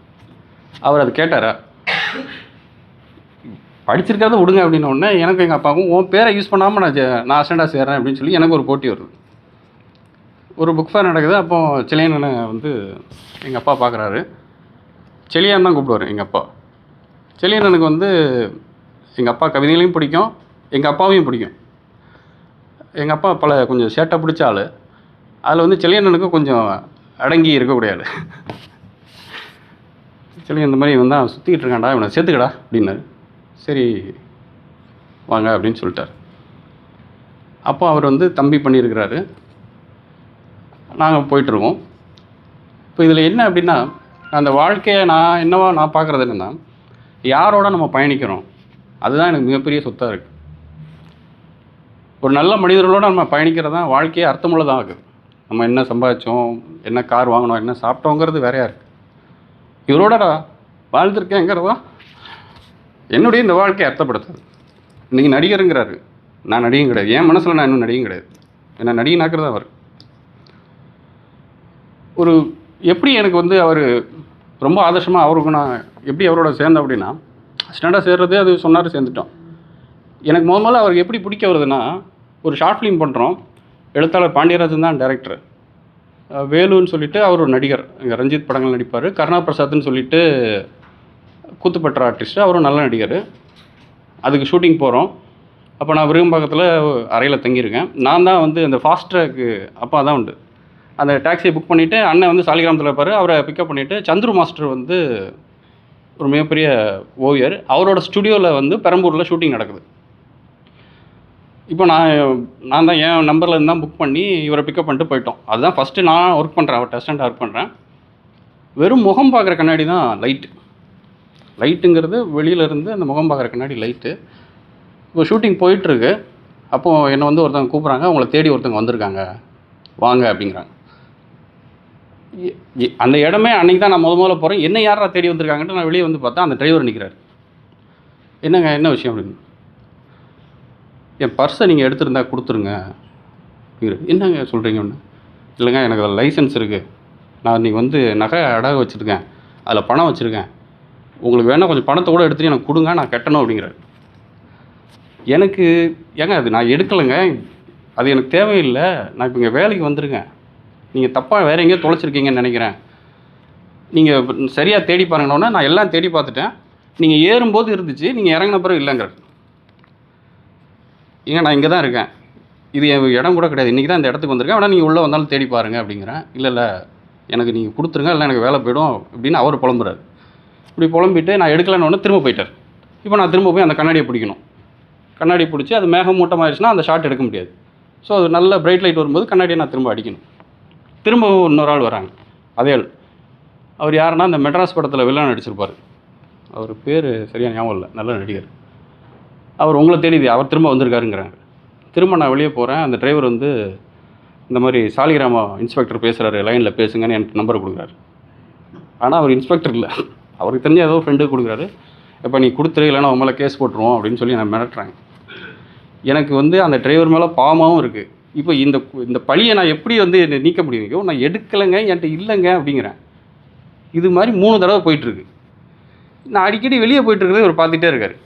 அவர் அது கேட்டாரா, படிச்சிருக்காத விடுங்க அப்படின்ன உடனே எனக்கு எங்கள் அப்பாவுக்கும் உன் பேரை யூஸ் பண்ணாமல் நான் அசிஸ்டண்டாக சேர்றேன் அப்படின்னு சொல்லி எனக்கு ஒரு போட்டி வருது. ஒரு புக் ஃபேர் நடக்குது. அப்போ செழியண்ணனை வந்து எங்கள் அப்பா பார்க்குறாரு. செழியன் தான் கூப்பிடுவார் எங்கள் அப்பா. செழியண்ணனுக்கு வந்து எங்கள் அப்பா கவிதைகளையும் பிடிக்கும், எங்கள் அப்பாவையும் பிடிக்கும். எங்கள் அப்பா கொஞ்சம் சேட்டை பிடிச்ச ஆள். அதில் வந்து செழியண்ணனுக்கு கொஞ்சம் அடங்கி இருக்கக்கூடிய ஆள். செழியன் இந்த மாதிரி வந்தால் சுற்றிக்கிட்டு இருக்கான்டா, இவனை சேர்த்துக்கடா அப்படின்னாரு. சரி வாங்க அப்படின்னு சொல்லிட்டார். அப்போ அவர் வந்து தம்பி பண்ணியிருக்கிறாரு. நாங்கள் போயிட்டுருக்கோம். இப்போ இதில் என்ன அப்படின்னா, அந்த வாழ்க்கையை நான் பார்க்குறது என்னென்னா, யாரோட நம்ம பயணிக்கிறோம் அதுதான் எனக்கு மிகப்பெரிய சொத்தாக இருக்குது. ஒரு நல்ல மனிதர்களோடு நம்ம பயணிக்கிறது தான் வாழ்க்கையே அர்த்தமுள்ளதாக இருக்குது. நம்ம என்ன சம்பாதிச்சோம், என்ன கார் வாங்கினோம், என்ன சாப்பிட்டோங்கிறது வேறையாக இருக்குது. இவரோட வாழ்ந்துருக்கேங்கிறதா என்னுடைய இந்த வாழ்க்கையை அர்த்தப்படுத்துது. இன்றைக்கி நடிகருங்கிறாரு, நான் நடிகன் கிடையாது. என் மனசில் நான் இன்னும் நடிகன் கிடையாது. என்ன நடிகனாக்குறது அவர். ஒரு எப்படி எனக்கு வந்து அவர் ரொம்ப ஆதர்ஷமாக அவருக்கு நான் எப்படி அவரோட சேர்ந்தேன் அப்படின்னா, ஸ்டாண்டாக சேர்றது அது சொன்னார், சேர்ந்துட்டோம். எனக்கு முதல்ல அவருக்கு எப்படி பிடிக்க வருதுன்னா, ஒரு ஷார்ட் ஃபிலிம் பண்ணுறோம். எழுத்தாளர் பாண்டியராஜன் தான் டைரக்டர். வேலுன்னு சொல்லிட்டு அவர் ஒரு நடிகர், இங்கே ரஞ்சித் படங்கள் நடிப்பார். கருணா பிரசாத்னு சொல்லிட்டு கூத்துப்பற்ற ஆர்டிஸ்ட்டு, அவரும் நல்ல நடிகர். அதுக்கு ஷூட்டிங் போகிறோம். அப்போ நான் விருகம்பாக்கத்தில் அறையில் தங்கியிருக்கேன். நான் தான் வந்து அந்த ஃபாஸ்ட் ட்ராக்கு அப்பா தான் உண்டு. அந்த டாக்ஸியை புக் பண்ணிவிட்டு அண்ணன் வந்து சாலிகிராமத்தில் இருப்பார். அவரை பிக்கப் பண்ணிவிட்டு சந்துரு மாஸ்டர் வந்து ஒரு மிகப்பெரிய ஓவியர். அவரோட ஸ்டுடியோவில் வந்து பெரம்பூரில் ஷூட்டிங் நடக்குது. இப்போ நான் தான் என் நம்பரில் இருந்தால் புக் பண்ணி இவரை பிக்கப் பண்ணிட்டு போயிட்டோம். அதுதான் ஃபஸ்ட்டு நான் ஒர்க் பண்ணுறேன், அவர் அசிஸ்டண்ட்டாக ஒர்க் பண்ணுறேன். வெறும் முகம் பார்க்குற கண்ணாடி தான் லைட்டுங்கிறது வெளியிலேருந்து அந்த முகம் பார்க்குற கண்ணாடி லைட்டு. இப்போ ஷூட்டிங் போயிட்டுருக்கு. அப்போது என்னை வந்து ஒருத்தவங்க கூப்பிட்றாங்க, அவங்கள தேடி ஒருத்தவங்க வந்திருக்காங்க வாங்க அப்படிங்கிறாங்க. அந்த இடமே அன்றைக்கி தான் நான் முதல்ல போகிறேன். என்ன யாரா தேடி வந்திருக்காங்கன்ட்டு நான் வெளியே வந்து பார்த்தா அந்த டிரைவர் நிற்கிறார். என்னங்க என்ன விஷயம் அப்படின்னு. என் பர்ஸை நீங்கள் எடுத்துருந்தா கொடுத்துருங்க. என்னங்க சொல்கிறீங்க ஒன்று. இல்லைங்க எனக்கு அதில் லைசன்ஸ் இருக்குது, நான் இன்றைக்கி வந்து நகை அடகு வச்சுருக்கேன், அதில் பணம் வச்சுருக்கேன், உங்களுக்கு வேணால் கொஞ்சம் பணத்தை கூட எடுத்துகிட்டு எனக்கு கொடுங்க, நான் கட்டணும் அப்படிங்கிறார். எனக்கு ஏங்க அது நான் எடுக்கலைங்க, அது எனக்கு தேவையில்லை, நான் இப்போ இங்கே வேலைக்கு வந்துருக்கேன், நீங்கள் தப்பாக வேறு எங்கேயோ தொலைச்சிருக்கீங்கன்னு நினைக்கிறேன், நீங்கள் சரியாக தேடி பாருங்கன்னொன்னே நான் எல்லாம் தேடி பார்த்துட்டேன், நீங்கள் ஏறும்போது இருந்துச்சு, நீங்கள் இறங்கின பிறகு இல்லைங்கிறார். ஏங்க நான் இங்கே தான் இருக்கேன், இது என் இடம் கூட கிடையாது, இன்றைக்கி தான் இந்த இடத்துக்கு வந்திருக்கேன், ஆனால் நீங்கள் உள்ளே வந்தாலும் தேடி பாருங்கள் அப்படிங்கிறேன். இல்லை எனக்கு நீங்கள் கொடுத்துருங்க, இல்லை எனக்கு வேலை போய்டும் அப்படின்னு அவர் புலம்புறாரு. இப்படி புலம்பிட்டு நான் எடுக்கலைன்னு திரும்ப போயிட்டார். இப்போ நான் திரும்ப போய் அந்த கண்ணாடியை பிடிக்கணும். கண்ணாடி பிடிச்சி அது மேகமூட்டமாகிடுச்சுன்னா அந்த ஷாட் எடுக்க முடியாது. ஸோ அது நல்ல பிரைட் லைட் வரும்போது கண்ணாடியை நான் திரும்ப அடிக்கணும். திரும்ப இன்னொரு ஆள் வராங்க, அதே ஆள். அவர் யாருன்னா இந்த மெட்ராஸ் படத்தில் வில்லன் நடிச்சிருப்பார், அவர் பேர் சரியாக ஞாபகம் இல்லை, நல்ல நடிகர். அவர் உங்களை தேடி அவர் திரும்ப வந்திருக்காருங்கிறாங்க. திரும்ப நான் வெளியே போகிறேன். அந்த டிரைவர் வந்து இந்த மாதிரி சாலிகிராமா இன்ஸ்பெக்டர் பேசுகிறாரு, லைனில் பேசுங்கன்னு எனக்கு நம்பரை கொடுக்குறாரு. ஆனால் அவர் இன்ஸ்பெக்டர் இல்லை, அவருக்கு தெரிஞ்ச ஏதோ ஃப்ரெண்டுக்கு கொடுக்குறாரு. இப்போ நீ கொடுத்துரு, இல்லைன்னா உன் மேலே கேஸ் போட்டுருவோம் அப்படின்னு சொல்லி நான் மிரட்டுறாங்க. எனக்கு வந்து அந்த டிரைவர் மேலே பாவமாகவும் இருக்குது. இப்போ இந்த பழியை நான் எப்படி வந்து நீக்க முடியும்? நான் எடுக்கலைங்க, என்கிட்ட இல்லைங்க அப்படிங்கிறேன். இது மாதிரி 3 தடவை போயிட்டுருக்கு. நான் அடிக்கடி வெளியே போயிட்டுருக்கிறது இவர் பார்த்துட்டே இருக்கார்.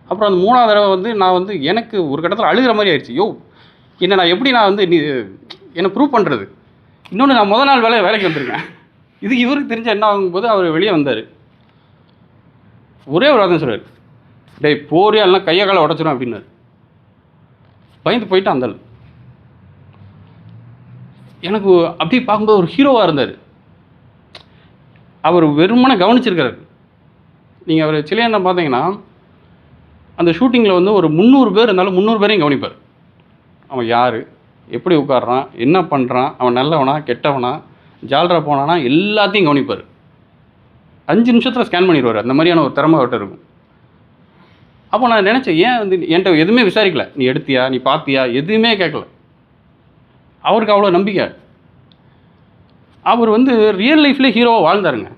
அப்புறம் அந்த 3ஆவது தடவை வந்து நான் வந்து எனக்கு ஒரு கட்டத்தில் அழுகிற மாதிரி ஆயிடுச்சு. என்ன நான் எப்படி நான் வந்து என்னை ப்ரூவ் பண்ணுறது? இன்னொன்று நான் முதல் நாள் வேலைக்கு வந்திருக்கேன். இது இவருக்கு தெரிஞ்ச என்ன ஆகும்போது அவர் வெளியே வந்தார். ஒரே ஒரு வார்த்தை சொல்கிறார், டேய் போறியா இல்லைனா கையை காலை உடச்சிடும் அப்படின்னாரு. பயந்து போயிட்டு அந்த எனக்கு அப்படியே பார்க்கும்போது ஒரு ஹீரோவாக இருந்தார். அவர் வெறுமனே கவனிச்சிருக்காரு. நீங்கள் அவர் சிலையனை பார்த்தீங்கன்னா அந்த ஷூட்டிங்கில் வந்து ஒரு 300 பேர் இருந்தாலும் 300 பேரையும் கவனிப்பார். அவன் யார், எப்படி உட்காடுறான், என்ன பண்ணுறான், அவன் நல்லவனா கெட்டவனா, ஜால்ரா போனானா, எல்லாத்தையும் கவனிப்பார். 5 நிமிஷத்தில் ஸ்கேன் பண்ணிடுவார். அந்த மாதிரியான ஒரு திறமை அவர்கிட்ட இருக்கும். அப்போ நான் நினச்சேன், ஏன் வந்து என்கிட்ட எதுவுமே விசாரிக்கல, நீ எடுத்தியா, நீ பார்த்தியா, எதுவுமே கேட்கல. அவருக்கு அவ்வளோ நம்பிக்கை. அவர் வந்து ரியல் லைஃப்லேயே ஹீரோவாக வாழ்ந்தாருங்க.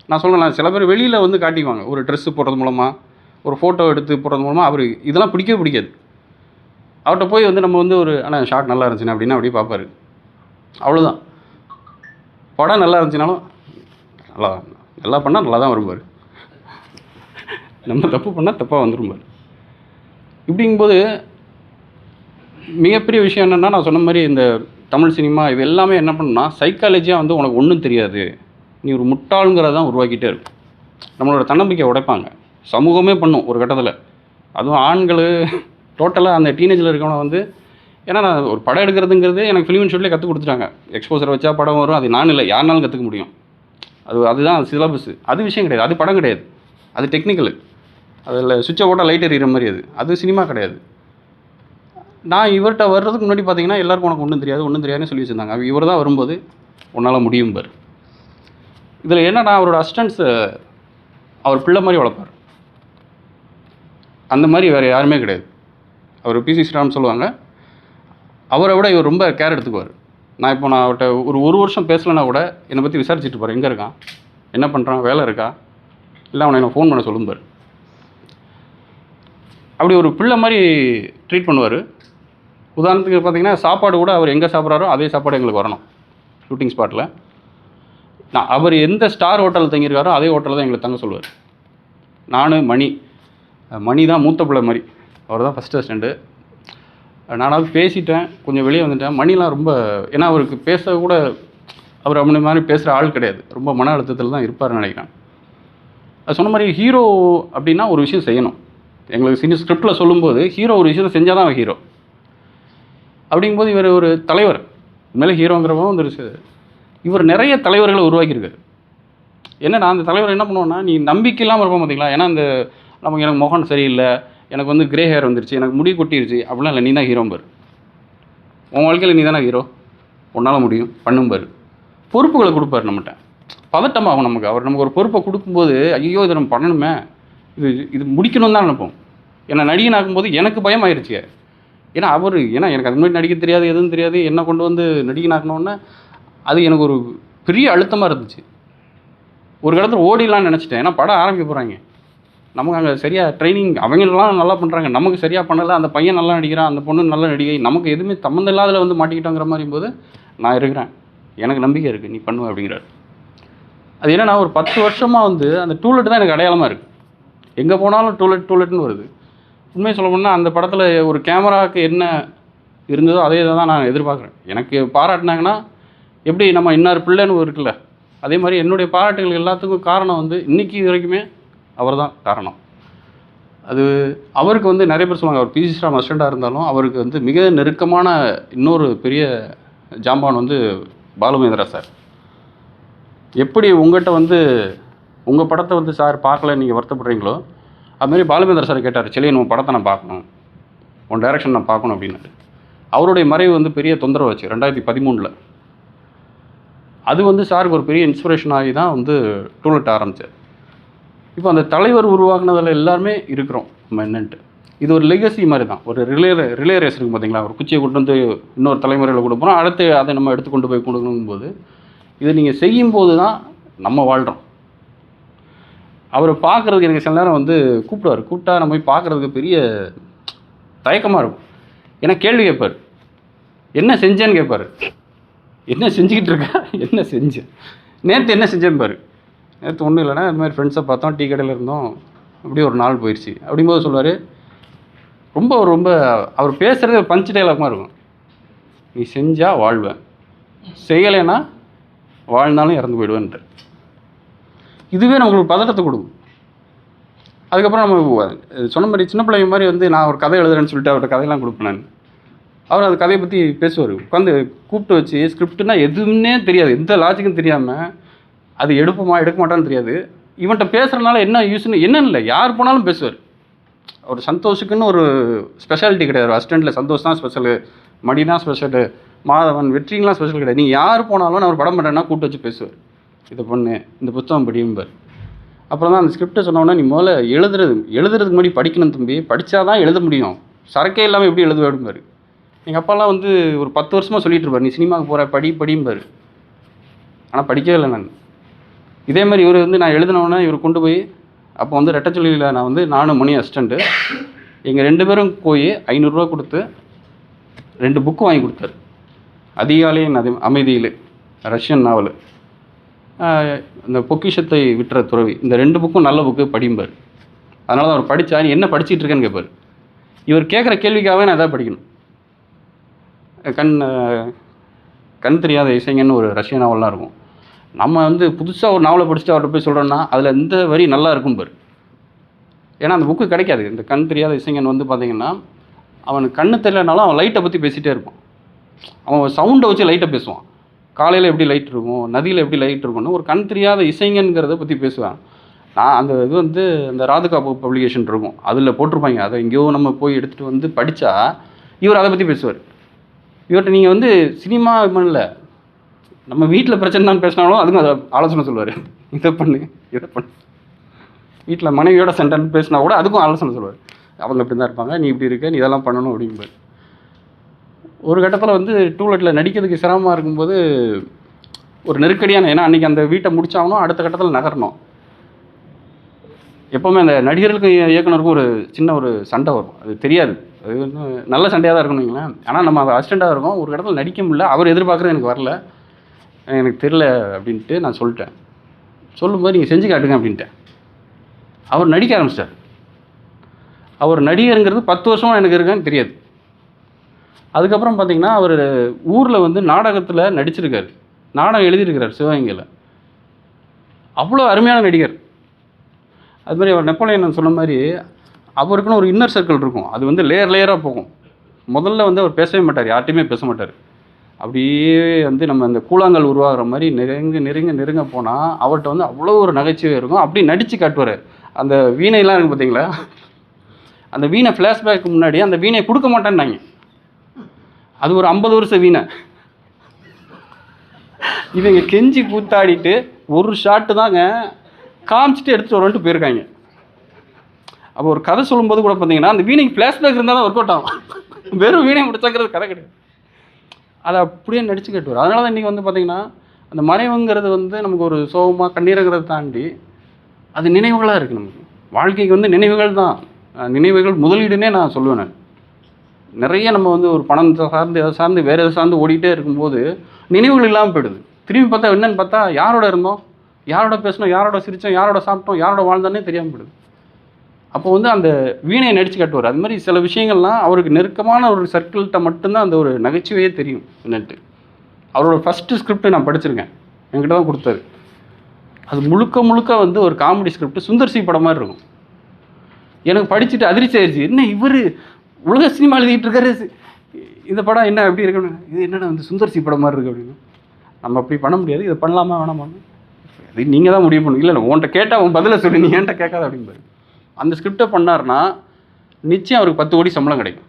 நான் சொல்கிறேன், சில பேர் வெளியில் வந்து காட்டிக்குவாங்க, ஒரு ட்ரெஸ்ஸு போடுறது மூலமாக, ஒரு ஃபோட்டோ எடுத்து போடுறது மூலமாக. அவர் இதெல்லாம் பிடிக்கவே பிடிக்காது. அவர்கிட்ட போய் வந்து நம்ம வந்து ஒரு ஆனால் ஷாட் நல்லா இருந்துச்சுன்னா அப்படின்னா அப்படியே பார்ப்பார், அவ்வளோதான். படம் நல்லா இருந்துச்சுனாலும் நல்லா பண்ணால் நல்லா தான் வரும்பார், நம்ம தப்பு பண்ணால் தப்பாக வந்துரும்பார். இப்படிங்கும்போது மிகப்பெரிய விஷயம் என்னென்னா, நான் சொன்ன மாதிரி இந்த தமிழ் சினிமா இது எல்லாமே என்ன பண்ணுன்னா சைக்காலஜியாக வந்து உனக்கு ஒன்றும் தெரியாது, நீ ஒரு முட்டாளுங்கிறத தான் உருவாக்கிட்டே இருக்கும். நம்மளோட தன்னம்பிக்கை உடைப்பாங்க. சமூகமே பண்ணும் ஒரு கட்டத்தில். அதுவும் ஆண்கள் டோட்டலாக அந்த டீனேஜில் இருக்கவனை வந்து, ஏன்னா நான் ஒரு படம் எடுக்கிறதுங்கிறது எனக்கு ஃபிலிம் இன்ஸ்டியூட்லேயே கற்றுக் கொடுத்துட்டாங்க. எக்ஸ்போசர் வச்சா படம் வரும், அது நான் இல்லை யாருனாலும் கற்றுக்க முடியும். அதுதான் சிலபஸ். அது விஷயம் கிடையாது, அது படம் கிடையாது, அது டெக்னிக்கலு. அதில் சுவிட்சை போட்டால் லைட் எறிகிற மாதிரி அது சினிமா கிடையாது. நான் இவர்கிட்ட வர்றதுக்கு முன்னாடி பார்த்தீங்கன்னா எல்லாருக்கும் உனக்கு ஒன்றும் தெரியாதுன்னு சொல்லி வச்சுருந்தாங்க. இவர் தான் வரும்போது உன்னால் முடியும் பார். இதில் என்னன்னா அவரோட அசிஸ்டன்ட்ஸு அவர் பிள்ளை மாதிரி வளர்ப்பார். அந்த மாதிரி வேறு யாருமே கிடையாது. அவர் பிசி ஸ்ரீராம் சொல்லுவாங்க, அவரை விட இவர் ரொம்ப கேர் எடுத்துக்குவார். நான் அவர்கிட்ட ஒரு வருஷம் பேசலைன்னா கூட என்னை பற்றி விசாரிச்சுட்டு இருப்பார், எங்கே இருக்கான், என்ன பண்ணுறான், வேலை இருக்கா, இல்லை அவனை என்ன ஃபோன் பண்ண சொல்லும்பார். அப்படி ஒரு பிள்ளை மாதிரி ட்ரீட் பண்ணுவார். உதாரணத்துக்கு பார்த்தீங்கன்னா சாப்பாடு கூட அவர் எங்கே சாப்பிட்றாரோ அதே சாப்பாடு எங்களுக்கு வரணும் ஷூட்டிங் ஸ்பாட்டில். அவர் எந்த ஸ்டார் ஹோட்டலில் தங்கியிருக்காரோ அதே ஹோட்டலில் தான் எங்களை தங்க சொல்லுவார். மணி தான் மூத்த பிள்ளை மாதிரி, அவர் தான் ஃபஸ்ட் அசிஸ்டண்ட்டு. நானாவது பேசிட்டேன், கொஞ்சம் வெளியே வந்துட்டேன். மணிலாம் ரொம்ப, ஏன்னா அவருக்கு பேச கூட அவர் அப்படி மாதிரி பேசுகிற ஆள் கிடையாது, ரொம்ப மன அழுத்தத்தில் தான் இருப்பார்னு நினைக்கிறேன். அது சொன்ன மாதிரி ஹீரோ அப்படின்னா ஒரு விஷயம் செய்யணும். எங்களுக்கு ஸ்கிரிப்டில் சொல்லும்போது ஹீரோ ஒரு விஷயத்தை செஞ்சால் தான் அவன் ஹீரோ. அப்படிங்கும்போது இவர் ஒரு தலைவர், உண்மையிலே ஹீரோங்கிறவங்க வந்து இவர் நிறைய தலைவர்களை உருவாக்கியிருக்காரு. என்ன நான் அந்த தலைவர் என்ன பண்ணுவேன்னா, நீ நம்பிக்கை இல்லாமல் இருப்போம் பார்த்தீங்களா, ஏன்னா அந்த நமக்கு எனக்கு முகம் சரியில்லை, எனக்கு வந்து கிரே ஹேர் வந்துருச்சு, எனக்கு முடி கொட்டிருச்சு அப்படிலாம் இல்லை, நீ தான் ஹீரோ பாரு, உன் வாழ்க்கையில் நீ தானே ஹீரோ, உன்னால் முடியும் பண்ணும் பாரு. பொறுப்புகளை கொடுப்பாரு நம்மகிட்ட, பதட்டமாகும் நமக்கு. அவர் நமக்கு ஒரு பொறுப்பை கொடுக்கும்போது ஐயோ இதை நம்ம பண்ணணுமே, இது முடிக்கணும்னு தான் நினைப்போம். ஏன்னா நடிகன் ஆகும்போது எனக்கு பயம் ஆயிடுச்சு. ஏன்னா எனக்கு அது முன்னாடி நடிக்க தெரியாது, எதுவும் தெரியாது, என்ன கொண்டு வந்து நடிகன் ஆக்கணுன்னு அது எனக்கு ஒரு பெரிய அழுத்தமாக இருந்துச்சு. ஒரு இடத்துல ஓடிடலான்னு நினச்சிட்டேன். ஏன்னா படம் ஆரம்பிக்க போகிறாங்க, நமக்கு அங்கே சரியாக ட்ரைனிங் அவங்களாம் நல்லா பண்ணுறாங்க, நமக்கு சரியாக பண்ணலை, அந்த பையன் நல்லா நடிக்கிறான், அந்த பொண்ணு நல்ல நடிகை, நமக்கு எதுவுமே சம்மந்தம் இல்லாததில் வந்து மாட்டிக்கிட்டோங்கிற மாதிரி போது நான் இருக்கிறேன், எனக்கு நம்பிக்கை இருக்குது, நீ பண்ணுவேன் அப்படிங்கிறாரு. அது என்னன்னா ஒரு 10 வருஷமாக வந்து அந்த டூலெட் தான் எனக்கு அடையாளமாக இருக்குது. எங்கே போனாலும் டூலெட்னு வருது. உண்மையை சொல்ல போனால் அந்த படத்தில் ஒரு கேமராவுக்கு என்ன இருந்ததோ அதே தான் நான் எதிர்பார்க்குறேன். எனக்கு பாராட்டினாங்கன்னா எப்படி நம்ம இன்னார் பிள்ளைன்னு இருக்குல்ல, அதே மாதிரி என்னுடைய பாராட்டுகள் எல்லாத்துக்கும் காரணம் வந்து இன்றைக்கி வரைக்குமே அவர் தான் காரணம். அது அவருக்கு வந்து நிறைய பேர் சொல்லுவாங்க, அவர் பிஜி ஸ்ரீராம் அசிஸ்டண்ட்டாக இருந்தாலும் அவருக்கு வந்து மிக நெருக்கமான இன்னொரு பெரிய ஜாம்பான் வந்து பாலுமகேந்திரா சார். எப்படி உங்கள்கிட்ட வந்து உங்கள் படத்தை வந்து சார் பார்க்கல நீங்கள் வருத்தப்படுறீங்களோ, அதுமாதிரி பாலுமகேந்திரா சார் கேட்டார், செல்லியன் உன் படத்தை நான் பார்க்கணும், உன் டைரக்ஷன் நான் பார்க்கணும் அப்படின்னாரு. அவருடைய மறைவு வந்து பெரிய தொந்தரவு வச்சு 2013. அது வந்து சாருக்கு ஒரு பெரிய இன்ஸ்பிரேஷன் ஆகி தான் வந்து டூலெட் ஆரம்பித்தார். இப்போ அந்த தலைவர் உருவாக்குனதில் எல்லாருமே இருக்கிறோம் நம்ம என்னன்ட்டு. இது ஒரு லெகசி மாதிரி தான். ஒரு ரிலே ரேஸ் இருக்குது பார்த்தீங்களா, ஒரு குச்சியை கொண்டு வந்து இன்னொரு தலைமுறையில் கொடுப்போம், அடுத்து அதை நம்ம எடுத்து கொண்டு போய் கொடுக்கணுங்கும்போது இதை நீங்கள் செய்யும்போது தான் நம்ம வாழ்கிறோம். அவரை பார்க்குறதுக்கு எனக்கு சில நேரம் வந்து கூப்பிட்டா நம்ம போய் பார்க்குறதுக்கு பெரிய தயக்கமாக இருக்கும். ஏன்னா கேள்வி கேட்பார், என்ன செஞ்சேன்னு கேட்பார், என்ன செஞ்சுக்கிட்டு இருக்கா, என்ன செஞ்சேன், நேற்று என்ன செஞ்சேன்னு பாரு, நேற்று ஒன்றும் இல்லைன்னா இது மாதிரி ஃப்ரெண்ட்ஸை பார்த்தோம், டீ கடையில் இருந்தோம், அப்படியே ஒரு நாள் போயிடுச்சு அப்படிங்கும்போது சொல்லுவார். ரொம்ப அவர் பேசுகிறது பஞ்ச் டைலாக் மாதிரி இருக்கும். நீ செஞ்சால் வாழ்வேன், செய்யலைன்னா வாழ்ந்தாலும் இறந்து போயிடுவேன்ட்டு. இதுவே நமக்கு ஒரு பதட்டத்தை கொடுக்கும். அதுக்கப்புறம் நம்ம சொன்ன மாதிரி சின்ன பிள்ளைங்க மாதிரி வந்து நான் ஒரு கதை எழுதுறேன்னு சொல்லிட்டு அவர்கிட்ட கதையெல்லாம் கொடுப்பேன் நான். அவர் அந்த கதையை பற்றி பேசுவார். உட்காந்து கூப்பிட்டு வச்சு ஸ்கிரிப்டுனா எதுவுமே தெரியாது, எந்த லாஜிக்கும் தெரியாமல் அது எடுக்க மாட்டான்னு தெரியாது. இவன்கிட்ட பேசுகிறனால என்ன யூஸ்ன்னு என்னன்னு இல்லை, யார் போனாலும் பேசுவார். அவர் சந்தோஷுக்குன்னு ஒரு ஸ்பெஷாலிட்டி கிடையாது. அசிஸ்டண்ட்டில் சந்தோஷ் தான் ஸ்பெஷலு, மணி தான் ஸ்பெஷலு, மாதவன் வெற்றிங்கெலாம் ஸ்பெஷல் கிடையாது. நீங்கள் யார் போனாலும் நான் ஒரு படம் பண்ணுறேன்னா கூப்பிட்டு வச்சு பேசுவார். இதை பண்ணு, இந்த புத்தகம் படியும்பார். அப்புறம் தான் அந்த ஸ்கிரிப்டை சொன்னோன்னா, நீ முதல்ல எழுதுறதுக்கு முன்னாடி படிக்கணும் தம்பி, படித்தா தான் எழுத முடியும், சரக்கே இல்லாமல் எப்படி எழுத வேணும்பார். எங்கள் அப்பாலாம் வந்து ஒரு 10 வருஷமாக சொல்லிட்டு இருப்பார், நீ சினிமாவுக்கு போகிற படியும்பார். ஆனால் படிக்கவே இல்லை நான். இதே மாதிரி இவர் வந்து நான் எழுதினோன்னா இவர் கொண்டு போய் அப்போ வந்து ரெட்டச்சொல்லியில் நான் வந்து நானும் மணி அசிஸ்டண்ட்டு எங்கள் 2 பேரும் போய் 500 ரூபா கொடுத்து 2 புக்கு வாங்கி கொடுத்தாரு. அதிகாலையின் அமைதியிலே ரஷ்யன் நாவல், இந்த பொக்கிஷத்தை விட்டுற துறவி, இந்த 2 புக்கும் நல்ல புக்கு படியும்பார். அதனால தான் அவர் படித்தா நீ என்ன படிச்சுட்டு இருக்கேன்னு கேட்பார். இவர் கேட்குற கேள்விக்காகவே நான் எதாவது படிக்கணும். கண் தெரியாத இசைங்கன்னு ஒரு ரஷ்ய நாவல்லாம் இருக்கும். நம்ம வந்து புதுசாக ஒரு நாவலை படிச்சுட்டு அவர்கிட்ட போய் சொல்கிறோன்னா அதில் இந்த வரி நல்லா இருக்கும் பாரு. ஏன்னா அந்த புக்கு கிடைக்காது. இந்த கண் தெரியாத இசைங்கன் வந்து பார்த்திங்கன்னா அவனுக்கு கண்ணு தெரியலனாலும் அவன் லைட்டை பற்றி பேசிகிட்டே இருப்பான். அவன் சவுண்டை வச்சு லைட்டை பேசுவான். காலையில் எப்படி லைட் இருக்கும், நதியில் எப்படி லைட் இருக்கும்னு ஒரு கண் தெரியாத இசைங்கங்கிறத பற்றி பேசுவேன். நான் அந்த இது வந்து இந்த ராதிகா பப்ளிகேஷன் இருக்கும், அதில் போட்டிருப்பாங்க. அதை எங்கேயோ நம்ம போய் எடுத்துகிட்டு வந்து படித்தா இவர் அதை பற்றி பேசுவார். இவர்கிட்ட நீங்கள் வந்து சினிமா பண்ணல, நம்ம வீட்டில் பிரச்சனை தான் பேசினாலும் அதுக்கும் அதை ஆலோசனை சொல்லுவார். இதை பண்ணு. வீட்டில் மனைவியோட சண்டைன்னு பேசினா கூட அதுக்கும் ஆலோசனை சொல்லுவார். அவங்க அப்படி தான் இருப்பாங்க, நீ இப்படி இருக்க, நீ இதெல்லாம் பண்ணணும் அப்படிங்கும்போது. ஒரு கட்டத்தில் வந்து டூலெட்டில் நடிக்கிறதுக்கு சிரமமாக இருக்கும்போது ஒரு நெருக்கடியான, ஏன்னா அன்றைக்கி அந்த வீட்டை முடிச்சாகணும், அடுத்த கட்டத்தில் நகரணும். எப்போவுமே அந்த நடிகர்களுக்கும் இயக்குனருக்கும் ஒரு சின்ன ஒரு சண்டை வரும், அது தெரியாது, அது வந்து நல்ல சண்டையாக தான் இருக்கணும் வைங்களேன். ஆனால் நம்ம அசிஸ்டண்ட்டாக இருக்கோம், ஒரு இடத்துல நடிக்க முடியல, அவர் எதிர்பார்க்குறது எனக்கு வரல, எனக்கு தெரில அப்படின்ட்டு நான் சொல்லிட்டேன். சொல்லும்போது நீங்கள் செஞ்சு காட்டுங்க அப்படின்ட்டேன். அவர் நடிக்க ஆரம்பிச்சிட்டார். அவர் நடிகருங்கிறது 10 வருஷமாக எனக்கு இருக்கான்னு தெரியாது. அதுக்கப்புறம் பார்த்திங்கன்னா அவர் ஊரில் வந்து நாடகத்தில் நடிச்சிருக்காரு, நாடகம் எழுதியிருக்கிறார் சிவகங்கையில். அவ்வளோ அருமையான நடிகர். அதுமாதிரி அவர் நெப்போலியன் சொன்ன மாதிரி அவருக்குன்னு ஒரு இன்னர் சர்க்கிள் இருக்கும், அது வந்து லேயராக போகும். முதல்ல வந்து அவர் பேசவே மாட்டார், யார்ட்டையுமே பேச மாட்டார். அப்படியே வந்து நம்ம அந்த கூழாங்கல் உருவாகிற மாதிரி நெருங்க போனால் அவர்கிட்ட வந்து அவ்வளோ ஒரு நகைச்சுவை இருக்கும். அப்படி நடித்து காட்டுவார். அந்த வீணையெல்லாம் இருக்குது பார்த்தீங்களா, அந்த வீணை ஃப்ளாஷ்பேக்கு முன்னாடி அந்த வீணையை கொடுக்க மாட்டேன்னாங்க. அது ஒரு 50 வருஷம் வீணை. இவங்க கெஞ்சி கூத்தாடிட்டு ஒரு ஷாட்டு தாங்க காமிச்சிட்டு எடுத்துகிட்டு வரன்ட்டு போயிருக்காங்க. அப்போ ஒரு கதை சொல்லும்போது கூட பார்த்தீங்கன்னா அந்த வீணைக்கு ஃப்ளாஷ்பேக் இருந்தால் தான் ஒர்க் அவுட் ஆகும். வெறும் வீணை முடிச்சாங்கிறது கதை கிடையாது. அதை அப்படியே நடிச்சு கட்டுவார். அதனால தான் இன்றைக்கி வந்து பார்த்திங்கன்னா அந்த மறைவுங்கிறது வந்து நமக்கு ஒரு சோகமாக கண்ணீருங்கிறத தாண்டி அது நினைவுகளாக இருக்குது. நமக்கு வாழ்க்கைக்கு வந்து நினைவுகள் தான். நினைவுகள் முதலீடுன்னே நான் சொல்லுவேன். நான் நிறைய நம்ம வந்து ஒரு பணம் சார்ந்து எதை சார்ந்து வேறு எதை சார்ந்து ஓடிக்கிட்டே இருக்கும்போது நினைவுகள் இல்லாமல் போயிடுது. திரும்பி பார்த்தா என்னென்னு பார்த்தா யாரோட இருந்தோம், யாரோட பேசணும், யாரோட சிரித்தோம், யாரோட சாப்பிட்டோம், யாரோட வாழ்ந்தோன்னே தெரியாமல் போயிடுது. அப்போ வந்து அந்த வீணையை நடிச்சு காட்டுவார். அது மாதிரி சில விஷயங்கள்லாம் அவருக்கு நெருக்கமான ஒரு சர்க்கிள்கிட்ட மட்டும்தான் அந்த ஒரு நகைச்சுவையே தெரியும் என்னட்டு. அவரோட ஃபஸ்ட்டு ஸ்கிரிப்ட் நான் படிச்சிருக்கேன், என்கிட்ட தான் கொடுத்தாரு. அது முழுக்க வந்து ஒரு காமெடி ஸ்கிரிப்ட், சுந்தர் சி படம் மாதிரி இருக்கும். எனக்கு படிச்சுட்டு அதிர்ச்சி ஆயிடுச்சு. என்ன இவர் உலக சினிமா எழுதிட்டு இருக்காரு, இந்த படம் என்ன எப்படி இருக்கு, இது என்னென்ன வந்து சுந்தர் சி படம் மாதிரி இருக்குது அப்படின்னு. நம்ம அப்படி பண்ண முடியாது, இதை பண்ணலாமா வேணாமான்னு அது நீங்கள் தான் முடிவு பண்ணணும். இல்லை உன்கிட்ட கேட்டால் உன் பதிலை சொல்லி, நீ ஏன்ட்ட கேட்காத அப்படிம்பாரு. அந்த ஸ்கிரிப்டை பண்ணார்னா நிச்சயம் அவருக்கு 10 கோடி சம்பளம் கிடைக்கும்.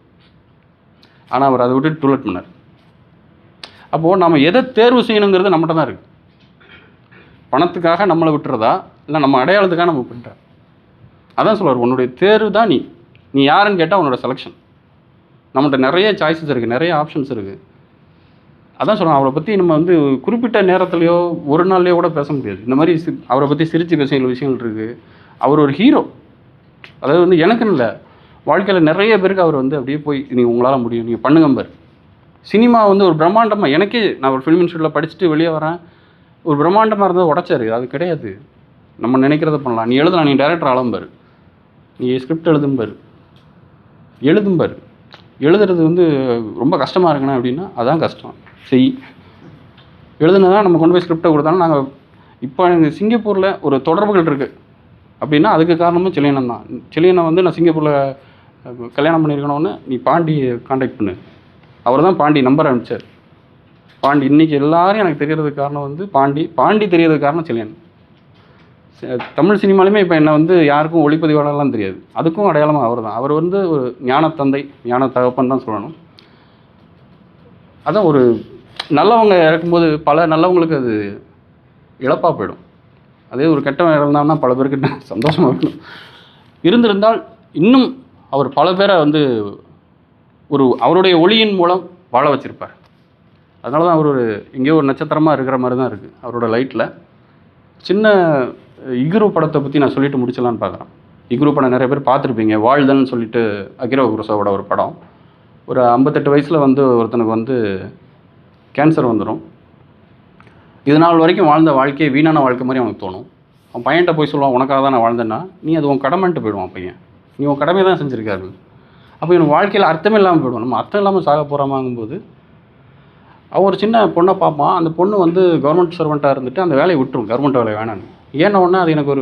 ஆனால் அவர் அதை விட்டு டூலெட் பண்ணார். அப்போது நம்ம எதை தேர்வு செய்யணுங்கிறது நம்மகிட்ட தான் இருக்குது. பணத்துக்காக நம்மளை விட்டுறதா இல்லை நம்ம அடையாளத்துக்காக நம்ம பண்ணுறா, அதான் சொல்லுவார். உன்னுடைய தேர்வு தான் நீ யாருன்னு கேட்டால் உன்னோட செலெக்ஷன். நம்மகிட்ட நிறைய சாய்ஸஸ் இருக்குது, நிறைய ஆப்ஷன்ஸ் இருக்குது. அதான் சொல்கிறோம், அவரை பற்றி நம்ம வந்து குறிப்பிட்ட நேரத்துலையோ ஒரு நாள்லையோ கூட பேச முடியாது. இந்த மாதிரி அவரை பற்றி சிரித்து பேச விஷயங்கள் இருக்குது. அவர் ஒரு ஹீரோ. அதாவது வந்து எனக்குன்னு இல்லை, வாழ்க்கையில் நிறைய பேருக்கு அவர் வந்து அப்படியே போய் நீங்கள் உங்களால் முடியும், நீங்கள் பண்ணுங்கம்பார். சினிமா வந்து ஒரு பிரம்மாண்டமாக, எனக்கே நான் ஒரு ஃபிலிம் இன்ஸ்டியூட்டில் படிச்சுட்டு வெளியே வரேன், ஒரு பிரம்மாண்டமாக இருந்தது உடச்சாரு. அது கிடையாது, நம்ம நினைக்கிறத பண்ணலாம். நீ எழுதலாம், நீ டைரக்டர் ஆளம்பார், நீ ஸ்கிரிப்ட் எழுதும்பார். எழுதுறது வந்து ரொம்ப கஷ்டமாக இருக்குண்ணா அப்படின்னா அதான் கஷ்டம், செய். எழுதுனதான் நம்ம கொண்டு போய் ஸ்கிரிப்டை கொடுத்தாலும் நாங்கள் இப்போ எனக்கு சிங்கப்பூரில் ஒரு தொடர்புகள் இருக்குது அப்படின்னா அதுக்கு காரணமும் செலியனன் தான். செலியனை வந்து நான் சிங்கப்பூரில் கல்யாணம் பண்ணியிருக்கணும்னு நீ பாண்டியை காண்டாக்ட் பண்ணு, அவர் தான் பாண்டி நம்பர் அனுப்பிச்சார். பாண்டி இன்றைக்கி எல்லாரும் எனக்கு தெரியறதுக்கு காரணம் வந்து பாண்டி தெரியறதுக்கு காரணம் செலியன். தமிழ் சினிமாலுமே இப்போ என்னை வந்து யாருக்கும் ஒளிப்பதிவாளர்லாம் தெரியாது, அதுக்கும் அடையாளமாக அவர் தான். அவர் வந்து ஒரு ஞான தந்தை, ஞான தகப்பன் தான் சொல்லணும். அதான் ஒரு நல்லவங்க இறக்கும்போது பல நல்லவங்களுக்கு அது இழப்பாக போயிடும். அதே ஒரு கெட்டவன் இறந்தான்னா பல பேருக்கு சந்தோஷமாக இருக்கணும். இருந்திருந்தால் இன்னும் அவர் பல பேரை வந்து அவருடைய ஒளியின் மூலம் வாழ வச்சுருப்பார். அதனால தான் அவர் எங்கேயோ ஒரு நட்சத்திரமாக இருக்கிற மாதிரி தான் இருக்குது அவரோட லைட்டில். சின்ன இகுரு படத்தை பற்றி நான் சொல்லிட்டு முடிச்சலான்னு பார்க்குறேன். இகுரு படம் நிறைய பேர் பார்த்துருப்பீங்க. வாழ்தல்னு சொல்லிட்டு அகிரா குரோசாவோட ஒரு படம். ஒரு 58 வயசில் வந்து ஒருத்தனுக்கு வந்து கேன்சர் வந்துடும். இது நாள் வரைக்கும் வாழ்ந்த வாழ்க்கையை வீணான வாழ்க்கை மாதிரி அவனுக்கு தோணும். அவன் பையன்கிட்ட போய் சொல்லுவான், உனக்காக தான் நான் வாழ்ந்தேன்னா, நீ அது உன் கடமைன்ட்டு போயிடுவான் பையன். நீ உன் கடமை தான் செஞ்சுருக்காரு. அப்போ எனக்கு வாழ்க்கையில் அர்த்தமே இல்லாமல் போயிடுவோம். நம்ம அர்த்தம் இல்லாமல் சாக போகிறோமாங்கும்போது அவன் ஒரு சின்ன பொண்ணை பார்ப்பான். அந்த பொண்ணு வந்து கவர்மெண்ட் சர்வெண்ட்டாக இருந்துட்டு அந்த வேலையை விட்டுரும், கவர்மெண்ட் வேலை வேணான்னு. ஏன்னா ஒன்று அது எனக்கு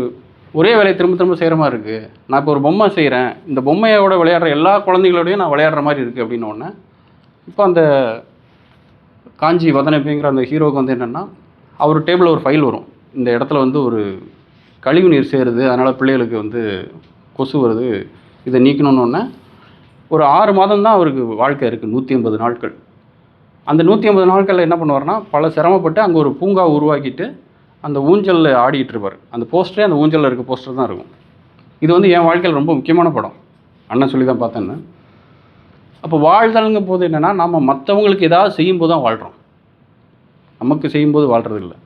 ஒரே வேலையை திரும்ப செய்கிற மாதிரி இருக்குது. நான் இப்போ ஒரு பொம்மை செய்கிறேன், இந்த பொம்மையோட விளையாடுற எல்லா குழந்தைகளோடையும் நான் விளையாடுற மாதிரி இருக்குது அப்படின்னு ஒன்று. இப்போ அந்த காஞ்சி வதனப்பிங்கிற அந்த ஹீரோவுக்கு வந்து என்னென்னா, அவர் டேபிளில் ஒரு ஃபைல் வரும், இந்த இடத்துல வந்து ஒரு கழிவு நீர் சேருது, அதனால் பிள்ளைகளுக்கு வந்து கொசு வருது, இதை நீக்கணுன்னொன்னே ஒரு 6 மாதம் தான் அவருக்கு வாழ்க்கை இருக்குது, 180 நாட்கள். அந்த 180 நாட்களில் என்ன பண்ணுவார்னா, பல சிரமப்பட்டு அங்கே ஒரு பூங்கா உருவாக்கிட்டு அந்த ஊஞ்சலில் ஆடிக்கிட்டு இருப்பார். அந்த போஸ்டரே அந்த ஊஞ்சலில் இருக்க போஸ்டர் தான் இருக்கும். இது வந்து என் வாழ்க்கையில் ரொம்ப முக்கியமான படம், அண்ணன் சொல்லி தான் பார்த்தேன்னு. அப்போ வாழ்தலுங்க போது என்னென்னா, நம்ம மற்றவங்களுக்கு ஏதாவது செய்யும்போது தான் வாழ்கிறோம், நமக்கு செய்யும்போது வாழ்கிறது இல்லை.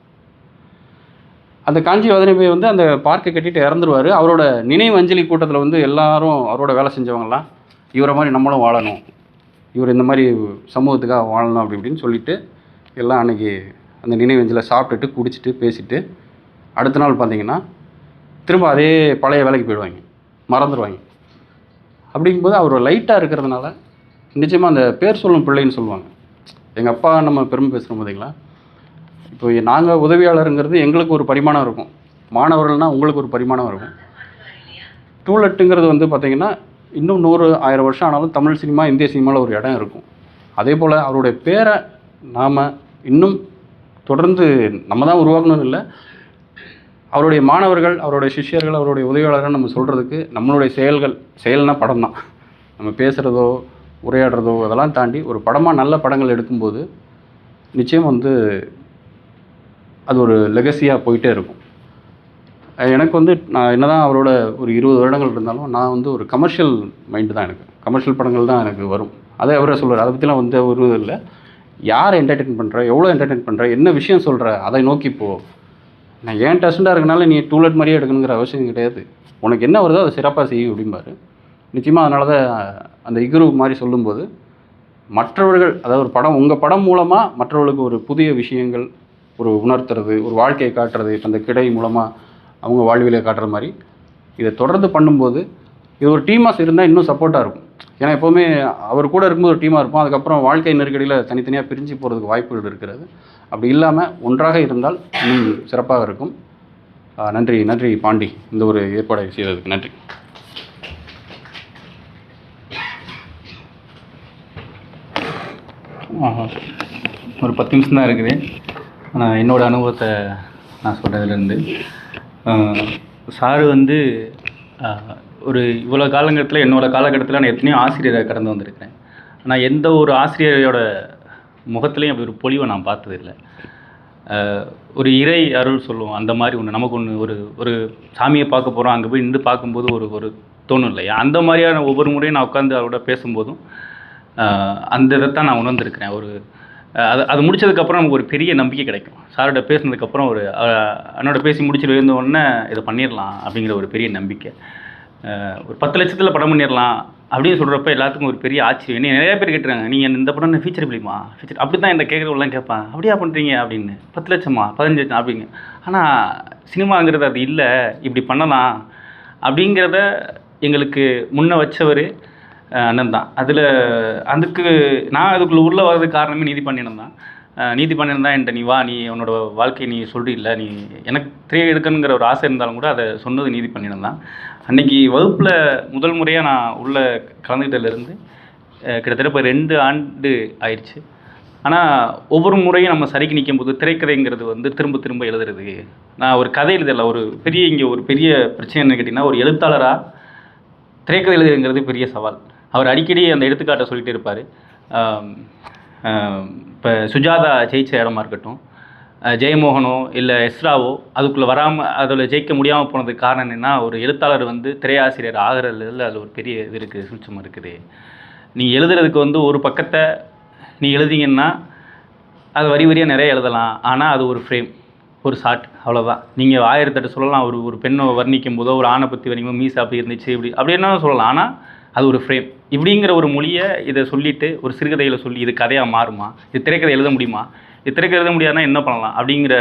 அந்த காஞ்சி வதனபை வந்து அந்த பார்க்கை கட்டிட்டு இறந்துருவார். அவரோட நினைவு அஞ்சலி கூட்டத்தில் வந்து எல்லாரும் அவரோட வேலை செஞ்சவங்கலாம் இவரை மாதிரி நம்மளும் வாழணும், இவர் இந்த மாதிரி சமூகத்துக்காக வாழணும் அப்படி இப்படின்னு சொல்லிவிட்டு எல்லாம் அன்றைக்கி அந்த நினைவஞ்சலில் சாப்பிட்டுட்டு குடிச்சிட்டு பேசிவிட்டு அடுத்த நாள் பார்த்திங்கன்னா திரும்ப அதே பழைய வேலைக்கு போயிடுவாங்க, மறந்துடுவாங்க. அப்படிங்கும்போது அவர் லைட்டாக இருக்கிறதுனால நிச்சயமாக அந்த பேர் சொல்லும் பிள்ளைன்னு சொல்லுவாங்க. எங்கள் அப்பா நம்ம பெருமை பேசுகிறோம் பார்த்தீங்களா, இப்போ நாங்கள் உதவியாளருங்கிறது எங்களுக்கு ஒரு பரிமாணம் இருக்கும், மாணவர்கள்னால் உங்களுக்கு ஒரு பரிமாணம் இருக்கும். டூலெட்டுங்கிறது வந்து பார்த்திங்கன்னா இன்னும் 100-1000 வருஷம் ஆனாலும் தமிழ் சினிமா, இந்திய சினிமாவில் ஒரு இடம் இருக்கும். அதே போல் அவருடைய பேரை நாம் இன்னும் தொடர்ந்து நம்ம தான் உருவாக்கணும்னு இல்லை, அவருடைய மாணவர்கள், அவருடைய சிஷ்யர்கள், அவருடைய உதவியாளர்கள் நம்ம சொல்கிறதுக்கு நம்மளுடைய செயல்னா படம் தான். நம்ம பேசுகிறதோ உரையாடுறதோ அதெல்லாம் தாண்டி ஒரு படமாக நல்ல படங்கள் எடுக்கும்போது நிச்சயம் வந்து அது ஒரு லெகசியாக போயிட்டே இருக்கும். எனக்கு வந்து நான் என்ன தான் அவரோட ஒரு 20 வருடங்கள் இருந்தாலும் நான் வந்து ஒரு கமர்ஷியல் மைண்டு தான், எனக்கு கமர்ஷியல் படங்கள் தான் எனக்கு வரும். அதை அவரே சொல்லுவார். அதை பற்றிலாம் வந்து ஒரு இல்லை, யாரை என்டர்டெயின் பண்ணுற, எவ்வளோ என்டர்டெயின் பண்ணுற, என்ன விஷயம் சொல்கிற, அதை நோக்கி போ. நான் ஏன் டஸ்டாக இருக்கனால நீ டூலெட் மாதிரியே எடுக்கணுங்கிற அவசியம் கிடையாது, உனக்கு என்ன வருதோ அதை சிறப்பாக செய்யும் அப்படிம்பாரு. நிச்சயமாக அதனால தான் அந்த இக்ரு மாதிரி சொல்லும்போது மற்றவர்கள், அதாவது ஒரு படம், உங்கள் படம் மூலமாக மற்றவர்களுக்கு ஒரு புதிய விஷயங்கள் ஒரு உணர்த்துறது, ஒரு வாழ்க்கையை காட்டுறது, இப்போ அந்த கிடை மூலமாக அவங்க வாழ்விலை காட்டுற மாதிரி இதை தொடர்ந்து பண்ணும்போது இது ஒரு டீமாக இருந்தால் இன்னும் சப்போர்ட்டாக இருக்கும். ஏன்னா எப்போவுமே அவர் கூட இருக்கும்போது ஒரு டீமாக இருப்போம், அதுக்கப்புறம் வாழ்க்கை நெருக்கடியில் தனித்தனியாக பிரிஞ்சு போகிறதுக்கு வாய்ப்புகள் இருக்கிறது. அப்படி இல்லாமல் ஒன்றாக இருந்தால் இன்னும் சிறப்பாக இருக்கும். நன்றி பாண்டி, இந்த ஒரு ஏற்பாடை செய்ததுக்கு நன்றி. ஒரு 10 நிமிஷம் தான் இருக்குது. ஆனால் என்னோடய அனுபவத்தை நான் சொல்கிறதுலேருந்து, சாரு வந்து ஒரு இவ்வளோ காலகட்டத்தில், என்னோடய காலகட்டத்தில் நான் எத்தனையோ ஆசிரியரை கடந்து வந்திருக்கிறேன். ஆனால் எந்த ஒரு ஆசிரியரோட முகத்துலேயும் அப்படி ஒரு பொலிவை நான் பார்த்ததில்லை. ஒரு இறை அருள் சொல்லுவோம், அந்த மாதிரி ஒன்று நமக்கு ஒன்று, ஒரு சாமியை பார்க்க போகிறோம், அங்கே போய் நின்று பார்க்கும்போது ஒரு தோணும் இல்லையா, அந்த மாதிரியான ஒவ்வொரு முறையும் நான் உட்காந்து அவரோட பேசும்போதும் அந்த இதைத்தான் நான் உணர்ந்திருக்கிறேன். அது முடித்ததுக்கப்புறம் நமக்கு ஒரு பெரிய நம்பிக்கை கிடைக்கும். சாரோட பேசினதுக்கப்புறம் என்னோட பேசி முடிச்சுட்டு இருந்த உடனே இதை பண்ணிடலாம் அப்படிங்கிற ஒரு பெரிய நம்பிக்கை. ஒரு 10 லட்சத்தில் படம் பண்ணிடலாம் அப்படின்னு சொல்கிறப்ப எல்லாத்துக்கும் ஒரு பெரிய ஆச்சரியம். என்ன நிறைய பேர் கேட்டுருக்காங்க, நீங்கள் இந்த படம் ஃபீச்சர் பிலிமா, ஃபீச்சர் அப்படி தான் என்ன கேட்குறவங்களாம் கேட்பாங்க, அப்படியா பண்ணுறீங்க அப்படின்னு. 10 லட்சமா 15 லட்சம் அப்படிங்க. ஆனால் சினிமாங்கிறது அது இல்லை, இப்படி பண்ணலாம் அப்படிங்கிறத எங்களுக்கு முன்ன வச்சவர் அண்ணன் தான். நான் அதுக்குள்ளே உள்ளே வர்றதுக்கு காரணமே நீதிபாண்டியன் தான். நீதிபாண்டியன் தான் என்கிட்ட, நீ வா, நீ உன்னோட வாழ்க்கையை நீ சொல்கிறீல்ல, நீ எனக்கு திரையை எடுக்கணுங்கிற ஒரு ஆசை இருந்தாலும் கூட அதை சொன்னது நீதிபாண்டியன் தான். அன்றைக்கி வகுப்பில் முதல் முறையாக நான் உள்ளே கலந்துக்கிட்டதுலேருந்து கிட்டத்தட்ட இப்போ 2 ஆண்டு ஆயிடுச்சு. ஆனால் ஒவ்வொரு முறையும் நம்ம சரிக்கு நிற்கும் போது திரைக்கதைங்கிறது வந்து திரும்ப திரும்ப எழுதுறது, நான் ஒரு கதை எழுதலை, இங்கே ஒரு பெரிய பிரச்சனை என்ன கேட்டிங்கன்னா, ஒரு எழுத்தாளராக திரைக்கதை எழுதுங்கிறது பெரிய சவால். அவர் அடிக்கடி அந்த எடுத்துக்காட்டை சொல்லிகிட்டே இருப்பார். இப்போ சுஜாதா ஜெயிச்ச இடமா இருக்கட்டும், ஜெயமோகனோ இல்லை எஸ்ராவோ அதுக்குள்ளே வராமல், அதில் ஜெயிக்க முடியாமல் போனதுக்கு காரணம் என்னென்னா, ஒரு எழுத்தாளர் வந்து திரையாசிரியர் ஆகிறதுல அதில் ஒரு பெரிய இது இருக்குது, சூட்சம் இருக்குது. நீ எழுதுறதுக்கு வந்து ஒரு பக்கத்தை நீ எழுதிங்கன்னா அது வரி வரியாக நிறைய எழுதலாம், ஆனால் அது ஒரு ஃப்ரேம், ஒரு ஷார்ட், அவ்வளோதான். நீங்கள் 1008 சொல்லலாம். ஒரு பெண்ணை வர்ணிக்கும் போதோ, ஒரு ஆணை பற்றி வர்ணிக்கும், மீசா அப்படி இருந்துச்சு அப்படி என்ன சொல்லலாம், ஆனால் அது ஒரு ஃப்ரேம். இப்படிங்கிற ஒரு மொழியை இதை சொல்லிவிட்டு ஒரு சிறுகதையில் சொல்லி இது கதையாக மாறுமா, இது திரைக்கதை எழுத முடியுமா, இது திரைக்கதை எழுத முடியாதுன்னா என்ன பண்ணலாம் அப்படிங்கிற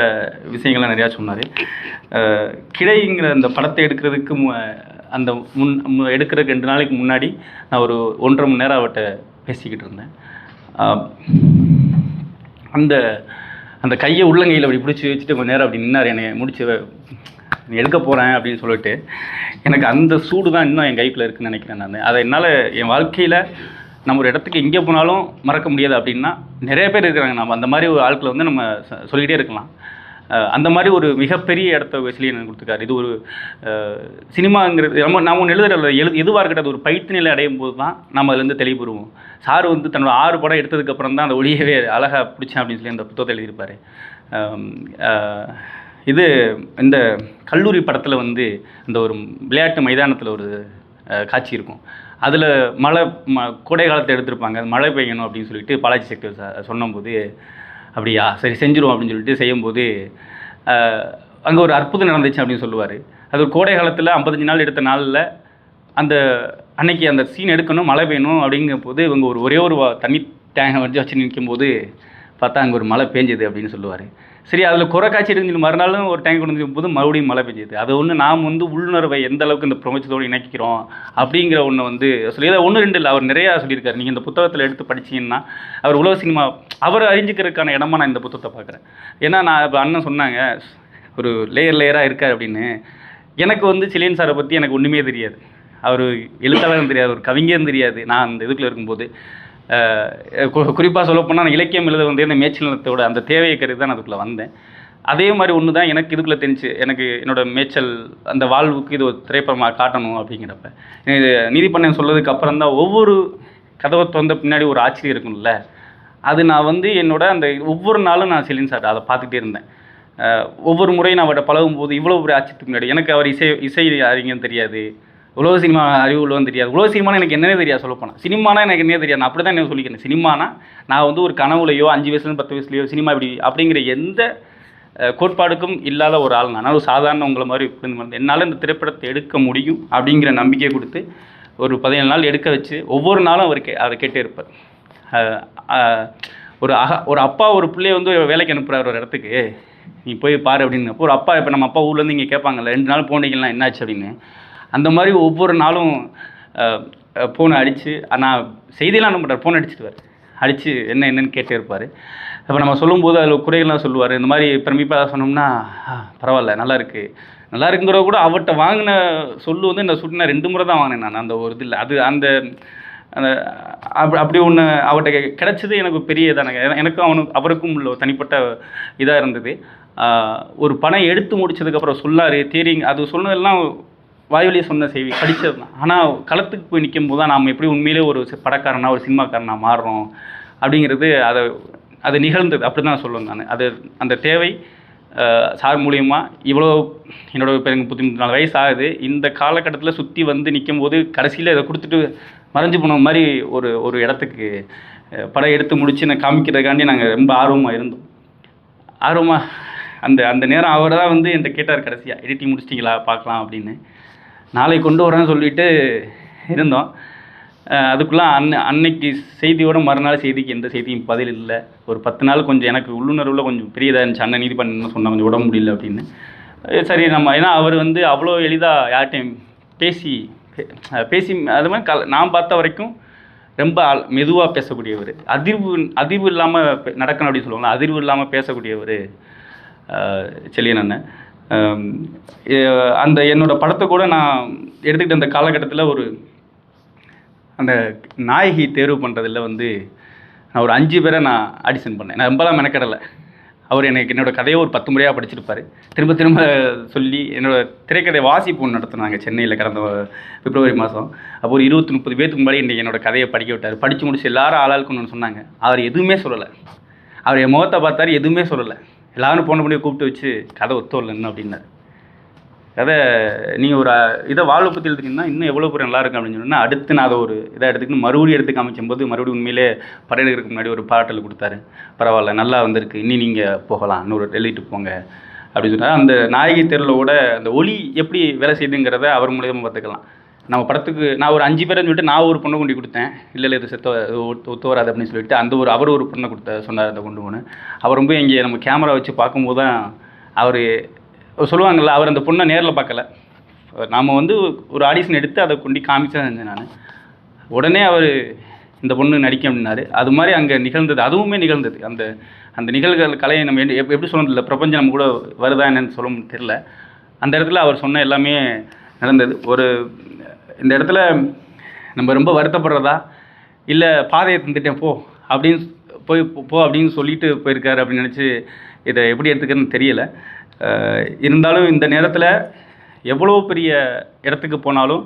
விஷயங்களை நிறையா சொன்னார். கிடைங்கிற அந்த படத்தை எடுக்கிறதுக்கு அந்த எடுக்கிறதுக்கு 2 நாளைக்கு முன்னாடி நான் ஒரு 1.5 மணி நேரம் அவர்கிட்ட பேசிக்கிட்டு இருந்தேன். அந்த கையை உள்ளங்கையில் அப்படி பிடிச்சி வச்சுட்டு கொஞ்சம் நேரம் அப்படி நின்னார். என்னை முடிச்சு எடுக்க போகிறேன் அப்படின்னு சொல்லிட்டு, எனக்கு அந்த சூடு தான் இன்னும் என் கைக்குள்ளே இருக்குதுன்னு நினைக்கிறேன் நான். அதை என்னால் என் வாழ்க்கையில் நம்ம ஒரு இடத்துக்கு எங்கே போனாலும் மறக்க முடியாது அப்படின்னா நிறைய பேர் இருக்கிறாங்க. நம்ம அந்த மாதிரி ஒரு ஆட்களை வந்து நம்ம சொல்லிக்கிட்டே இருக்கலாம். அந்த மாதிரி ஒரு மிகப்பெரிய இடத்த வெஸ்லியன் எனக்கு கொடுத்துருக்காரு. இது ஒரு சினிமாங்கிறது நம்ம ஒன்று எதுவாக இருக்கட்டும், அது ஒரு பயிற்று நிலை அடையும் போது தான் நம்ம அதுலேருந்து தெளிவுறுவோம். சார் வந்து தன்னோட 6 படம் எடுத்ததுக்கப்புறம் தான் அந்த ஒளியவே அழகாக பிடிச்சேன் அப்படின்னு சொல்லி அந்த புத்தகத்தை எழுதியிருப்பார். இந்த கல்லூரி படத்தில் வந்து இந்த ஒரு விளையாட்டு மைதானத்தில் ஒரு காட்சி இருக்கும். அதில் கோடை காலத்தை எடுத்திருப்பாங்க, அது மழை பெய்யணும் அப்படின்னு சொல்லிட்டு பாலாஜி சக்தி சொன்னபோது, அப்படியா சரி செஞ்சிரும் அப்படின்னு சொல்லிட்டு செய்யும்போது அங்கே ஒரு அற்புதம் நடந்துச்சு அப்படின்னு சொல்லுவார். அது ஒரு கோடை காலத்தில் 55 நாள் எடுத்த நாளில் அன்னைக்கு அந்த சீன் எடுக்கணும், மழை பெய்யணும் அப்படிங்கும் போது இவங்க ஒரே ஒரு தண்ணி டேங்கை வச்சு நிற்கும் போது பார்த்தா அங்கே ஒரு மழை பெஞ்சுது அப்படின்னு சொல்லுவார். சரி, அதில் குறை காய்ச்சி எடுத்து மறுநாளும் ஒரு டேங்க் கொண்டு போது மறுபடியும் மழை பெஞ்சுது. அது ஒன்று நாம் வந்து உள்ளுணர்வை எந்த அளவுக்கு இந்த பிரபஞ்சத்தோடு இணைக்கிறோம் அப்படிங்கிற ஒன்று வந்து சொல்லி, அதை 1-2 இல்லை, அவர் நிறையா சொல்லியிருக்காரு. நீங்கள் இந்த புத்தகத்தில் எடுத்து படிச்சிங்கன்னா அவர் உலக சினிமா அவரை அறிஞ்சிக்கிறதுக்கான இடமா நான் இந்த புத்தகத்தை பார்க்குறேன். ஏன்னா நான் இப்போ அண்ணன் சொன்னாங்க ஒரு லேயராக இருக்கார் அப்படின்னு. எனக்கு வந்து செலியன் சாரை பற்றி எனக்கு ஒன்றுமே தெரியாது. அவர் எழுத்தாளரும் தெரியாது, ஒரு கவிஞரும் தெரியாது. நான் அந்த இதுக்குள்ளே இருக்கும்போது குறிப்பாக சொல்லப்போனால் நான் இலக்கியம் எழுத வந்து இந்த மேய்ச்சல் நிலத்தோட அந்த தேவையை கருதி தான் நான் அதுக்குள்ளே வந்தேன். அதே மாதிரி ஒன்று தான் எனக்கு இதுக்குள்ளே தெரிஞ்சு, எனக்கு என்னோடய மேய்ச்சல் அந்த வாழ்வுக்கு இது ஒரு திரைப்படமாக காட்டணும் அப்படிங்கிறப்ப இது நீதிபண்ணன் சொல்லதுக்கு அப்புறம் தான் ஒவ்வொரு கதவை திறந்த பின்னாடி ஒரு ஆச்சரியம் இருக்கும்ல, அது நான் வந்து என்னோட அந்த ஒவ்வொரு நாளும் நான் செலின் சார் அதை பார்த்துக்கிட்டே இருந்தேன். ஒவ்வொரு முறையும் நான் அவர்கிட்ட பழகும்போது இவ்வளோ ஒரு ஆச்சரியத்துக்கு முன்னாடி எனக்கு அவர் இசை அறிஞன்னு தெரியாது, உலக சினிமா அறிவு உள்ளவன்னு தெரியாது. உலக சினிமானா எனக்கு என்னன்னே தெரியாது சொல்லப்போனால். சினிமானா எனக்கு என்னே தெரியாது. நான் அப்படி தான் என்ன சொல்லிக்கிறேன். சினிமானா நான் வந்து ஒரு கனவுலையோ 5 வயசுலேருந்து 10 வயசுலையோ சினிமா இப்படி அப்படிங்கிற எந்த கோட்பாடுக்கும் இல்லாத ஒரு ஆள். நான் ஒரு சாதாரண உங்களை மாதிரி இப்படி என்னால் இந்த திரைப்படத்தை எடுக்க முடியும் அப்படிங்கிற நம்பிக்கை கொடுத்து ஒரு 17 நாள் எடுக்க வச்சு ஒவ்வொரு நாளும் அவர் கேட்டே இருப்பார். ஒரு அப்பா ஒரு பிள்ளைய வந்து வேலைக்கு அனுப்புகிறார் ஒரு இடத்துக்கு, நீ போய் பாரு அப்படின்னப்போ ஒரு அப்பா, இப்போ நம்ம அப்பா ஊர்லேருந்து இங்கே கேட்பாங்கல்ல 2 நாள் போனீங்கன்னா என்னாச்சு அப்படின்னு, அந்த மாதிரி ஒவ்வொரு நாளும் ஃபோனை அடித்து, நான் செய்தியெல்லாம் அனுப்ப மாட்டார், ஃபோன் அடிச்சுடுவார், அடித்து என்னன்னு கேட்டே இருப்பார். அப்போ நம்ம சொல்லும்போது அதில் குறைகள்லாம் சொல்லுவார். இந்த மாதிரி பிரமிப்பாக சொன்னோம்னா பரவாயில்ல நல்லா இருக்குங்கிற கூட அவர்கிட்ட வாங்கின சொல்லு வந்து இந்த சுட்டு நான் 2 முறை தான் வாங்கினேன் நான். அந்த ஒரு இதில் அது அந்த அந்த அப்படி ஒன்று அவர்கிட்ட கிடச்சது எனக்கு பெரிய இதானங்க. எனக்கும் அவருக்கும் உள்ள தனிப்பட்ட இதாக இருந்தது. ஒரு படம் எடுத்து முடிச்சதுக்கப்புறம் சொல்லார் தேரிங் அது சொன்னதெல்லாம் வாய்வழியே சொன்ன செய்தி படித்தது தான். ஆனால் களத்துக்கு போய் நிற்கும் போது தான் நாம் எப்படி உண்மையிலே ஒரு படக்காரனா ஒரு சினிமாக்காரனா மாறுறோம் அப்படிங்கிறது அது நிகழ்ந்தது. அப்படி தான் சொல்லுவேன் நான். அது அந்த தேவை சார் மூலியமாக இவ்வளோ என்னோட இப்போ எனக்கு 34 வயசு ஆகுது. இந்த காலகட்டத்தில் சுற்றி வந்து நிற்கும் போது கடைசியில் இதை கொடுத்துட்டு மறைஞ்சு போன மாதிரி ஒரு இடத்துக்கு படம் எடுத்து முடித்து நான் காமிக்கிறதுக்காண்டி நாங்கள் ரொம்ப ஆர்வமாக இருந்தோம். அந்த நேரம் அவர் தான் வந்து என்கிட்ட கேட்டார் கடைசியாக, எடிட்டிங் முடிச்சிட்டிங்களா பார்க்கலாம் அப்படின்னு. நாளை கொண்டு வரேன்னு சொல்லிட்டு இருந்தோம். அதுக்குள்ளே அன்னைக்கு செய்தியோட மறுநாள் செய்திக்கு எந்த செய்தியும் பதில் இல்லை. ஒரு 10 நாள் கொஞ்சம் எனக்கு உள்ளுணர்வில் கொஞ்சம் பெரியதாக இருந்துச்சு. அண்ணன் நீதிபண்ணன் சொன்னாங்க கொஞ்சம் உடம்பு முடியல அப்படின்னு. சரி நம்ம ஏன்னா அவர் வந்து அவ்வளோ எளிதாக யார்கிட்டையும் பேசி அது மாதிரி நான் பார்த்த வரைக்கும் ரொம்ப மெதுவாக பேசக்கூடியவர், அதிர்வு இல்லாமல் நடக்கணும் அப்படின்னு சொல்லுவாங்க, அதிர்வு இல்லாமல் பேசக்கூடியவர் செலியன் அண்ணன். அந்த என்னோடய படத்தை கூட நான் எடுத்துக்கிட்ட அந்த காலகட்டத்தில் அந்த நாயகி தேர்வு பண்ணுறதில் வந்து நான் ஒரு 5 பேரை நான் ஆடிஷன் பண்ணேன். நான் ரொம்பலாம் மெனக்கடலை. அவர் என்னோடய கதையை ஒரு 10 முறையாக படிச்சிருப்பார். திரும்ப சொல்லி என்னோடய திரைக்கதை வாசிப்பு ஒன்று நடத்தினாங்க சென்னையில் கடந்த பிப்ரவரி மாதம். அப்போ ஒரு 20-30 பேருக்கு முன்னாடி இன்றைக்கி என்னோடய கதையை படிக்க விட்டார். படித்து முடிச்சு எல்லாரும் ஆளாளுக்கு ஒன்று சொன்னாங்க. அவர் எதுவுமே சொல்லலை. அவர் என் முகத்தை பார்த்தாரு, எதுவுமே சொல்லலை. எல்லோரும் போன பண்ணி கூப்பிட்டு வச்சு கதை ஒத்துவரலன்னு அப்படின்னாரு. கதை நீங்கள் ஒரு இதை வாழ்வை பற்றி எழுதுனீங்கன்னா இன்னும் எவ்வளோ பேர் நல்லா இருக்கும் அப்படின்னு சொன்னால், அடுத்து நான் அதை ஒரு இதாக எடுத்துக்கிட்டு மறுபடியும் எடுத்து காமிக்கும்போது மறுபடியும் உண்மையிலே படையெடுக்கிறதுக்கு முன்னாடி ஒரு பாராட்டல் கொடுத்தாரு. பரவாயில்ல நல்லா வந்திருக்கு, இன்னும் நீங்கள் போகலாம், இன்னொரு எழுதிட்டு போங்க அப்படின்னு சொன்னார். அந்த நாயகி தேர்வோட அந்த ஒளி எப்படி வேலை செய்யுதுங்கிறத அவர் மூலியமாக பார்த்துக்கலாம். நம்ம படத்துக்கு நான் ஒரு 5 பேரை சொல்லிட்டு நான் ஒரு பொண்ணை கொண்டு கொடுத்தேன். இல்லை இது ஒத்து வராது அப்படின்னு சொல்லிட்டு அவர் ஒரு பொண்ணை சொன்னார் அதை கொண்டு போனேன். அவர் ரொம்ப இங்கே நம்ம கேமரா வச்சு பார்க்கும்போது தான் அவர் சொல்லுவாங்கள்ல, அவர் அந்த பொண்ணை நேரில் பார்க்கல. நாம் வந்து ஒரு ஆடிஷன் எடுத்து அதை கொண்டு காமிச்சா செஞ்சேன் நான். உடனே அவர் இந்த பொண்ணு நடிக்க அப்படின்னாரு. அது மாதிரி அங்கே நிகழ்ந்தது, அதுவுமே நிகழ்ந்தது. அந்த நிகழ்வுகள் கலையை நம்ம எப்படி சொல்கிறது இல்லை, பிரபஞ்சம் நம்ம கூட வருதா என்னன்னு சொல்ல தெரில. அந்த இடத்துல அவர் சொன்ன எல்லாமே நடந்தது. இந்த இடத்துல நம்ம ரொம்ப வருத்தப்படுறதா இல்லை பாதையை தந்துட்டேன் போ அப்படின்னு சொல்லிட்டு போயிருக்காரு அப்படின்னு நினச்சி இதை எப்படி எடுத்துக்கிறதுன்னு தெரியலை. இருந்தாலும் இந்த நேரத்தில் எவ்வளோ பெரிய இடத்துக்கு போனாலும்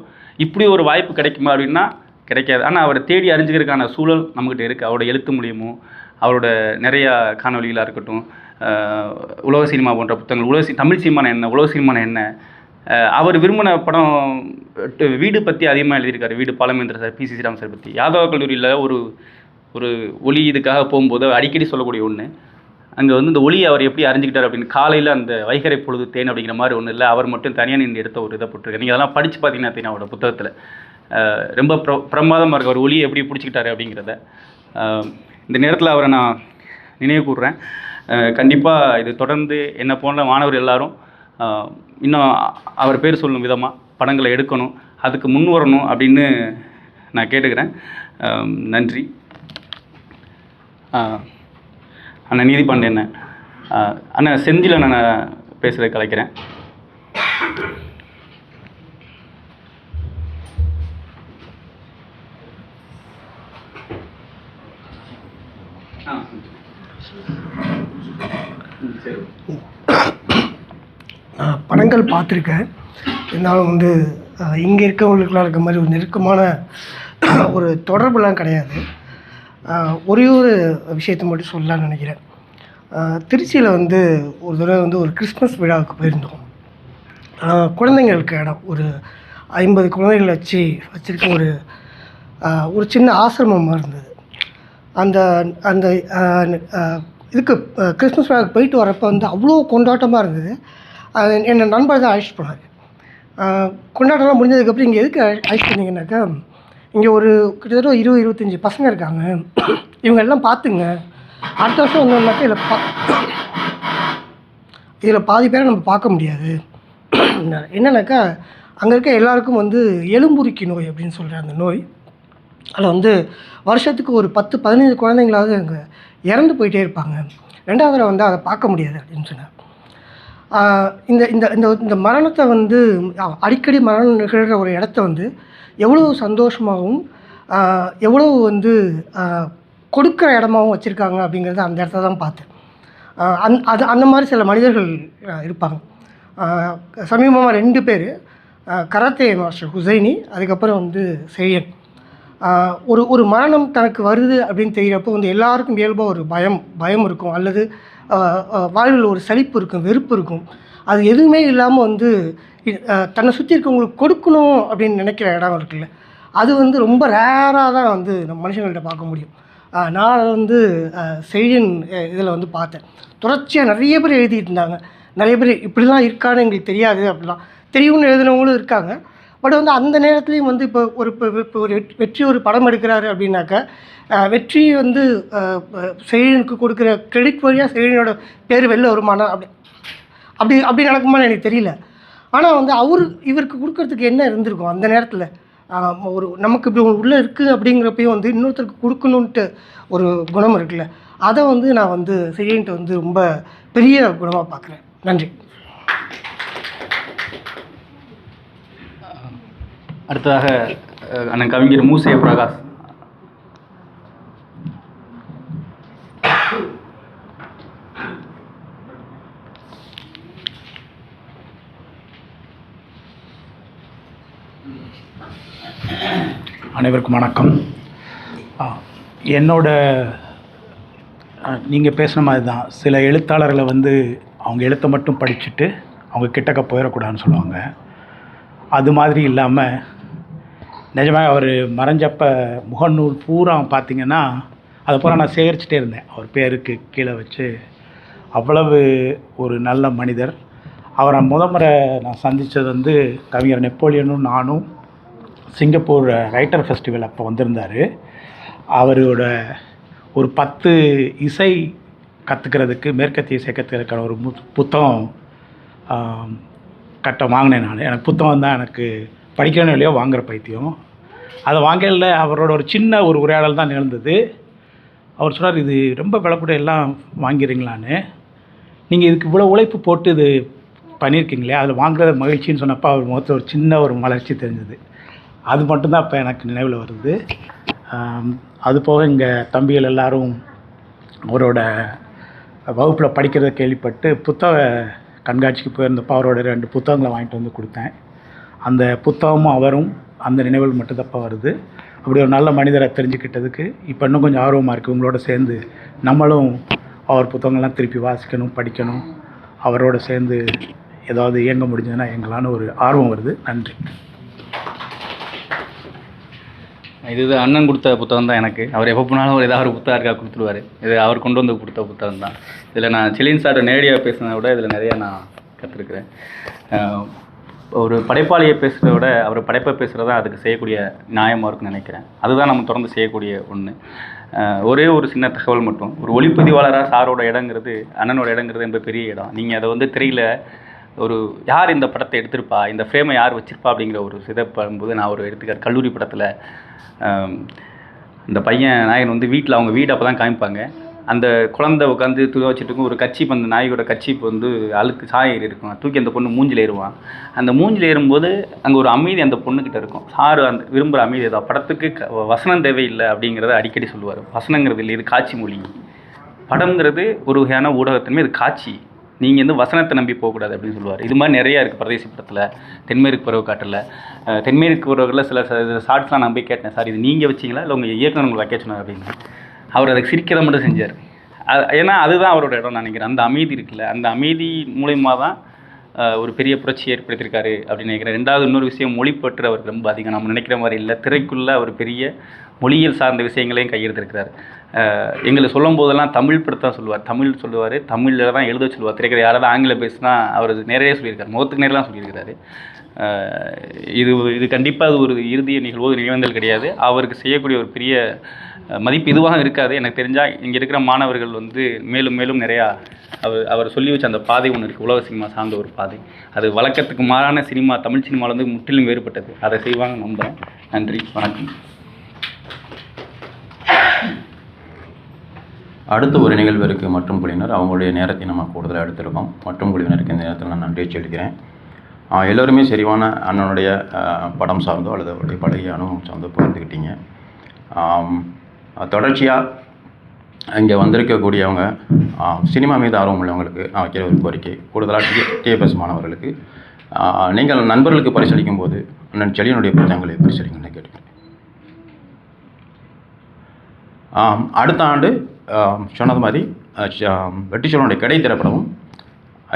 இப்படி ஒரு வாய்ப்பு கிடைக்குமா அப்படின்னா கிடைக்காது. ஆனால் அவரை தேடி அறிஞ்சிக்கிறதுக்கான சூழல் நம்மக்கிட்ட இருக்குது. அவரோட எழுத்து மூலியமும் அவரோட நிறையா காணொலிகளாக இருக்கட்டும், உலக சினிமா போன்ற புத்தகங்கள், தமிழ் சினிமான என்ன, உலக சினிமான என்ன, அவர் விரும்பின படம் வீடு பற்றி அதிகமாக எழுதியிருக்காரு. வீடு பாலமேந்திர சார், PC ஸ்ரீராம் சார் பற்றி. யாதவ கல்லூரியில் ஒரு ஒளி இதுக்காக போகும்போது அடிக்கடி சொல்லக்கூடிய ஒன்று, அங்கே வந்து இந்த ஒளியை அவர் எப்படி அறிஞ்சிக்கிட்டார் அப்படின்னு, காலையில் அந்த வைகரை பொழுது தேன் அப்படிங்கிற மாதிரி ஒன்றும் இல்லை, அவர் மட்டும் தனியாக நின்று எடுத்த ஒரு இதை போட்டிருக்காரு. நீங்கள் அதெல்லாம் படித்து பார்த்தீங்கன்னா தெரியும் அவரோட புத்தகத்தில். ரொம்ப பிரமாதமாக இருக்குது அவர் ஒளியை எப்படி பிடிச்சிக்கிட்டாரு அப்படிங்கிறத. இந்த நேரத்தில் அவரை நான் நினைவு கூறுறேன். கண்டிப்பாக இது தொடர்ந்து என்ன போன்ற மாணவர் எல்லாரும் இன்னும் அவர் பேர் சொல்லும் விதமாக படங்களை எடுக்கணும், அதுக்கு முன் வரணும் அப்படின்னு நான் கேட்டுக்கிறேன். நன்றி. அண்ணன் நீதிபாண்டியன் அண்ணன் செந்தில் நான் பேசுகிறத கலைக்கிறேன். படங்கள் பார்த்துருக்கேன். இருந்தாலும் வந்து இங்கே இருக்கவங்களுக்குலாம் இருக்க மாதிரி ஒரு நெருக்கமான ஒரு தொடர்புலாம் கிடையாது. ஒரே ஒரு விஷயத்தை மட்டும் சொல்லலாம்னு நினைக்கிறேன். திருச்சியில் வந்து ஒரு தடவை வந்து ஒரு கிறிஸ்மஸ் விழாவுக்கு போயிருந்தோம். குழந்தைங்களுக்கு இடம் ஒரு 50 குழந்தைகள் வச்சுருக்க ஒரு சின்ன ஆசிரமமாக இருந்தது. அந்த அந்த இதுக்கு கிறிஸ்மஸ் விழாவுக்கு போயிட்டு வரப்போ வந்து அவ்வளோ கொண்டாட்டமாக இருந்தது. என்னை நண்பர் தான் அழைச்சிட்டு போனார். கொண்டாட்டம்லாம் முடிஞ்சதுக்கப்புறம் இங்கே எதுக்கு அழைச்சிட்டு வந்தீங்கன்னாக்கா, இங்கே ஒரு கிட்டத்தட்ட 20-25 பசங்க இருக்காங்க, இவங்க எல்லாம் பார்த்துங்க, அடுத்த வருஷம் வந்தோம்னாக்கா இதில் பாதி பேரை நம்ம பார்க்க முடியாது. என்னன்னாக்கா அங்கே இருக்க எல்லாருக்கும் வந்து எலும்புருக்கி நோய் அப்படின்னு சொல்கிற அந்த நோய், அதில் வந்து வருஷத்துக்கு ஒரு 10-15 குழந்தைங்களாவது அங்கே இறந்து போயிட்டே இருப்பாங்க. 2வது தடவை வந்து அதை பார்க்க முடியாது அப்படின்னு சொன்னார். இந்த இந்த இந்த இந்த மரணத்தை வந்து அடிக்கடி மரணம் நிகழ்கிற ஒரு இடத்த வந்து எவ்வளோ சந்தோஷமாகவும் எவ்வளோ வந்து கொடுக்குற இடமாகவும் வச்சுருக்காங்க அப்படிங்கிறத அந்த இடத்த தான் பார்த்தேன். அந்த மாதிரி சில மனிதர்கள் இருப்பாங்க. சமீபமாக 2 பேர், கராத்தே மாஸ்டர் ஹுசைனி, அதுக்கப்புறம் வந்து செழியன். ஒரு மரணம் தனக்கு வருது அப்படின்னு தெரிகிறப்போ வந்து எல்லாருக்கும் இயல்பாக ஒரு பயம் இருக்கும், அல்லது வாழ்வில் ஒரு சலிப்பு இருக்கும், வெறுப்பு இருக்கும். அது எதுவுமே இல்லாமல் வந்து தன்னை சுற்றி இருக்கவங்களுக்கு கொடுக்கணும் அப்படின்னு நினைக்கிற இடம் இருக்குல்ல, அது வந்து ரொம்ப ரேராக தான் வந்து நம்ம மனுஷங்கள்கிட்ட பார்க்க முடியும். நான் வந்து செழியன் இதில் வந்து பார்த்தேன். தொடர்ச்சியாக நிறைய பேர் எழுதிட்டு இருந்தாங்க. நிறைய பேர் இப்படிலாம் இருக்கான்னு எங்களுக்கு தெரியாது, அப்படிலாம் தெரியும்னு எழுதினவங்களும் இருக்காங்க. பட் வந்து அந்த நேரத்துலேயும் வந்து இப்போ ஒரு வெற்றி ஒரு படம் எடுக்கிறாரு அப்படின்னாக்கா, வெற்றி வந்து செழியனுக்கு கொடுக்குற கிரெடிட் வழியாக செழியனோட பேர் வெளில வருமானா அப்படி நடக்குமான்னு எனக்கு தெரியல. ஆனால் வந்து இவருக்கு கொடுக்கறதுக்கு என்ன இருந்திருக்கும் அந்த நேரத்தில்? ஒரு நமக்கு இப்படி உள்ளே இருக்குது அப்படிங்கிறப்பையும் வந்து இன்னொருத்தருக்கு கொடுக்கணுன்ட்டு ஒரு குணம் இருக்குல்ல, அதை வந்து நான் வந்து செழியன்ட்டு வந்து ரொம்ப பெரிய குணமாக பார்க்குறேன். நன்றி. அடுத்ததாக அண்ணன் கவிஞர் மூசே பிரகாஷ். அனைவருக்கும் வணக்கம். என்னோட நீங்கள் பேசுன மாதிரி தான், சில எழுத்தாளர்களை வந்து அவங்க எழுத்தை மட்டும் படிச்சுட்டு அவங்க கிட்டக்க போயிடக்கூடாதுன்னு சொல்லுவாங்க. அது மாதிரி இல்லாமல் நிஜமாக அவர் மறைஞ்சப்போ முகநூல் பூரா பார்த்திங்கன்னா அதை பூரா நான் சேகரிச்சுட்டே இருந்தேன், அவர் பேருக்கு கீழே வச்சு. அவ்வளவு ஒரு நல்ல மனிதர். அவரை முறை நான் சந்தித்தது வந்து கவிஞர் நெப்போலியனும் நானும் சிங்கப்பூர் ரைட்டர் ஃபெஸ்டிவல் அப்போ வந்திருந்தார். அவரோட ஒரு 10 இசை கற்றுக்கிறதுக்கு, மேற்கத்திய இசை கற்றுக்கிறதுக்கான ஒரு புத்தகம் வாங்கினேன் நான். எனக்கு புத்தகம் தான் எனக்கு படிக்கணும் இல்லையோ வாங்குகிற பைத்தியம். அதை வாங்கல அவரோட ஒரு சின்ன ஒரு உரையாடல் தான் நிகழ்ந்தது. அவர் சொன்னார், இது ரொம்ப விலைக்கூட எல்லாம் வாங்கிறீங்களான்னு, நீங்கள் இதுக்கு இவ்வளோ உழைப்பு போட்டு இது பண்ணியிருக்கீங்களே, அதில் வாங்குறது மகிழ்ச்சின்னு சொன்னப்போ அவர் முகத்தில் ஒரு சின்ன ஒரு மலர்ச்சி தெரிஞ்சது. அது மட்டும்தான் இப்போ எனக்கு நினைவில் வருது. அது போக இங்கே தம்பிகள் எல்லாரும் அவரோட வகுப்பில் படிக்கிறத கேள்விப்பட்டு புத்தக கண்காட்சிக்கு போயிருந்தப்போ அவரோட 2 புத்தகங்களை வாங்கிட்டு வந்து கொடுத்தேன். அந்த புத்தகமும் அவரும் அந்த நினைவுகள் மட்டும்தப்போ வருது. அப்படி ஒரு நல்ல மனிதரை தெரிஞ்சுக்கிட்டதுக்கு இப்போ இன்னும் கொஞ்சம் ஆர்வமாக இருக்குது. உங்களோட சேர்ந்து நம்மளும் அவர் புத்தகங்கள்லாம் திருப்பி வாசிக்கணும், படிக்கணும், அவரோட சேர்ந்து ஏதாவது இயங்க முடிஞ்சதுன்னா எங்களான ஒரு ஆர்வம் வருது. நன்றி. இது அண்ணன் கொடுத்த புத்தகம் தான் எனக்கு. அவர் எப்போ போனாலும் ஒரு ஏதாவது ஒரு புத்தகம் இருக்கா கொடுத்துருவார். இது அவர் கொண்டு வந்து கொடுத்த புத்தகம் தான். இதில் நான் செலியன் சார்ட்ட நேரடியாக பேசுனதை விட இதில் நிறையா நான் கற்றுருக்குறேன். ஒரு படைப்பாளியை பேசுகிறத விட அவர் படைப்பை பேசுகிறது தான் அதுக்கு செய்யக்கூடிய நியாயமாக இருக்குன்னு நினைக்கிறேன். அதுதான் நம்ம தொடர்ந்து செய்யக்கூடிய ஒன்று. ஒரே ஒரு சின்ன தகவல் மட்டும், ஒரு ஒளிப்பதிவாளராக சாரோட இடங்கிறது, அண்ணனோட இடங்கிறது என்பது பெரிய இடம். நீங்கள் அதை வந்து திரையில் ஒரு யார் இந்த படத்தை எடுத்திருப்பா, இந்த ஃப்ரேமை யார் வச்சுருப்பா அப்படிங்கிற ஒரு இதை பண்ணும்போது, நான் ஒரு எடுத்துக்காட்டு கல்லூரி படத்தில் இந்த பையன் நாயகன் வந்து வீட்டில், அவங்க வீடு அப்போ தான் காமிப்பாங்க, அந்த குழந்தை உட்காந்து வச்சுட்டு இருக்கும், ஒரு கர்ச்சீப், அந்த நாயோட கர்ச்சீப் வந்து அழுக்கு சாயம் இருக்கும், தூக்கி அந்த பொண்ணு மூஞ்சில் ஏறுவான். அந்த மூஞ்சில் ஏறும்போது அங்கே ஒரு அமைதி அந்த பொண்ணுக்கிட்ட இருக்கும். சாரு அந்த விரும்புகிற அமைதி தான். படத்துக்கு வசனம் தேவையில்லை அப்படிங்கிறத அடிக்கடி சொல்லுவார். வசனங்கிறது இல்லை, இது காட்சி மொழி. படம்ங்கிறது ஒரு வகையான ஊடகத்தன்மை, இது காட்சி. நீங்கள் வந்து வசனத்தை நம்பி போகக்கூடாது அப்படின்னு சொல்லுவார். இது மாதிரி நிறையா இருக்குது பரதேசி படத்தில், தென்மேற்கு பருவ காட்டில். தென்மேற்கு பருவத்தில் சில ஷார்ட்ஸ்லாம் நான் போய் கேட்டேன், சார் இது நீங்கள் வச்சிங்களா இல்லை உங்கள் இயக்குனர் உங்களை வைக்க சொன்னார் அப்படின்னு. அவர் அதுக்கு சிரிக்கிறத மட்டும் செஞ்சார். ஏன்னா அதுதான் அவரோட இடம் நான் நினைக்கிறேன். அந்த அமைதி இருக்குல்ல, அந்த அமைதி மூலயமா தான் ஒரு பெரிய புரட்சி ஏற்படுத்தியிருக்காரு அப்படின்னு நினைக்கிறேன். ரெண்டாவது இன்னொரு விஷயம், மொழிப்பற்று அவருக்கு ரொம்ப அதிகம். நம்ம நினைக்கிற மாதிரி இல்லை. திரைக்குள்ளே அவர் பெரிய மொழியியல் சார்ந்த விஷயங்களையும் கையெடுத்திருக்கிறார். எங்களை சொல்லும் போதெல்லாம் தமிழ் படுத்தான் சொல்லுவார், தமிழ் சொல்லுவார், தமிழில் தான் எழுத சொல்லுவார். திரைக்கதை யாராவது ஆங்கிலம் பேசினா அவர் நிறைய சொல்லியிருக்காரு, முகத்துக்கு நேரெலாம் சொல்லியிருக்கிறாரு. இது கண்டிப்பாக அது ஒரு இறுதிய நிகழ்வு, நிகழ்ந்தல் கிடையாது. அவருக்கு செய்யக்கூடிய ஒரு பெரிய மதிப்பு இதுவாக இருக்காது. எனக்கு தெரிஞ்சால் இங்கே இருக்கிற மாணவர்கள் வந்து மேலும் மேலும் நிறையா அவர் சொல்லி வச்ச அந்த பாதை ஒன்று இருக்குது, உலக சினிமா சார்ந்த ஒரு பாதை. அது வழக்கத்துக்கு மாறான சினிமா, தமிழ் சினிமாவில் வந்து முற்றிலும் வேறுபட்டது. அதை செய்வாங்க நம்புகிறேன். நன்றி, வணக்கம். அடுத்த ஒரு நிகழ்வு இருக்குது மற்றும் குழுவினர். அவங்களுடைய நேரத்தை நம்ம கூடுதலாக எடுத்திருக்கோம். மற்றும் குழுவினருக்கு இந்த நேரத்தில் நான் நன்றி சொல்லிக்கிறேன். எல்லோருமே சரிவான அண்ணனுடைய படம் சார்ந்தோ அல்லது அவருடைய பழைய அனுபவம் சார்ந்தோ பகிர்ந்துக்கிட்டீங்க. தொடர்ச்சியாக இங்கே வந்திருக்கக்கூடியவங்க சினிமா மீது ஆர்வம் உள்ளவங்களுக்கு நான் வைக்கிற ஒரு கோரிக்கை, கூடுதலாக டிஎஃப்எஸ் மாணவர்களுக்கு நீங்கள் நண்பர்களுக்கு பரிசளிக்கும் போது அண்ணன் செழியனுடைய புத்தகங்களை பரிசளிங்கன்னு கேட்டுக்கிறேன். அடுத்த ஆண்டு சொன்னது மாதிரி வெற்றிச்சோழனுடைய கடை திரைப்படமும்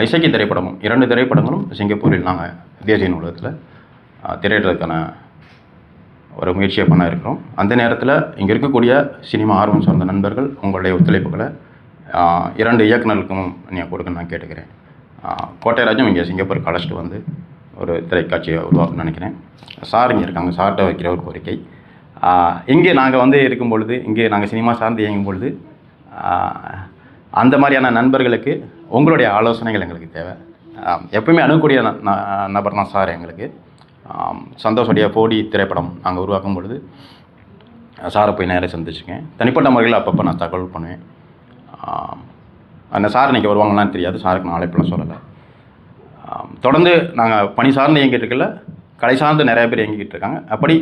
இசைக்கு திரைப்படமும் 2 திரைப்படங்களும் சிங்கப்பூரில் நாங்கள் தேசிய நூலகத்தில் திரையிடுறதுக்கான ஒரு முயற்சியை பண்ண இருக்கிறோம். அந்த நேரத்தில் இங்கே இருக்கக்கூடிய சினிமா ஆர்வம் சார்ந்த நண்பர்கள் உங்களுடைய ஒத்துழைப்புகளை 2 இயக்குநர்களுக்கும் நீங்கள் கொடுக்க நான் கேட்டுக்கிறேன். கோட்டைராஜும் இங்கே சிங்கப்பூருக்கு அழைச்சிட்டு வந்து ஒரு திரைக்காட்சியை உருவாக்கணும்னு நினைக்கிறேன். சார் இங்கே இருக்காங்க, சார்கிட்ட வைக்கிற ஒரு கோரிக்கை, இங்கே நாங்கள் வந்து இருக்கும் பொழுது, இங்கே நாங்கள் சினிமா சார்ந்து இயங்கும் பொழுது அந்த மாதிரியான நண்பர்களுக்கு உங்களுடைய ஆலோசனைகள் எங்களுக்கு தேவை. எப்பவுமே அணுகக்கூடிய நபர் தான் சார் எங்களுக்கு. சந்தோஷடைய 4D திரைப்படம் நாங்கள் உருவாக்கும் பொழுது சாரை போய் நேராக சந்திச்சுக்கேன். தனிப்பட்ட முறையில் அப்பப்போ நான் தகவல் பண்ணுவேன். அந்த சார் இன்றைக்கி வருவாங்களான்னு தெரியாது, சாருக்கு நான் அழைப்பெல்லாம் சொல்லலை. தொடர்ந்து நாங்கள் பணி சார்ந்து இயங்கிட்டு இருக்கல, கலை சார்ந்து நிறைய பேர் இயங்கிக்கிட்டு இருக்காங்க. அப்படி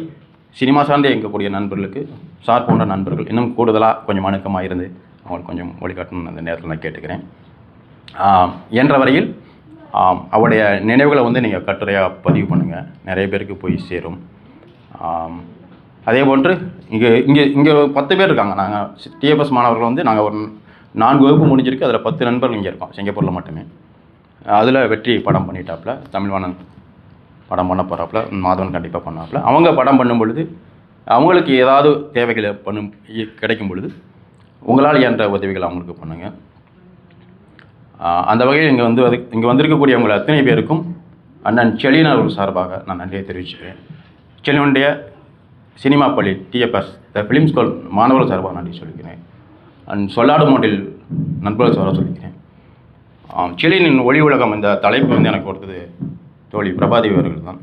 சினிமா சார்ந்து இயங்கக்கூடிய நண்பர்களுக்கு சார் போன்ற நண்பர்கள் இன்னும் கூடுதலாக கொஞ்சம் அணுக்கமாக இருந்து அவங்களுக்கு கொஞ்சம் வழிகாட்டணும்னு அந்த நேரத்தில் நான் கேட்டுக்கிறேன். என்ற வரையில் அவருடைய நினைவுகளை வந்து நீங்கள் கட்டுரையாக பதிவு பண்ணுங்கள், நிறைய பேருக்கு போய் சேரும். அதே போன்று இங்கே 10 பேர் இருக்காங்க. நாங்கள் டிஎஃப்எஸ் மாணவர்கள் வந்து நாங்கள் ஒரு 4 வகுப்பு முடிஞ்சிருக்கு, அதில் 10 நண்பர்கள் இங்கே இருக்கோம் சிங்கப்பூரில் மட்டுமே. அதில் வெற்றி படம் பண்ணிட்டாப்புல, தமிழ்வாணன் படம் பண்ண போகிறாப்புல, மாதவன் கண்டிப்பாக பண்ணாப்புல. அவங்க படம் பண்ணும் பொழுது அவங்களுக்கு ஏதாவது தேவைகளை கிடைக்கும் பொழுது உங்களால் இயன்ற உதவிகள் அவங்களுக்கு பண்ணுங்கள். அந்த வகையில் இங்கே வந்திருக்கக்கூடியவங்க அத்தனை பேருக்கும் அண்ணன் செழியன் அவர்கள் சார்பாக நான் நன்றியை தெரிவிச்சுக்கிறேன். செழியனுடைய சினிமா பள்ளி டிஎஃப்எஸ் த ஃபிலிம் ஸ்கூல் மாணவர்கள் சார்பாக நன்றி சொல்லிக்கிறேன். சொல்லாடு மோட்டில் நண்பர்கள் சார்பாக சொல்லிக்கிறேன். செழியனின் ஒளி உலகம் இந்த தலைப்பு வந்து எனக்கு கொடுத்தது தோழி பிரபாதேவி அவர்கள் தான்.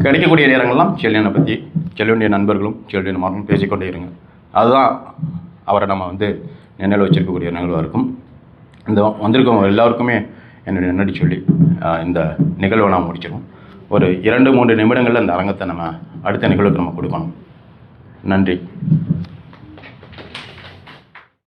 கிடைக்கக்கூடிய நேரங்கள்லாம் செழியனை பற்றி செழியனுடைய நண்பர்களும் செழியன் மாணவர்களும் பேசிக்கொண்டே இருங்க. அதுதான் அவரை நம்ம வந்து நினைவில் வச்சிருக்கக்கூடிய நிகழ்வாக இருக்கும். இந்த வந்திருக்கவங்க எல்லாருக்குமே என்னுடைய நன்றி சொல்லி இந்த நிகழ்வை நான் முடிச்சிடும். ஒரு 2-3 நிமிடங்களில் இந்த அரங்கத்தை நம்ம அடுத்த நிகழ்வுக்கு நம்ம கொடுக்கணும். நன்றி.